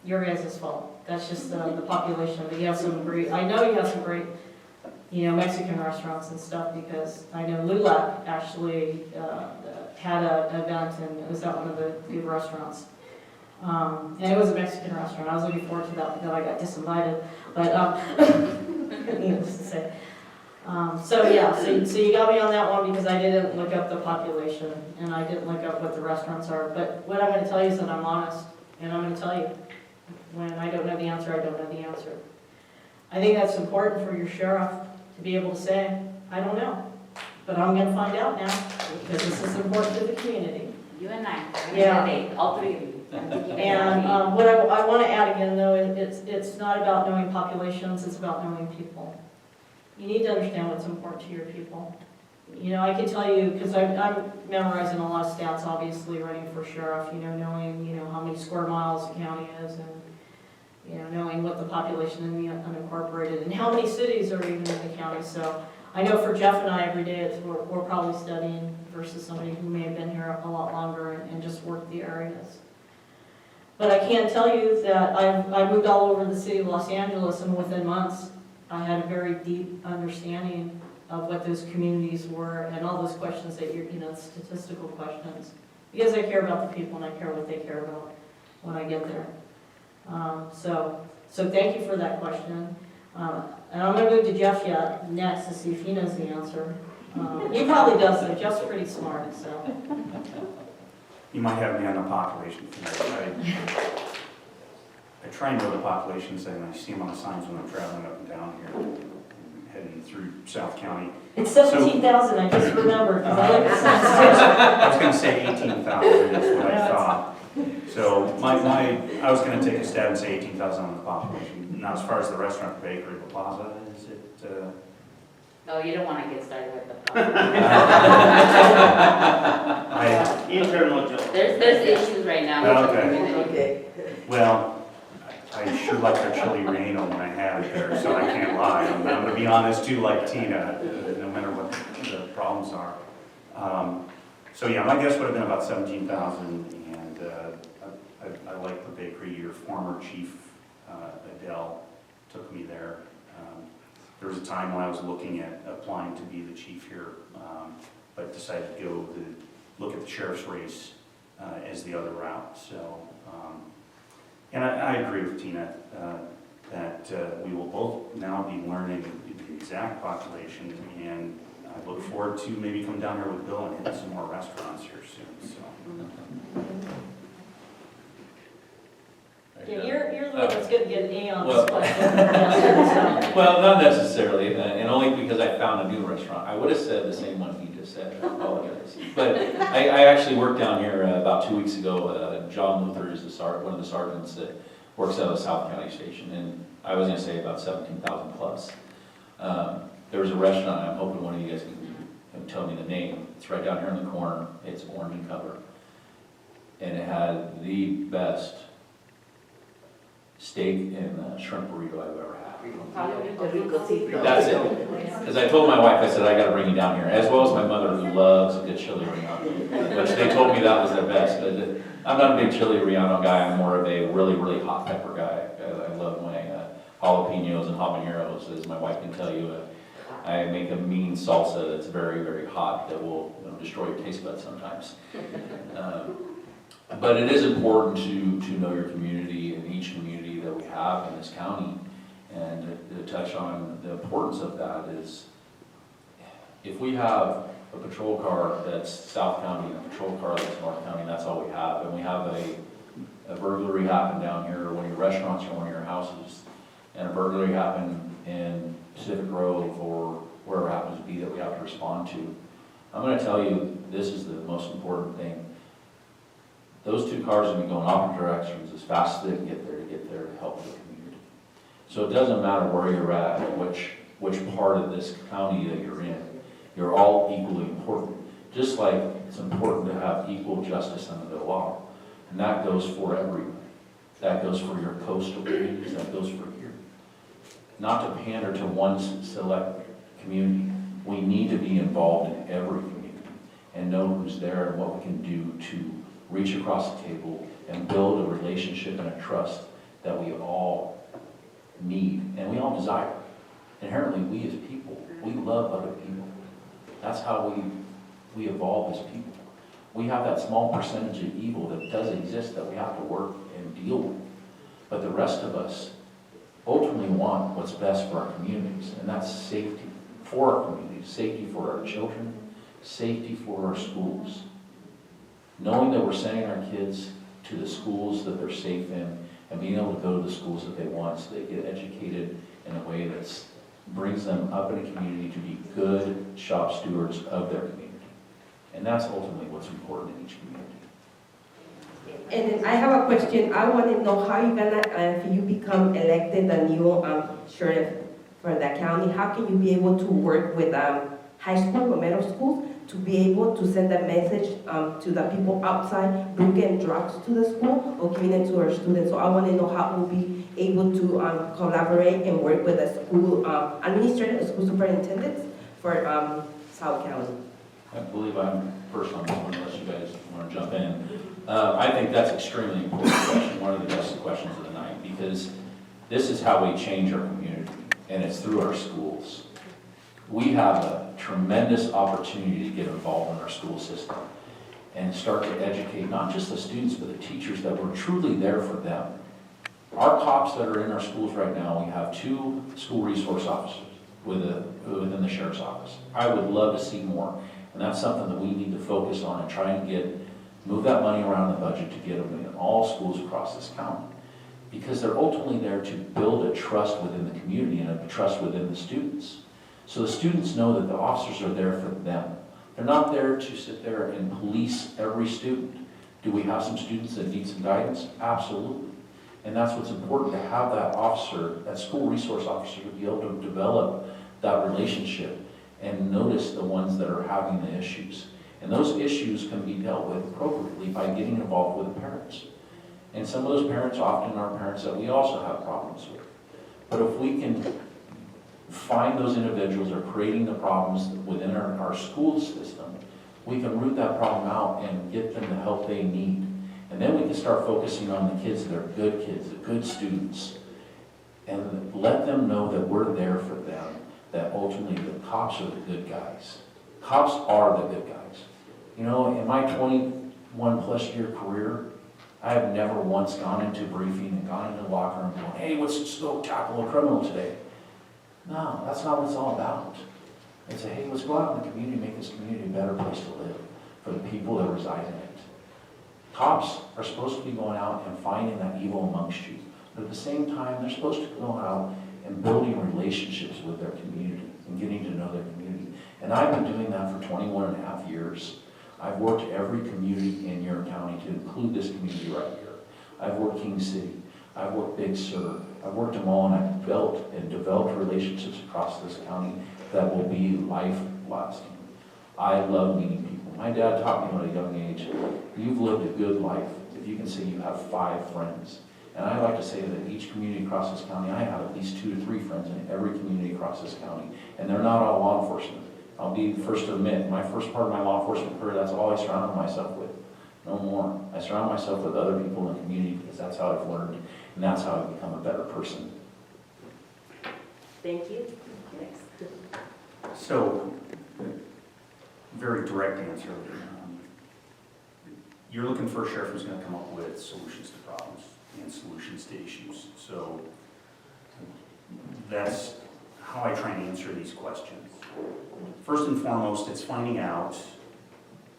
your guys' fault. That's just the population. But you have some great, I know you have some great, Mexican restaurants and stuff, because I know LULAC actually had an event, and it was at one of the good restaurants. And it was a Mexican restaurant. I was looking forward to that, but I got disinvited. But needless to say. So you got me on that one, because I didn't look up the population, and I didn't look up what the restaurants are. But what I'm going to tell you is that I'm honest, and I'm going to tell you. When I don't know the answer, I don't know the answer. I think that's important for your sheriff to be able to say, I don't know. But I'm going to find out now, because this is important to the community. You and I. Yeah. All 3 of you. And what I want to add again, though, it's not about knowing populations, it's about knowing people. You need to understand what's important to your people. I can tell you, because I'm memorizing a lot of stats, obviously, running for sheriff, knowing, how many square miles the county is, and, knowing what the population in the unincorporated, and how many cities are even in the county. So I know for Jeff and I, every day, we're probably studying versus somebody who may have been here a lot longer and just worked the areas. But I can tell you that I moved all over the city of Los Angeles, and within months, I had a very deep understanding of what those communities were, and all those questions that statistical questions. Because I care about the people, and I care what they care about when I get there. So thank you for that question. And I'm going to move to Jeff next to see if he knows the answer. He probably does, though. Jeff's pretty smart, so. You might have me on the population tonight. I try and know the populations, and I see them on the signs when I'm traveling up and down here, heading through South County. It's 17,000, I just remembered, because I like the signs too. I was going to say 18,000 is what I thought. So I was gonna take a stab and say 18,000 on the population. Now, as far as the restaurant, bakery, the plaza, is it, No, you don't want to get started with the Internal joke. There's issues right now. with the Okay. community. well, I sure like their chili relleno when I had it there, so I can't lie. I'm gonna be honest too, like Tina, no matter what the problems are. So yeah, my guess would have been about 17,000, and I like the bakery. Your former chief, Adele, took me there. There was a time when I was looking at applying to be the chief here, but decided to go look at the sheriff's race as the other route. So, and I agree with Tina that we will both now be learning the exact population, and I look forward to maybe come down here with Bill and hit some more restaurants here soon. So. Yeah, you're the one that's gonna get an A on this Well- question. Well, not necessarily, and only because I found a new restaurant. I would have said the same one he just said, I apologize. But I actually worked down here about 2 weeks ago. John Luther is one of the sergeants that works out of South County Station, and I was gonna say about 17,000 plus. There was a restaurant, I'm hoping one of you guys can tell me the name. It's right down here in the corner. It's orange in color. And it had the best steak and shrimp burrito I've ever had. That's it. Because I told my wife, I said, I gotta bring you down here, as well as my mother who loves a good chili relleno, which they told me that was their best. But I'm not a big chili relleno guy, I'm more of a really, really hot pepper guy. I love my jalapenos and habaneros, as my wife can tell you. I make a mean salsa that's very, very hot that will destroy your taste buds sometimes. But it is important to know your community and each community that we have in this county. And to touch on the importance of that is, if we have a patrol car that's South County and a patrol car that's North County, that's all we have. And we have a burglary happen down here, or one of your restaurants or one of your houses, and a burglary happen in Pacific Grove or wherever it happens to be that we have to respond to. I'm going to tell you, this is the most important thing. Those two cars are going to be going opposite directions as fast as they can get there to help the community. So it doesn't matter where you're at, which part of this county that you're in, you're all equally important. Just like it's important to have equal justice under the law. And that goes for everyone. That goes for your coastal communities, that goes for here. Not to pander to one select community. We need to be involved in every community and know who's there and what we can do to reach across the table and build a relationship and a trust that we all need and we all desire. Inherently, we as people, we love other people. That's how we evolve as people. We have that small percentage of evil that does exist that we have to work and deal with. But the rest of us ultimately want what's best for our communities, and that's safety for our communities, safety for our children, safety for our schools. Knowing that we're sending our kids to the schools that they're safe in and being able to go to the schools that they want so they get educated in a way that brings them up in a community to be good shop stewards of their community. And that's ultimately what's important in each community. And then I have a question. I want to know how you're gonna, if you become elected the new sheriff for the county, how can you be able to work with high school or middle schools to be able to send a message to the people outside bringing drugs to the school or giving it to our students? So I want to know how we'll be able to collaborate and work with the school administrators, school superintendents for South County. I believe I'm first on this one, unless you guys want to jump in. I think that's an extremely important question, one of the best questions of the night, because this is how we change our community, and it's through our schools. We have a tremendous opportunity to get involved in our school system and start to educate not just the students, but the teachers that we're truly there for them. Our cops that are in our schools right now, we have 2 school resource officers within the sheriff's office. I would love to see more. And that's something that we need to focus on and try and move that money around the budget to get them in all schools across this county. Because they're ultimately there to build a trust within the community and a trust within the students. So the students know that the officers are there for them. They're not there to sit there and police every student. Do we have some students that need some guidance? Absolutely. And that's what's important, to have that officer, that school resource officer, to be able to develop that relationship and notice the ones that are having the issues. And those issues can be dealt with appropriately by getting involved with the parents. And some of those parents often are parents that we also have problems with. But if we can find those individuals that are creating the problems within our school system, we can root that problem out and get them the help they need. And then we can start focusing on the kids that are good kids, the good students, and let them know that we're there for them, that ultimately the cops are the good guys. Cops are the good guys. You know, in my 21+ year career, I have never once gone into briefing and gone into the locker room going, hey, let's go tackle a criminal today. No, that's not what it's all about. It's a, hey, let's go out in the community, make this community a better place to live for the people that reside in it. Cops are supposed to be going out and finding that evil amongst you. But at the same time, they're supposed to go out and building relationships with their community and getting to know their community. And I've been doing that for 21.5 years. I've worked every community in your county, to include this community right here. I've worked King City. I've worked Big Sur. I've worked them all, and I've built and developed relationships across this county that will be life-lasting. I love meeting people. My dad taught me at a young age, you've lived a good life if you can say you have 5 friends. And I like to say that each community across this county, I have at least 2 to 3 friends in every community across this county. And they're not all law enforcement. I'll be the first to admit, my first part of my law enforcement career, that's all I surrounded myself with. No more. I surround myself with other people in the community because that's how I've learned, and that's how I've become a better person. Thank you. Next. So, very direct answer. You're looking for a sheriff who's going to come up with solutions to problems and solutions to issues. So that's how I try and answer these questions. First and foremost, it's finding out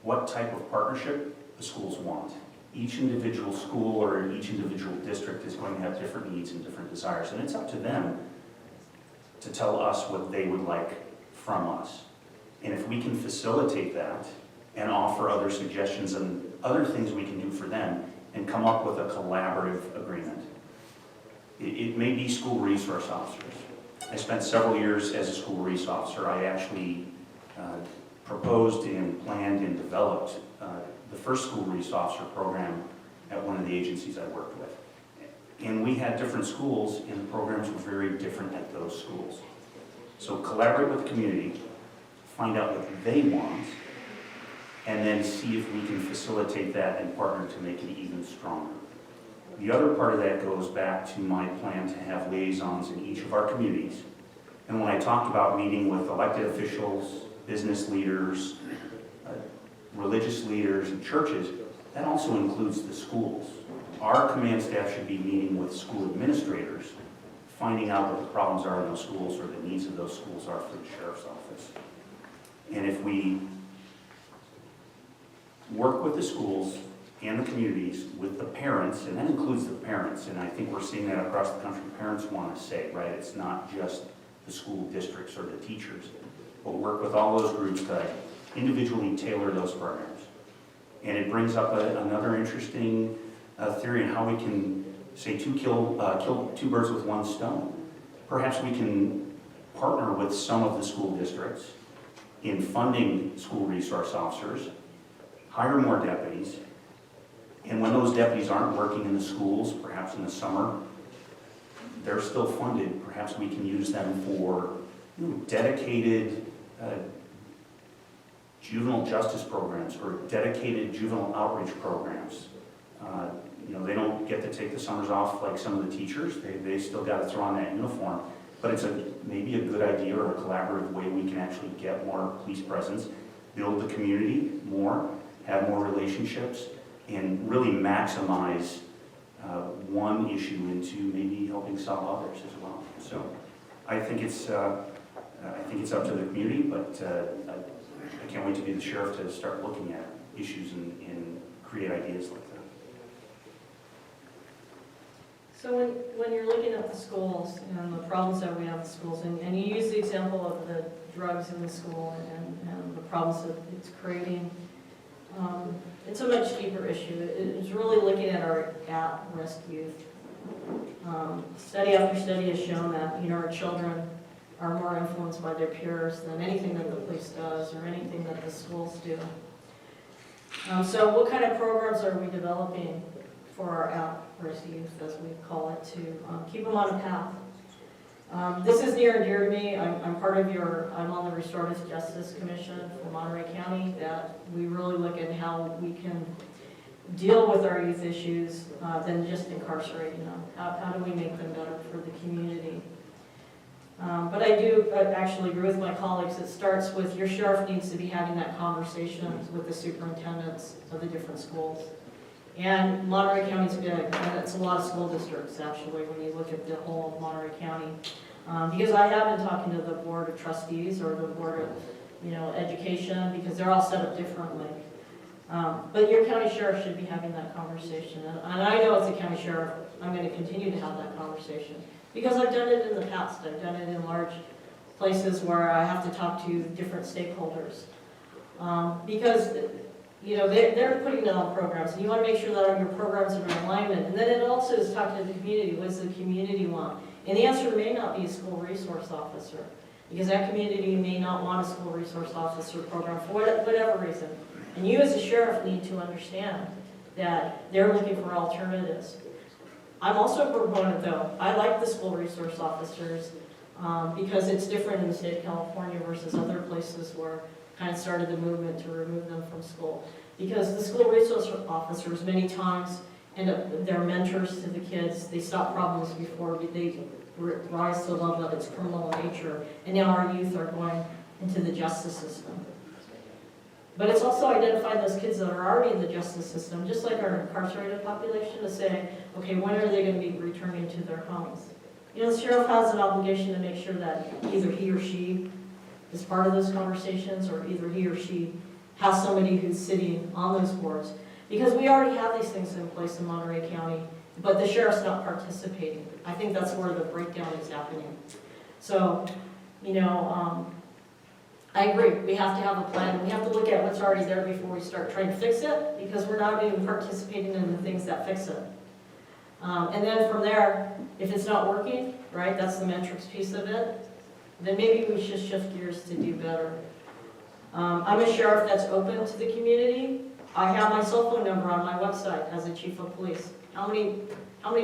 what type of partnership the schools want. Each individual school or each individual district is going to have different needs and different desires, and it's up to them to tell us what they would like from us. And if we can facilitate that and offer other suggestions and other things we can do for them and come up with a collaborative agreement. It may be school resource officers. I spent several years as a school resource officer. I actually proposed and planned and developed the first school resource officer program at one of the agencies I worked with. And we had different schools, and the programs were very different at those schools. So collaborate with the community, find out what they want, and then see if we can facilitate that and partner to make it even stronger. The other part of that goes back to my plan to have liaisons in each of our communities. And when I talked about meeting with elected officials, business leaders, religious leaders, and churches, that also includes the schools. Our command staff should be meeting with school administrators, finding out what the problems are in those schools or the needs of those schools are for the sheriff's office. And if we work with the schools and the communities, with the parents, and that includes the parents, and I think we're seeing that across the country. Parents want to say, right, it's not just the school districts or the teachers, but work with all those groups to individually tailor those programs. And it brings up another interesting theory on how we can, say, kill 2 birds with 1 stone. Perhaps we can partner with some of the school districts in funding school resource officers, hire more deputies, and when those deputies aren't working in the schools, perhaps in the summer, they're still funded. Perhaps we can use them for dedicated juvenile justice programs or dedicated juvenile outreach programs. They don't get to take the summers off like some of the teachers. They still got to throw on that uniform. But it's maybe a good idea or a collaborative way we can actually get more police presence, build the community more, have more relationships, and really maximize one issue into maybe helping solve others as well. So I think it's up to the community, but I can't wait to be the sheriff to start looking at issues and create ideas like that. So when you're looking at the schools and the problems that we have in the schools, and you use the example of the drugs in the school and the problems that it's creating, It's a much deeper issue. It's really looking at our at-risk youth. Study after study has shown that, our children are more influenced by their peers than anything that the police does or anything that the schools do. So what kind of programs are we developing for our at-risk youth, as we call it, to keep them on a path? This is near and dear to me. I'm on the Restorative Justice Commission for Monterey County, that we really look at how we can deal with our youth issues than just incarcerating them. How do we make them better for the community? But I do actually agree with my colleagues. It starts with your sheriff needs to be having that conversation with the superintendents of the different schools. And Monterey County's big, and it's a lot of school districts actually when you look at the whole of Monterey County. Because I have been talking to the board of trustees or the board of education, because they're all set up differently. But your county sheriff should be having that conversation. And I know as a county sheriff, I'm going to continue to have that conversation. Because I've done it in the past. I've done it in large places where I have to talk to different stakeholders. Because they're putting it on programs, and you want to make sure that all your programs are in alignment. And then it also is talking to the community. What does the community want? And the answer may not be a school resource officer, because that community may not want a school resource officer program for whatever reason. And you as a sheriff need to understand that they're looking for alternatives. I'm also a proponent, though. I like the school resource officers because it's different in the state of California versus other places where kind of started the movement to remove them from school. Because the school resource officers many times end up, they're mentors to the kids. They stop problems before they rise to the level that it's criminal in nature. And now our youth are going into the justice system. But it's also identifying those kids that are already in the justice system, just like our incarcerated population, to say, okay, when are they going to be returning to their homes? The sheriff has an obligation to make sure that either he or she is part of those conversations, or either he or she has somebody who's sitting on those boards. Because we already have these things in place in Monterey County, but the sheriff's not participating. I think that's where the breakdown is happening. So, I agree. We have to have a plan. We have to look at what's already there before we start trying to fix it, because we're not even participating in the things that fix it. And then from there, if it's not working, right, that's the metrics piece of it, then maybe we should shift gears to do better. I'm a sheriff that's open to the community. I have my cell phone number on my website as a chief of police. How many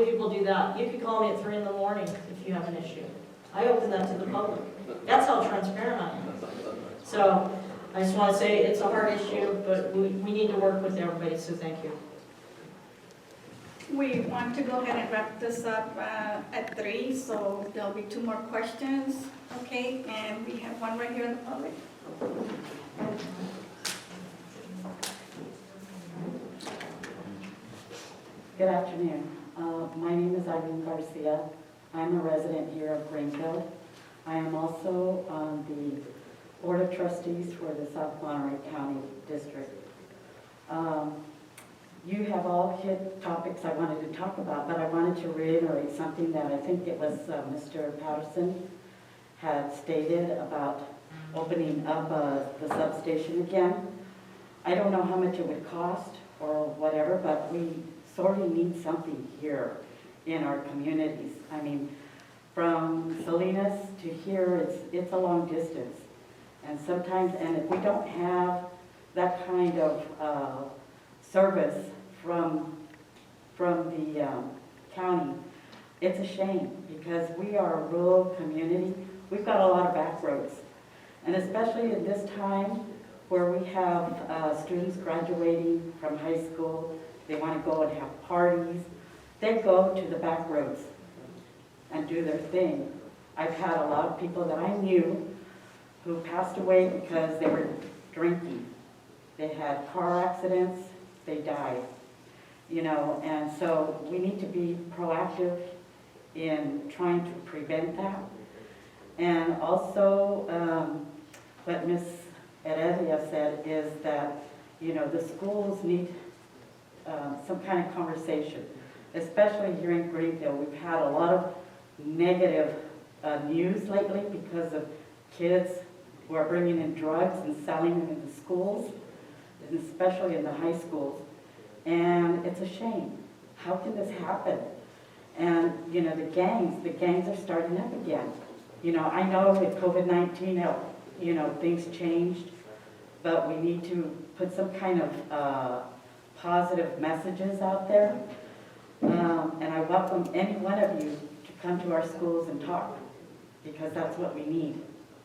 people do that? You can call me at 3 in the morning if you have an issue. I open that to the public. That's how transparent I am. So I just want to say it's a hard issue, but we need to work with everybody, so thank you. We want to go ahead and wrap this up at 3, so there'll be 2 more questions, okay? And we have one right here in the public. Good afternoon. My name is Irene Garcia. I'm a resident here of Greenfield. I am also on the Board of Trustees for the South Monterey County District. You have all hit topics I wanted to talk about, but I wanted to reiterate something that I think it was Mr. Patterson had stated about opening up the substation again. I don't know how much it would cost or whatever, but we sorely need something here in our communities. I mean, from Salinas to here, it's a long distance. And sometimes, and if we don't have that kind of service from the county, it's a shame, because we are a rural community. We've got a lot of back roads. And especially at this time where we have students graduating from high school, they want to go and have parties, they go to the back roads and do their thing. I've had a lot of people that I knew who passed away because they were drinking. They had car accidents, they died. And so we need to be proactive in trying to prevent that. And also, what Ms. Heredia said is that, the schools need some kind of conversation, especially here in Greenfield. We've had a lot of negative news lately because of kids who are bringing in drugs and selling them in the schools. and especially in the high schools. And it's a shame. How can this happen? And, you know, the gangs are starting up again. You know, I know with COVID-19, you know, things changed, but we need to put some kind of positive messages out there. And I welcome any one of you to come to our schools and talk, because that's what we need.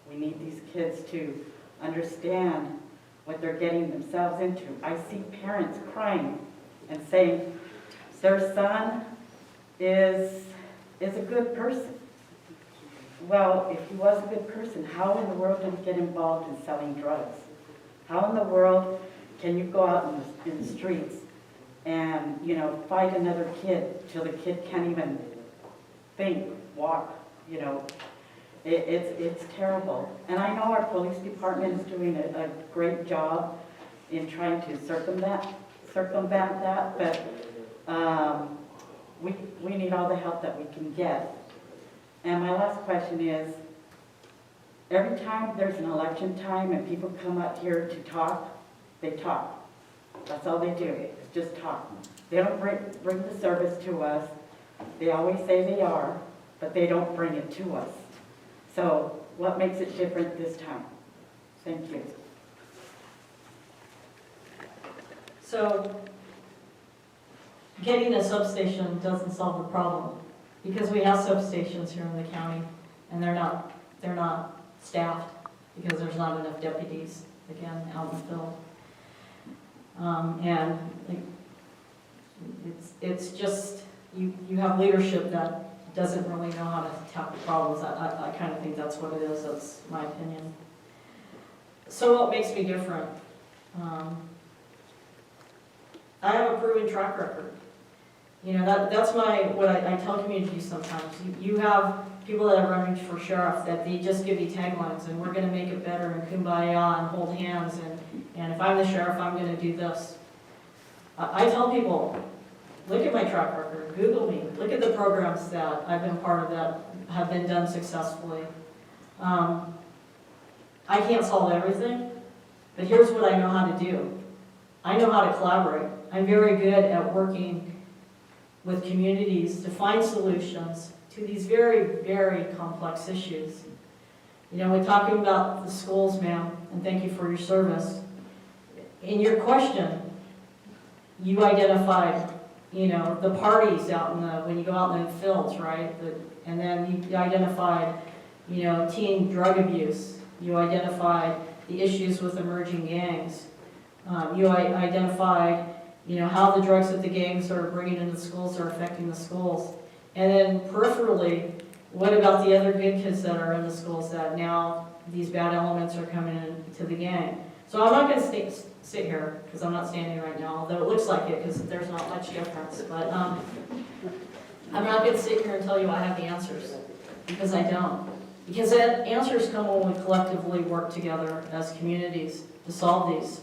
We need these kids to understand what they're getting themselves into. I see parents crying and saying their son is a good person. Well, if he was a good person, how in the world did he get involved in selling drugs? How in the world can you go out in the streets and, you know, fight another kid till the kid can't even think, walk, you know? It's terrible. And I know our police department is doing a great job in trying to circumvent that, but we need all the help that we can get. And my last question is, every time there's an election time and people come up here to talk, they talk. That's all they do, is just talk. They don't bring the service to us. They always say they are, but they don't bring it to us. So what makes it different this time? Thank you. So getting a substation doesn't solve the problem, because we have substations here in the county and they're not staffed because there's not enough deputies, again, out in the field. And it's just, you have leadership that doesn't really know how to tackle problems. I kind of think that's what it is. That's my opinion. So what makes me different? I have a proven track record. You know, that's what I tell communities sometimes. You have people that are running for sheriff that they just give you taglines, and we're going to make it better, and kumbaya, and hold hands, and if I'm the sheriff, I'm going to do this. I tell people, look at my track record, Google me, look at the programs that I've been part of that have been done successfully. I can't solve everything, but here's what I know how to do. I know how to collaborate. I'm very good at working with communities to find solutions to these very, very complex issues. You know, we're talking about the schools, ma'am, and thank you for your service. In your question, you identified, you know, the parties out when you go out in the fields, right? And then you identified, you know, teen drug abuse. You identified the issues with emerging gangs. You identified, you know, how the drugs that the gangs are bringing into the schools are affecting the schools. And then peripherally, what about the other good kids that are in the schools that now these bad elements are coming into the gang? So I'm not going to sit here, because I'm not standing right now, although it looks like it, because there's not much difference. But I'm not going to sit here and tell you I have the answers, because I don't. Because answers come when we collectively work together as communities to solve these.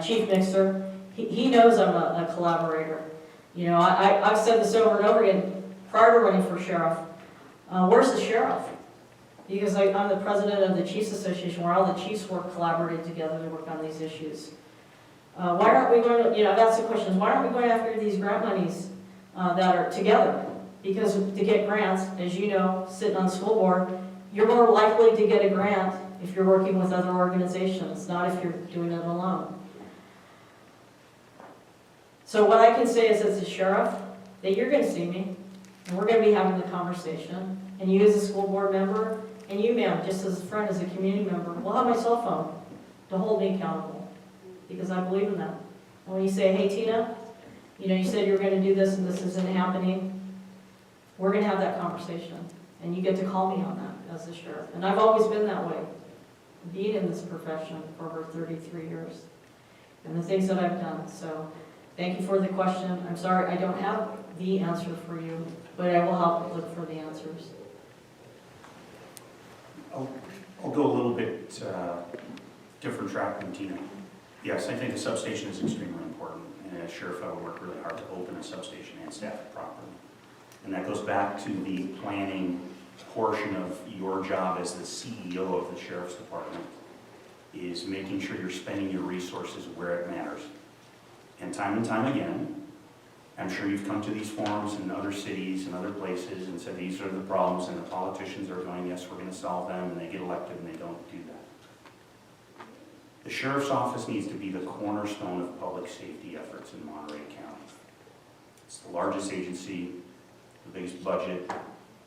Chief Mixer, he knows I'm a collaborator. You know, I've said this over and over again, prior to running for sheriff, where's the sheriff? Because I'm the president of the Chiefs Association, where all the chiefs work collaboratively together to work on these issues. Why aren't we going to, you know, I've asked the questions, why aren't we going after these grant monies that are together? Because to get grants, as you know, sitting on the school board, you're more likely to get a grant if you're working with other organizations, not if you're doing it alone. So what I can say is, as a sheriff, that you're going to see me, and we're going to be having the conversation, and you as a school board member, and you, ma'am, just as a friend, as a community member, will have my cell phone to hold me accountable, because I believe in that. And when you say, hey, Tina, you know, you said you were going to do this and this isn't happening, we're going to have that conversation, and you get to call me on that as the sheriff. And I've always been that way, being in this profession for over 33 years, and the things that I've done. So thank you for the question. I'm sorry I don't have the answer for you, but I will help look for the answers. I'll go a little bit different track than Tina. Yes, I think a substation is extremely important, and as sheriff, I would work really hard to open a substation and staff it properly. And that goes back to the planning portion of your job as the CEO of the Sheriff's Department. is making sure you're spending your resources where it matters. And time again, I'm sure you've come to these forums in other cities and other places and said these are the problems, and the politicians are going, yes, we're going to solve them, and they get elected and they don't do that. The sheriff's office needs to be the cornerstone of public safety efforts in Monterey County. It's the largest agency, the biggest budget.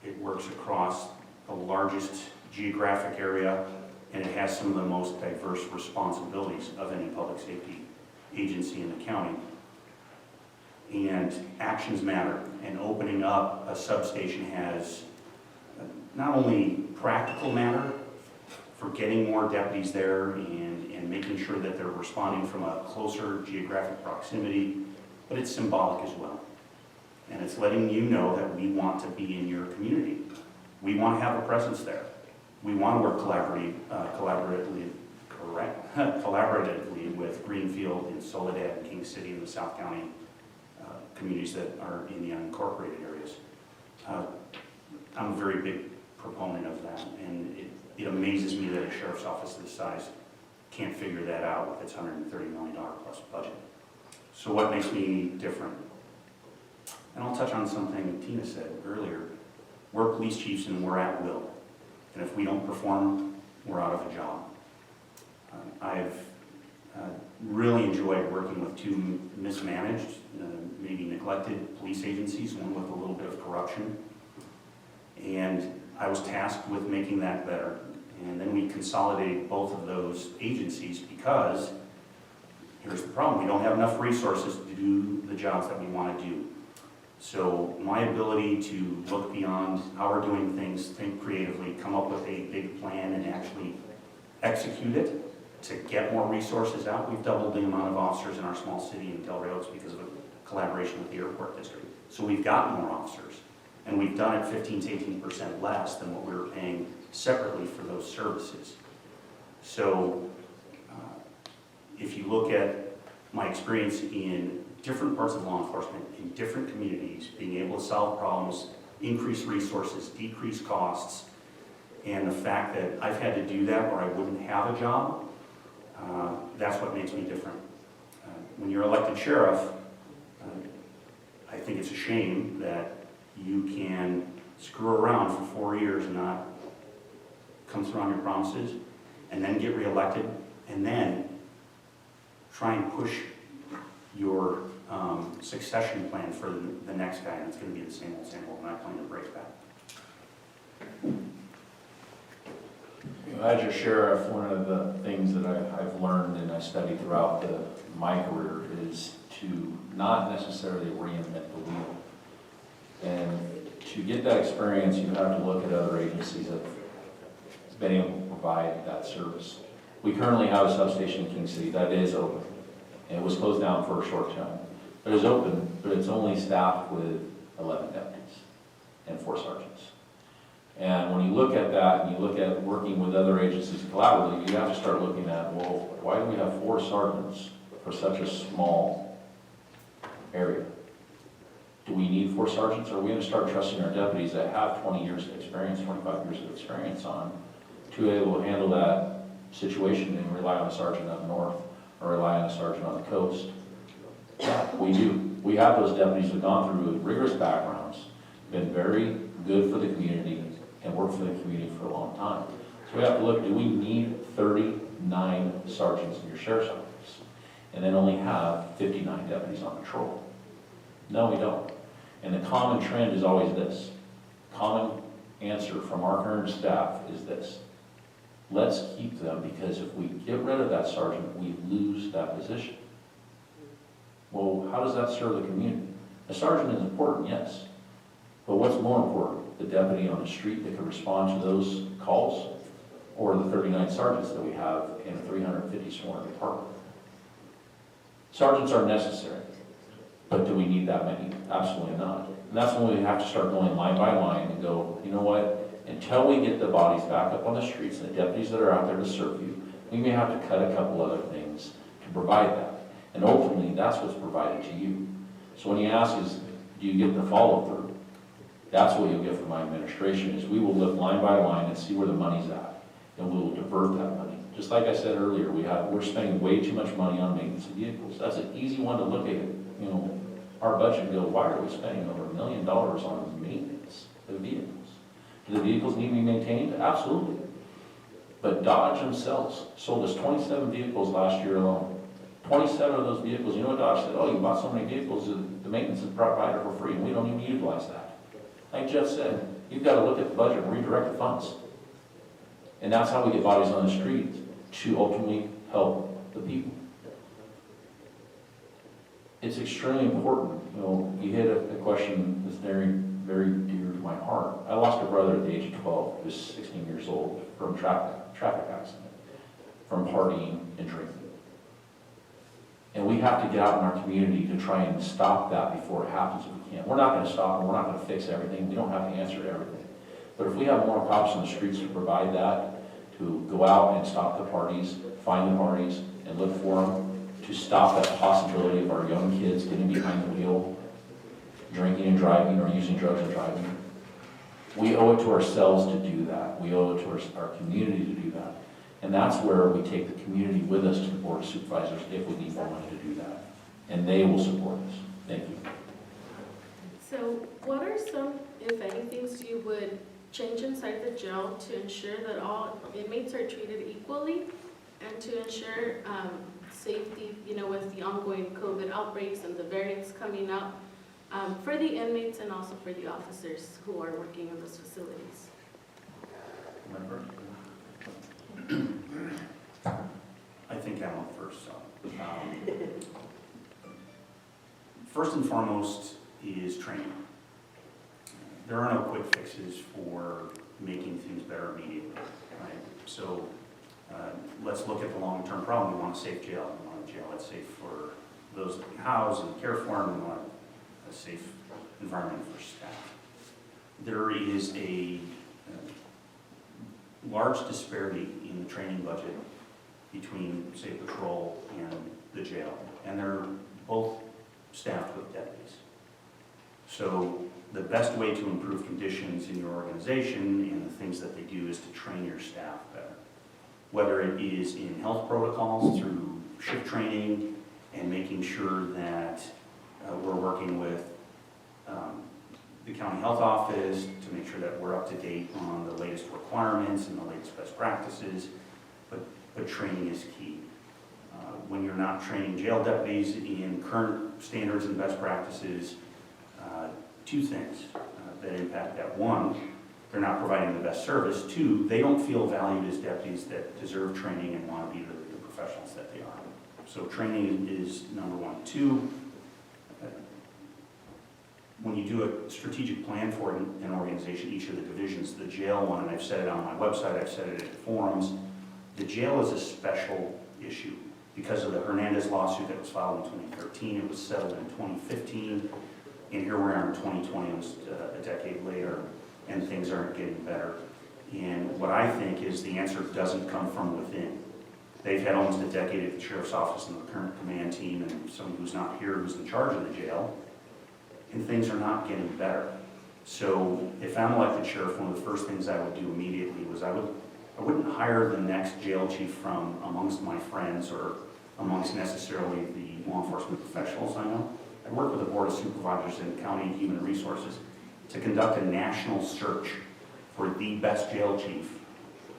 It works across the largest geographic area, and it has some of the most diverse responsibilities of any public safety agency in the county. And actions matter, and opening up a substation has not only practical matter for getting more deputies there and making sure that they're responding from a closer geographic proximity, but it's symbolic as well. And it's letting you know that we want to be in your community. We want to have a presence there. We want to work collaboratively with Greenfield and Soledad and King City and the South County communities that are in the unincorporated areas. I'm a very big proponent of that, and it amazes me that a sheriff's office this size can't figure that out with its $130 million plus budget. So what makes me different? And I'll touch on something Tina said earlier. We're police chiefs and we're at will. And if we don't perform, we're out of a job. I've really enjoyed working with two mismanaged, maybe neglected police agencies, one with a little bit of corruption. And I was tasked with making that better. And then we consolidated both of those agencies because here's the problem. We don't have enough resources to do the jobs that we want to do. So my ability to look beyond how we're doing things, think creatively, come up with a big plan and actually execute it to get more resources out. We've doubled the amount of officers in our small city in Del Rey Oaks because of a collaboration with the airport district. So we've gotten more officers, and we've done it 15 to 18% less than what we were paying separately for those services. So if you look at my experience in different parts of law enforcement, in different communities, being able to solve problems, increase resources, decrease costs, and the fact that I've had to do that or I wouldn't have a job, that's what makes me different. When you're elected sheriff, I think it's a shame that you can screw around for 4 years and not come through on your promises, and then get reelected, and then try and push your succession plan for the next guy, and it's going to be the same old, and I plan to break that. As your sheriff, one of the things that I've learned and I studied throughout my career is to not necessarily reinvent the wheel. And to get that experience, you have to look at other agencies that have been able to provide that service. We currently have a substation in King City that is open. It was closed down for a short time. It is open, but it's only staffed with 11 deputies and 4 sergeants. And when you look at that and you look at working with other agencies collaboratively, you have to start looking at, well, why do we have 4 sergeants for such a small area? Do we need 4 sergeants? Or are we going to start trusting our deputies that have 20 years of experience, 25 years of experience on, to be able to handle that situation and rely on a sergeant up north or rely on a sergeant on the coast? Yeah, we do. We have those deputies who have gone through rigorous backgrounds, been very good for the community, and worked for the community for a long time. So we have to look, do we need 39 sergeants in your sheriff's office and then only have 59 deputies on patrol? No, we don't. And the common trend is always this. Common answer from our current staff is this. Let's keep them, because if we get rid of that sergeant, we lose that position. Well, how does that serve the community? A sergeant is important, yes. But what's more important? The deputy on the street that can respond to those calls, or the 39 sergeants that we have in a 350 sworn department? Sergeants are necessary, but do we need that many? Absolutely not. And that's when we have to start going line by line and go, you know what? Until we get the bodies back up on the streets and the deputies that are out there to serve you, we may have to cut a couple other things to provide that. And ultimately, that's what's provided to you. So when you ask is, do you get the follow-through? That's what you'll get from my administration, is we will look line by line and see where the money's at, and we will divert that money Just like I said earlier, we're spending way too much money on maintenance of vehicles. That's an easy one to look at, our budget and go, why are we spending over $1 million on maintenance of vehicles? Do the vehicles need to be maintained? Absolutely. But Dodge themselves sold us 27 vehicles last year alone. 27 of those vehicles, you know what Dodge said? Oh, you bought so many vehicles, the maintenance is provided for free, and we don't even utilize that. Like Jeff said, you've got to look at the budget and redirect the funds. And that's how we get bodies on the street to ultimately help the people. It's extremely important. You hit a question that's very, very dear to my heart. I lost a brother at the age of 12, who was 16 years old, from traffic accident, from partying and drinking. And we have to get out in our community to try and stop that before it happens if we can. We're not going to stop and we're not going to fix everything. We don't have to answer to everything. But if we have more cops on the streets to provide that, to go out and stop the parties, find the parties, and look for them, to stop that possibility of our young kids getting behind the wheel, drinking and driving, or using drugs and driving. We owe it to ourselves to do that. We owe it to our community to do that. And that's where we take the community with us to the Board of Supervisors if we need more money to do that. And they will support us. Thank you. So what are some, if any, things you would change inside the jail to ensure that all inmates are treated equally and to ensure safety, with the ongoing COVID outbreaks and the variants coming up for the inmates and also for the officers who are working in those facilities? I think I'm up first. First and foremost is training. There are no quick fixes for making things better immediately, right? So let's look at the long-term problem. We want a safe jail. We want a jail that's safe for those that we house and care for them. We want a safe environment for staff. There is a large disparity in the training budget between, say, patrol and the jail, and they're both staffed with deputies. So the best way to improve conditions in your organization and the things that they do is to train your staff better. Whether it is in health protocols through shift training and making sure that we're working with the county health office to make sure that we're up to date on the latest requirements and the latest best practices, but training is key. When you're not training jail deputies in current standards and best practices, two things that impact that. One, they're not providing the best service. Two, they don't feel valued as deputies that deserve training and want to be the professionals that they are. So training is number one. Two, when you do a strategic plan for an organization, each of the divisions, the jail one, and I've said it on my website, I've said it at forums, the jail is a special issue because of the Hernandez lawsuit that was filed in 2013. It was settled in 2015, and here we are in 2020, almost a decade later, and things aren't getting better. And what I think is the answer doesn't come from within. They've had almost a decade at the sheriff's office and the current command team, and someone who's not here who's in charge of the jail, and things are not getting better. So if I'm elected sheriff, one of the first things I would do immediately was I wouldn't hire the next jail chief from amongst my friends or amongst necessarily the law enforcement professionals I know. I'd work with the Board of Supervisors and County Human Resources to conduct a national search for the best jail chief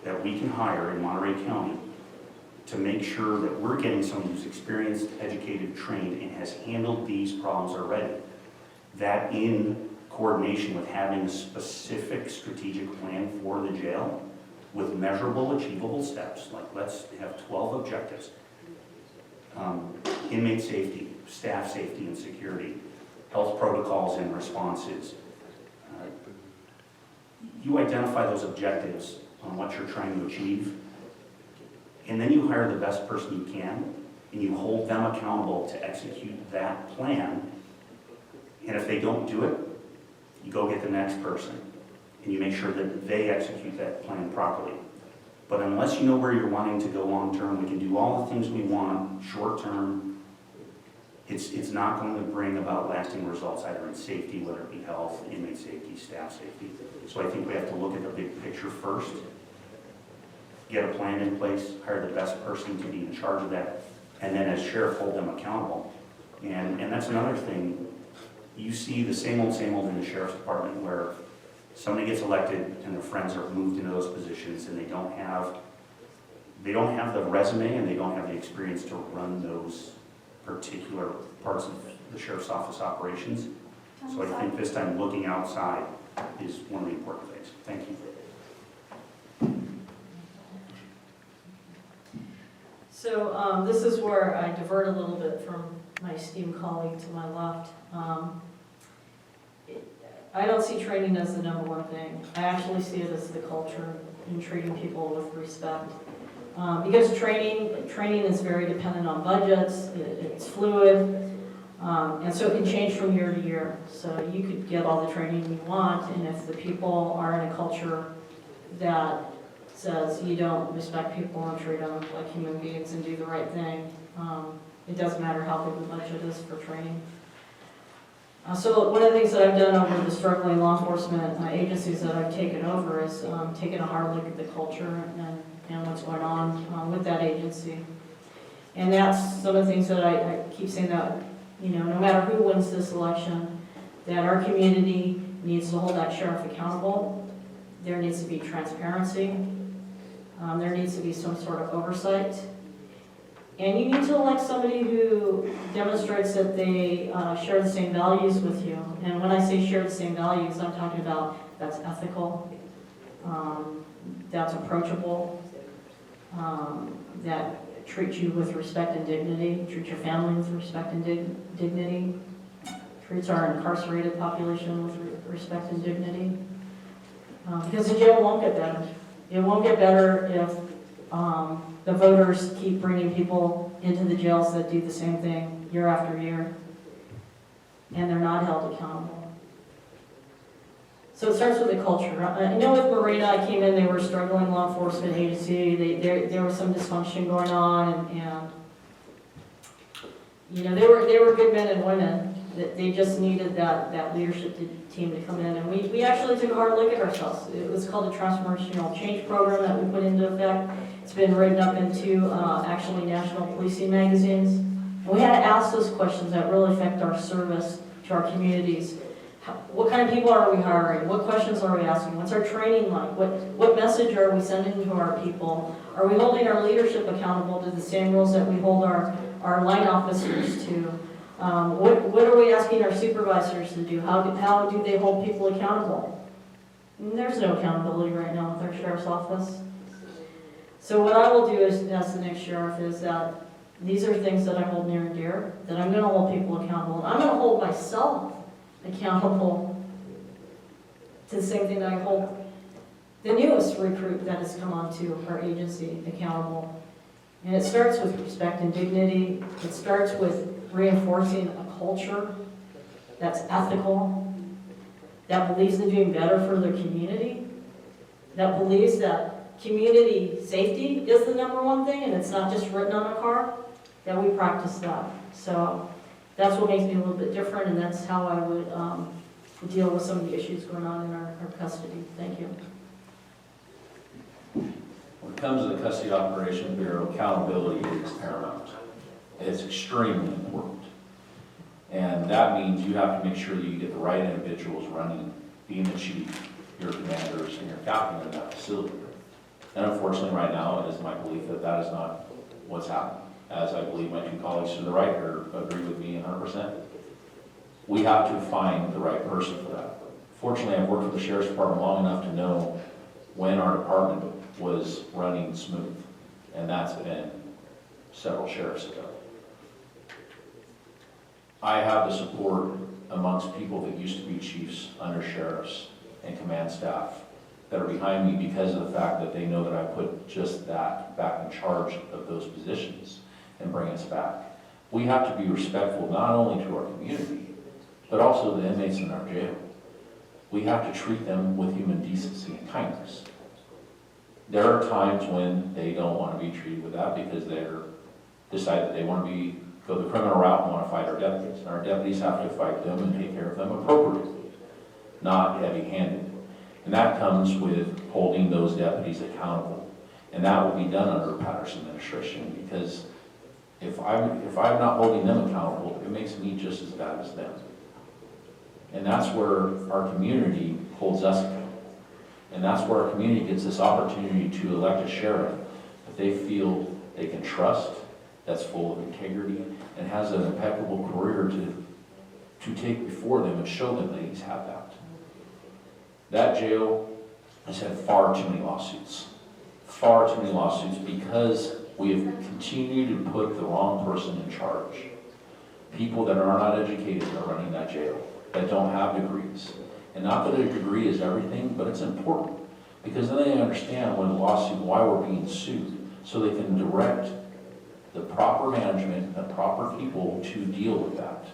that we can hire in Monterey County to make sure that we're getting someone who's experienced, educated, trained, and has handled these problems already. That in coordination with having a specific strategic plan for the jail with measurable, achievable steps, like let's have 12 objectives. Inmate safety, staff safety and security, health protocols and responses. You identify those objectives on what you're trying to achieve, and then you hire the best person you can, and you hold them accountable to execute that plan. And if they don't do it, you go get the next person, and you make sure that they execute that plan properly. But unless you know where you're wanting to go long-term, we can do all the things we want short-term. It's not going to bring about lasting results either in safety, whether it be health, inmate safety, staff safety. So I think we have to look at the big picture first. get a plan in place, hire the best person to be in charge of that, and then as sheriff, hold them accountable. And that's another thing. You see the same old in the sheriff's department where somebody gets elected and their friends are moved into those positions and they don't have the resume and they don't have the experience to run those particular parts of the sheriff's office operations. So I think this time looking outside is one of the important things. Thank you. So this is where I divert a little bit from my esteemed colleague to my left. I don't see training as the number one thing. I actually see it as the culture and treating people with respect. Because training is very dependent on budgets, it's fluid, and so it can change from year to year. So you could get all the training you want, and if the people are in a culture that says you don't respect people and treat them like human beings and do the right thing, it doesn't matter how big the budget is for training. So one of the things that I've done over the struggling law enforcement agencies that I've taken over is taking a hard look at the culture and what's going on with that agency. And that's some of the things that I keep saying that, no matter who wins this election, that our community needs to hold that sheriff accountable. There needs to be transparency. There needs to be some sort of oversight. And you need to elect somebody who demonstrates that they share the same values with you. And when I say share the same values, I'm talking about that's ethical, that's approachable, that treats you with respect and dignity, treats your family with respect and dignity, treats our incarcerated population with respect and dignity. Because the jail won't get better. It won't get better if the voters keep bringing people into the jails that do the same thing year after year, and they're not held accountable. So it starts with the culture. I know with Marina, I came in, they were a struggling law enforcement agency. There was some dysfunction going on, and they were good men and women. They just needed that leadership team to come in, and we actually took a hard look at ourselves. It was called a transformational change program that we put into effect. It's been written up into actually national policing magazines. And we had to ask those questions that really affect our service to our communities. What kind of people are we hiring? What questions are we asking? What's our training like? What message are we sending to our people? Are we holding our leadership accountable to the same rules that we hold our line officers to? What are we asking our supervisors to do? How do they hold people accountable? And there's no accountability right now with our sheriff's office. So what I will do as the next sheriff is that these are things that I hold near and dear, that I'm going to hold people accountable. And I'm going to hold myself accountable to the same thing that I hold the newest recruit that has come onto our agency accountable. And it starts with respect and dignity. It starts with reinforcing a culture that's ethical, that believes in doing better for their community, that believes that community safety is the number one thing and it's not just written on a card, that we practice that. So that's what makes me a little bit different, and that's how I would deal with some of the issues going on in our custody. Thank you. When it comes to the Custody Operation Bureau, accountability is paramount. It's extremely important. And that means you have to make sure that you get the right individuals running, being the chief, your commanders, and your captain in that facility. And unfortunately, right now, it is my belief that that is not what's happening. As I believe my two colleagues to the right here agree with me 100%. We have to find the right person for that. Fortunately, I've worked with the Sheriff's Department long enough to know when our department was running smooth. And that's been several sheriffs ago. I have the support amongst people that used to be chiefs, under sheriffs, and command staff that are behind me because of the fact that they know that I put just that back in charge of those positions and bring us back. We have to be respectful not only to our community, but also the inmates in our jail. We have to treat them with human decency and kindness. There are times when they don't want to be treated with that because they're decided they want to go the criminal route and want to fight our deputies. And our deputies have to fight them and take care of them appropriately, not heavy-handed. And that comes with holding those deputies accountable And that will be done under Patterson administration, because if I'm not holding them accountable, it makes me just as bad as them. And that's where our community holds us accountable. And that's where our community gets this opportunity to elect a sheriff that they feel they can trust, that's full of integrity, and has an impeccable career to take before them and show them that he's had that. That jail has had far too many lawsuits. Far too many lawsuits because we have continued to put the wrong person in charge. People that are not educated are running that jail, that don't have degrees. And not that a degree is everything, but it's important. Because then they understand when a lawsuit, why we're being sued, so they can direct the proper management, the proper people to deal with that.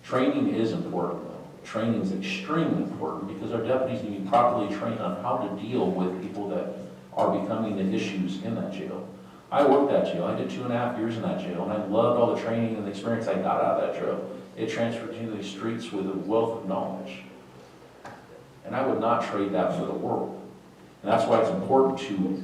Training is important though. Training is extremely important because our deputies need to be properly trained on how to deal with people that are becoming the issues in that jail. I worked that jail. I did 2.5 years in that jail, and I loved all the training and the experience I got out of that jail. It transferred to the streets with a wealth of knowledge. And I would not trade that for the world. And that's why it's important to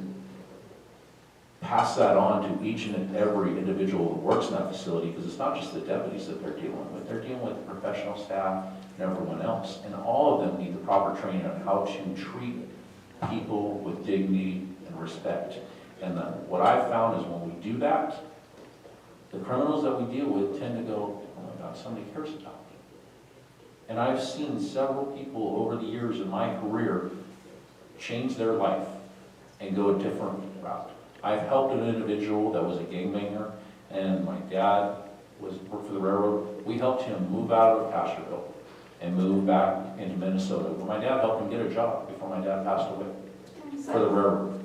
pass that on to each and every individual that works in that facility, because it's not just the deputies that they're dealing with. They're dealing with professional staff and everyone else. And all of them need the proper training on how to treat people with dignity and respect. And what I've found is when we do that, the criminals that we deal with tend to go, oh my God, somebody cares about me. And I've seen several people over the years in my career change their life and go a different route. I've helped an individual that was a gangbanger, and my dad worked for the railroad. We helped him move out of Pastorville and move back into Minnesota. My dad helped him get a job before my dad passed away for the railroad.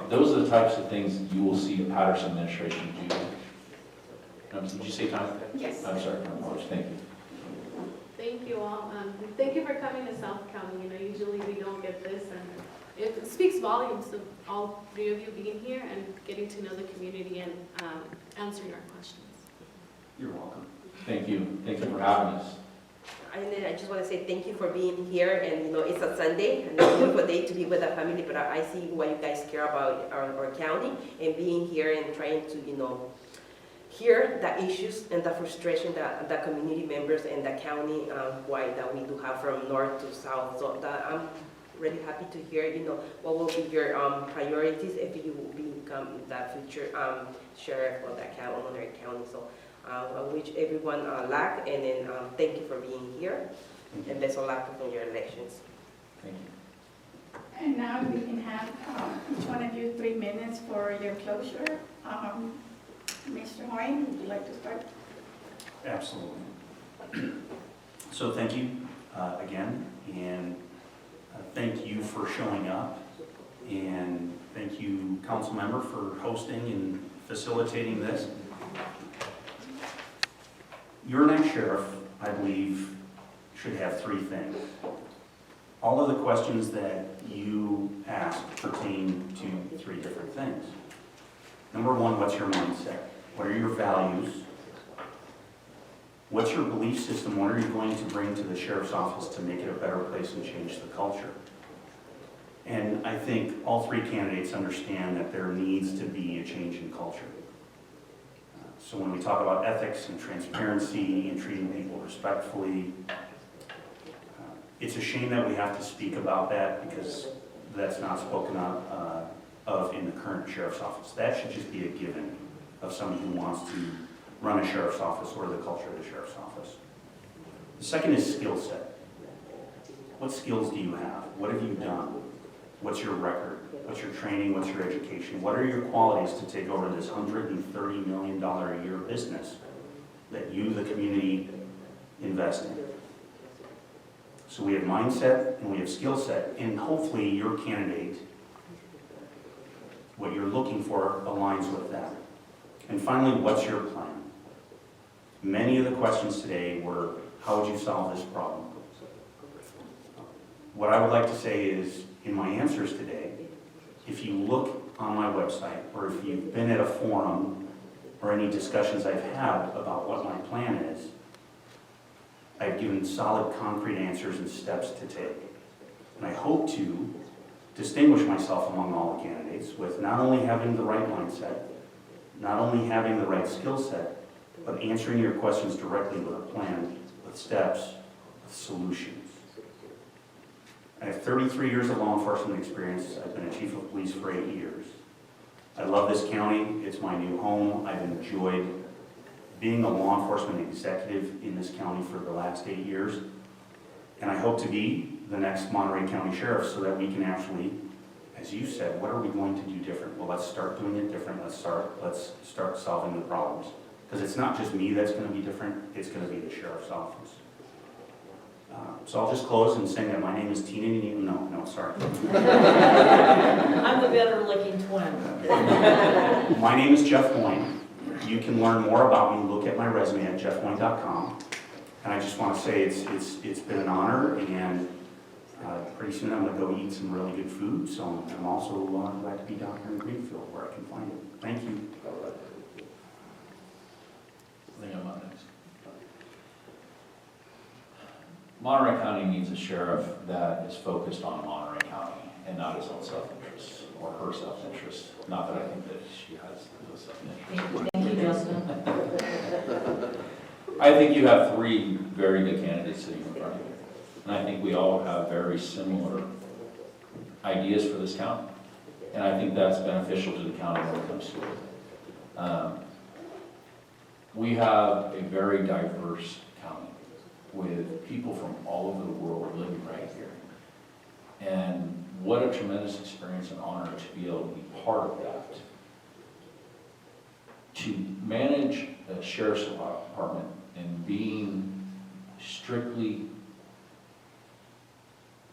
Those are the types of things you will see the Patterson administration do. Did you say time? Yes. I'm sorry, thank you. Thank you all. Thank you for coming to South County. Usually we don't get this, and it speaks volumes of all three of you being here and getting to know the community and answering our questions. You're welcome. Thank you. Thank you for having us. I just want to say thank you for being here, and it's a Sunday and it's a beautiful day to be with the family, but I see why you guys care about our county and being here and trying to hear the issues and the frustration that the community members and the county wide that we do have from north to south. So I'm really happy to hear what will be your priorities if you become the future sheriff of that county, Monterey County. So I wish everyone luck, and then thank you for being here, and best of luck in your elections. Thank you. And now we can have each one of you 3 minutes for your closure. Mr. Hoyne, would you like to start? Absolutely. So thank you again, and thank you for showing up, and thank you, council member, for hosting and facilitating this. Your next sheriff, I believe, should have 3 things. All of the questions that you asked pertain to 3 different things. Number 1, what's your mindset? What are your values? What's your belief system? What are you going to bring to the sheriff's office to make it a better place and change the culture? And I think all 3 candidates understand that there needs to be a change in culture. So when we talk about ethics and transparency and treating people respectfully, it's a shame that we have to speak about that because that's not spoken of in the current sheriff's office. That should just be a given of somebody who wants to run a sheriff's office or the culture of the sheriff's office. The second is skill set. What skills do you have? What have you done? What's your record? What's your training? What's your education? What are your qualities to take over this $130 million a year business that you, the community, invest in? So we have mindset and we have skill set, and hopefully your candidate, what you're looking for, aligns with that. And finally, what's your plan? Many of the questions today were, how would you solve this problem? What I would like to say is, in my answers today, if you look on my website, or if you've been at a forum, or any discussions I've had about what my plan is, I've given solid, concrete answers and steps to take. And I hope to distinguish myself among all the candidates with not only having the right mindset, not only having the right skill set, but answering your questions directly with a plan, with steps, with solutions. I have 33 years of law enforcement experience. I've been a chief of police for 8 years. I love this county. It's my new home. I've enjoyed being a law enforcement executive in this county for the last 8 years. And I hope to be the next Monterey County Sheriff so that we can actually, as you said, what are we going to do different? Well, let's start doing it different. Let's start solving the problems. Because it's not just me that's going to be different. It's going to be the sheriff's office. So I'll just close in saying that my name is Tina. No, sorry. I'm the better looking twin. My name is Jeff Boyne. You can learn more about me. Look at my resume at jeffboyne.com. And I just want to say it's been an honor, and pretty soon I'm going to go eat some really good food. So I'm also glad to be down here in Greenfield where I can find it. Thank you. I think I'm up next. Monterey County needs a sheriff that is focused on Monterey County and not his own self-interest or her self-interest. Not that I think that she has those self-interest. Thank you, Justin. I think you have three very good candidates sitting in front of you. And I think we all have very similar ideas for this county. And I think that's beneficial to the county when it comes to it. We have a very diverse county with people from all over the world living right here. And what a tremendous experience and honor to be able to be part of that. To manage a sheriff's department and being strictly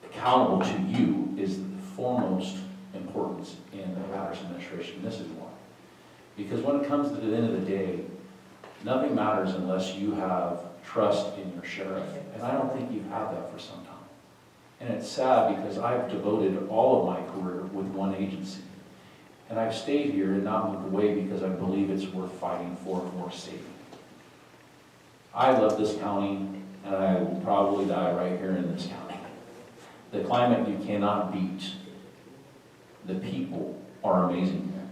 accountable to you is the foremost importance in the Patterson administration. This is why. Because when it comes to the end of the day, nothing matters unless you have trust in your sheriff. And I don't think you've had that for some time. And it's sad because I've devoted all of my career with one agency. And I've stayed here and not moved away because I believe it's worth fighting for and worth saving. I love this county, and I will probably die right here in this county. The climate you cannot beat. The people are amazing here.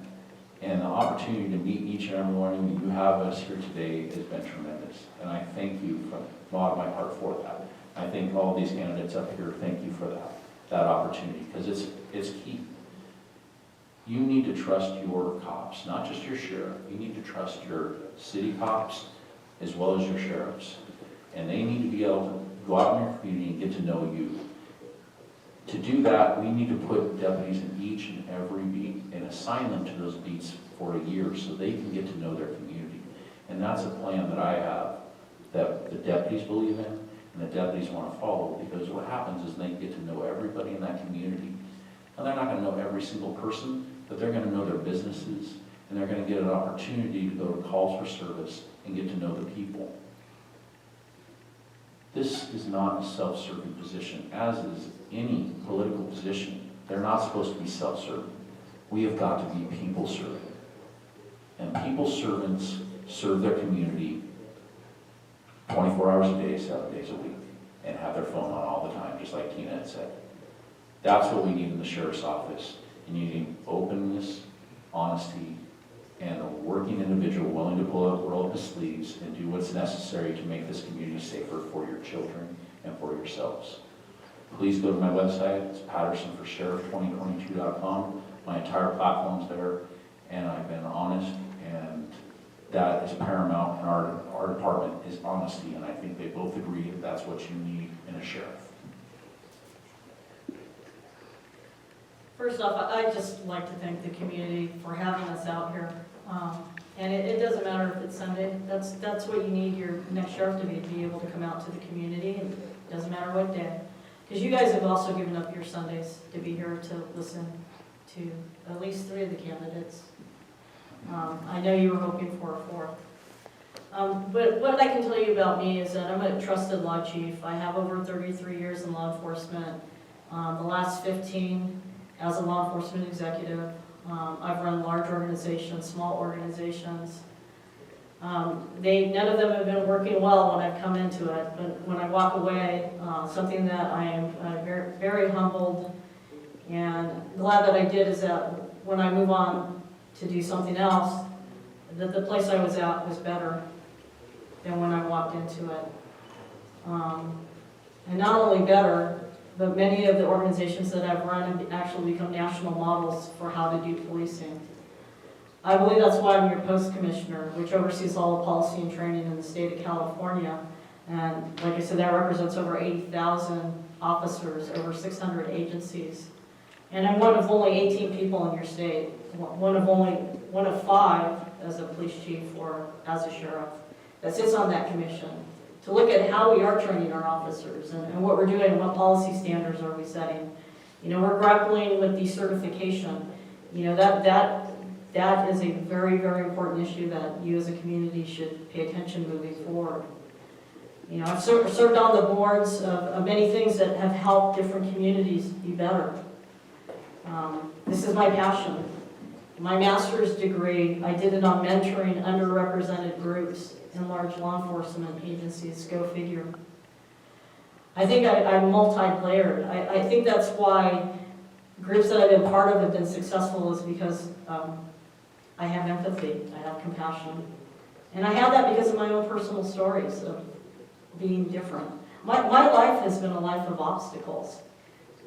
And the opportunity to meet each and every one of you have us here today has been tremendous. And I thank you from the bottom of my heart for that. I thank all these candidates up here. Thank you for that opportunity, because it's key. You need to trust your cops, not just your sheriff. You need to trust your city cops as well as your sheriffs. And they need to be able to go out in your community and get to know you. To do that, we need to put deputies in each and every beat and assign them to those beats for a year so they can get to know their community. And that's a plan that I have that the deputies believe in and the deputies want to follow, because what happens is they get to know everybody in that community. And they're not going to know every single person, but they're going to know their businesses, and they're going to get an opportunity to go to calls for service and get to know the people. This is not a self-serving position, as is any political position. They're not supposed to be self-serving. We have got to be people-serving. And people servants serve their community 24 hours a day, 7 days a week, and have their phone on all the time, just like Tina had said. That's what we need in the sheriff's office. And you need openness, honesty, and a working individual willing to roll up his sleeves and do what's necessary to make this community safer for your children and for yourselves. Please go to my website. It's pattersonforsheriff2022.com. My entire platform's there, and I've been honest, and that is paramount in our department is honesty, and I think they both agree that that's what you need in a sheriff. First off, I'd just like to thank the community for having us out here. And it doesn't matter if it's Sunday. That's what you need your next sheriff to be able to come out to the community, and it doesn't matter what day. Because you guys have also given up your Sundays to be here to listen to at least 3 of the candidates. I know you were hoping for a 4th. But what I can tell you about me is that I'm a trusted law chief. I have over 33 years in law enforcement. The last 15 as a law enforcement executive. I've run large organizations, small organizations. None of them have been working well when I've come into it, but when I walk away, something that I am very, very humbled And glad that I did is that when I move on to do something else, that the place I was at was better than when I walked into it. And not only better, but many of the organizations that I've run have actually become national models for how to do policing. I believe that's why I'm your post commissioner, which oversees all the policy and training in the state of California. And like I said, that represents over 80,000 officers, over 600 agencies. And I'm one of only 18 people in your state, one of 5 as a police chief or as a sheriff that sits on that commission to look at how we are training our officers and what we're doing and what policy standards are we setting. You know, we're grappling with decertification. You know, that is a very, very important issue that you as a community should pay attention moving forward. You know, I've served on the boards of many things that have helped different communities be better. This is my passion. My master's degree, I did it on mentoring underrepresented groups in large law enforcement agencies, go figure. I think I'm multi-layered. I think that's why groups that I've been part of have been successful is because I have empathy, I have compassion. And I have that because of my own personal stories of being different. My life has been a life of obstacles.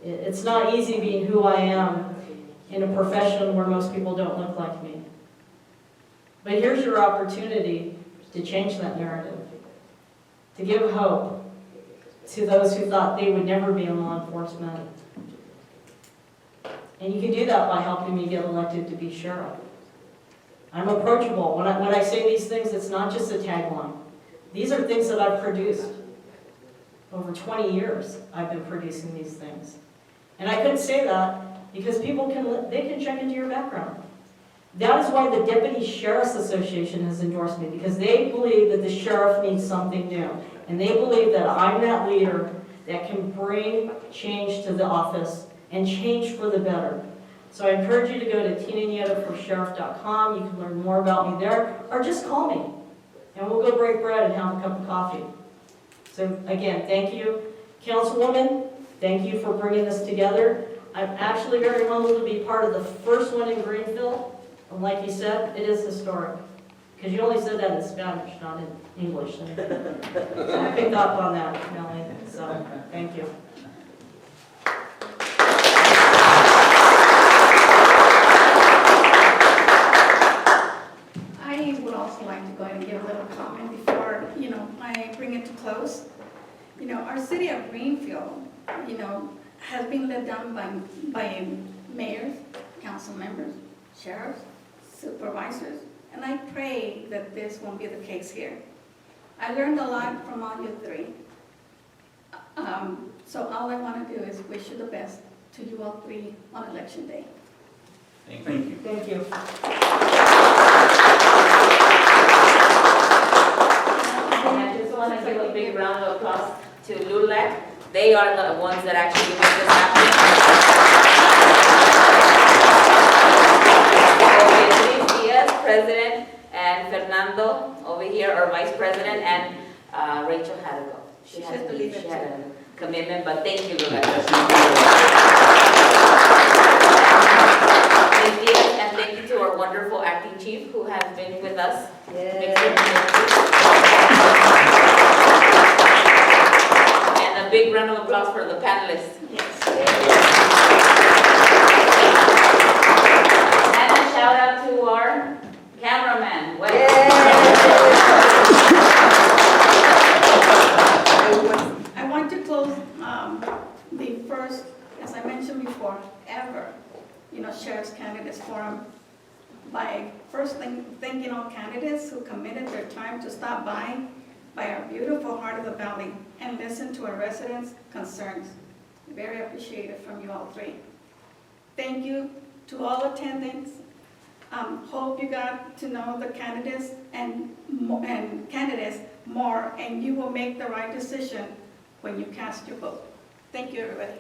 It's not easy being who I am in a profession where most people don't look like me. But here's your opportunity to change that narrative, to give hope to those who thought they would never be in law enforcement. And you can do that by helping me get elected to be sheriff. I'm approachable. When I say these things, it's not just a tagline. These are things that I've produced. Over 20 years, I've been producing these things. And I couldn't say that because people can check into your background. That is why the Deputy Sheriff's Association has endorsed me, because they believe that the sheriff needs something new. And they believe that I'm that leader that can bring change to the office and change for the better. So I encourage you to go to tinanieto4sheriff.com. You can learn more about me there, or just call me, and we'll go break bread and have a cup of coffee. So again, thank you. Councilwoman, thank you for bringing this together. I'm actually very humbled to be part of the first one in Greenfield. And like you said, it is historic. Because you only said that in Spanish, not in English. So I picked up on that, Melanie. So thank you. I would also like to go ahead and give a little comment before, I bring it to close. Our city of Greenfield, has been led down by mayors, council members, sheriffs, supervisors, and I pray that this won't be the case here. I learned a lot from all you three. So all I want to do is wish you the best to you all three on election day. Thank you. Thank you. And I just want to give a big round of applause to LULAC. They are the ones that actually make this happen. President, and Fernando over here, our vice president, and Rachel had to go. She had a commitment, but thank you, LULAC. And thank you to our wonderful acting chief who has been with us. And a big round of applause for the panelists. And a shout out to our cameraman. I want to close the first, as I mentioned before, ever, Sheriff's Candidates Forum by first thanking all candidates who committed their time to stop by our beautiful heart of the valley and listen to our residents' concerns. Very appreciated from you all three. Thank you to all attendants. Hope you got to know the candidates and candidates more, and you will make the right decision when you cast your vote. Thank you, everybody.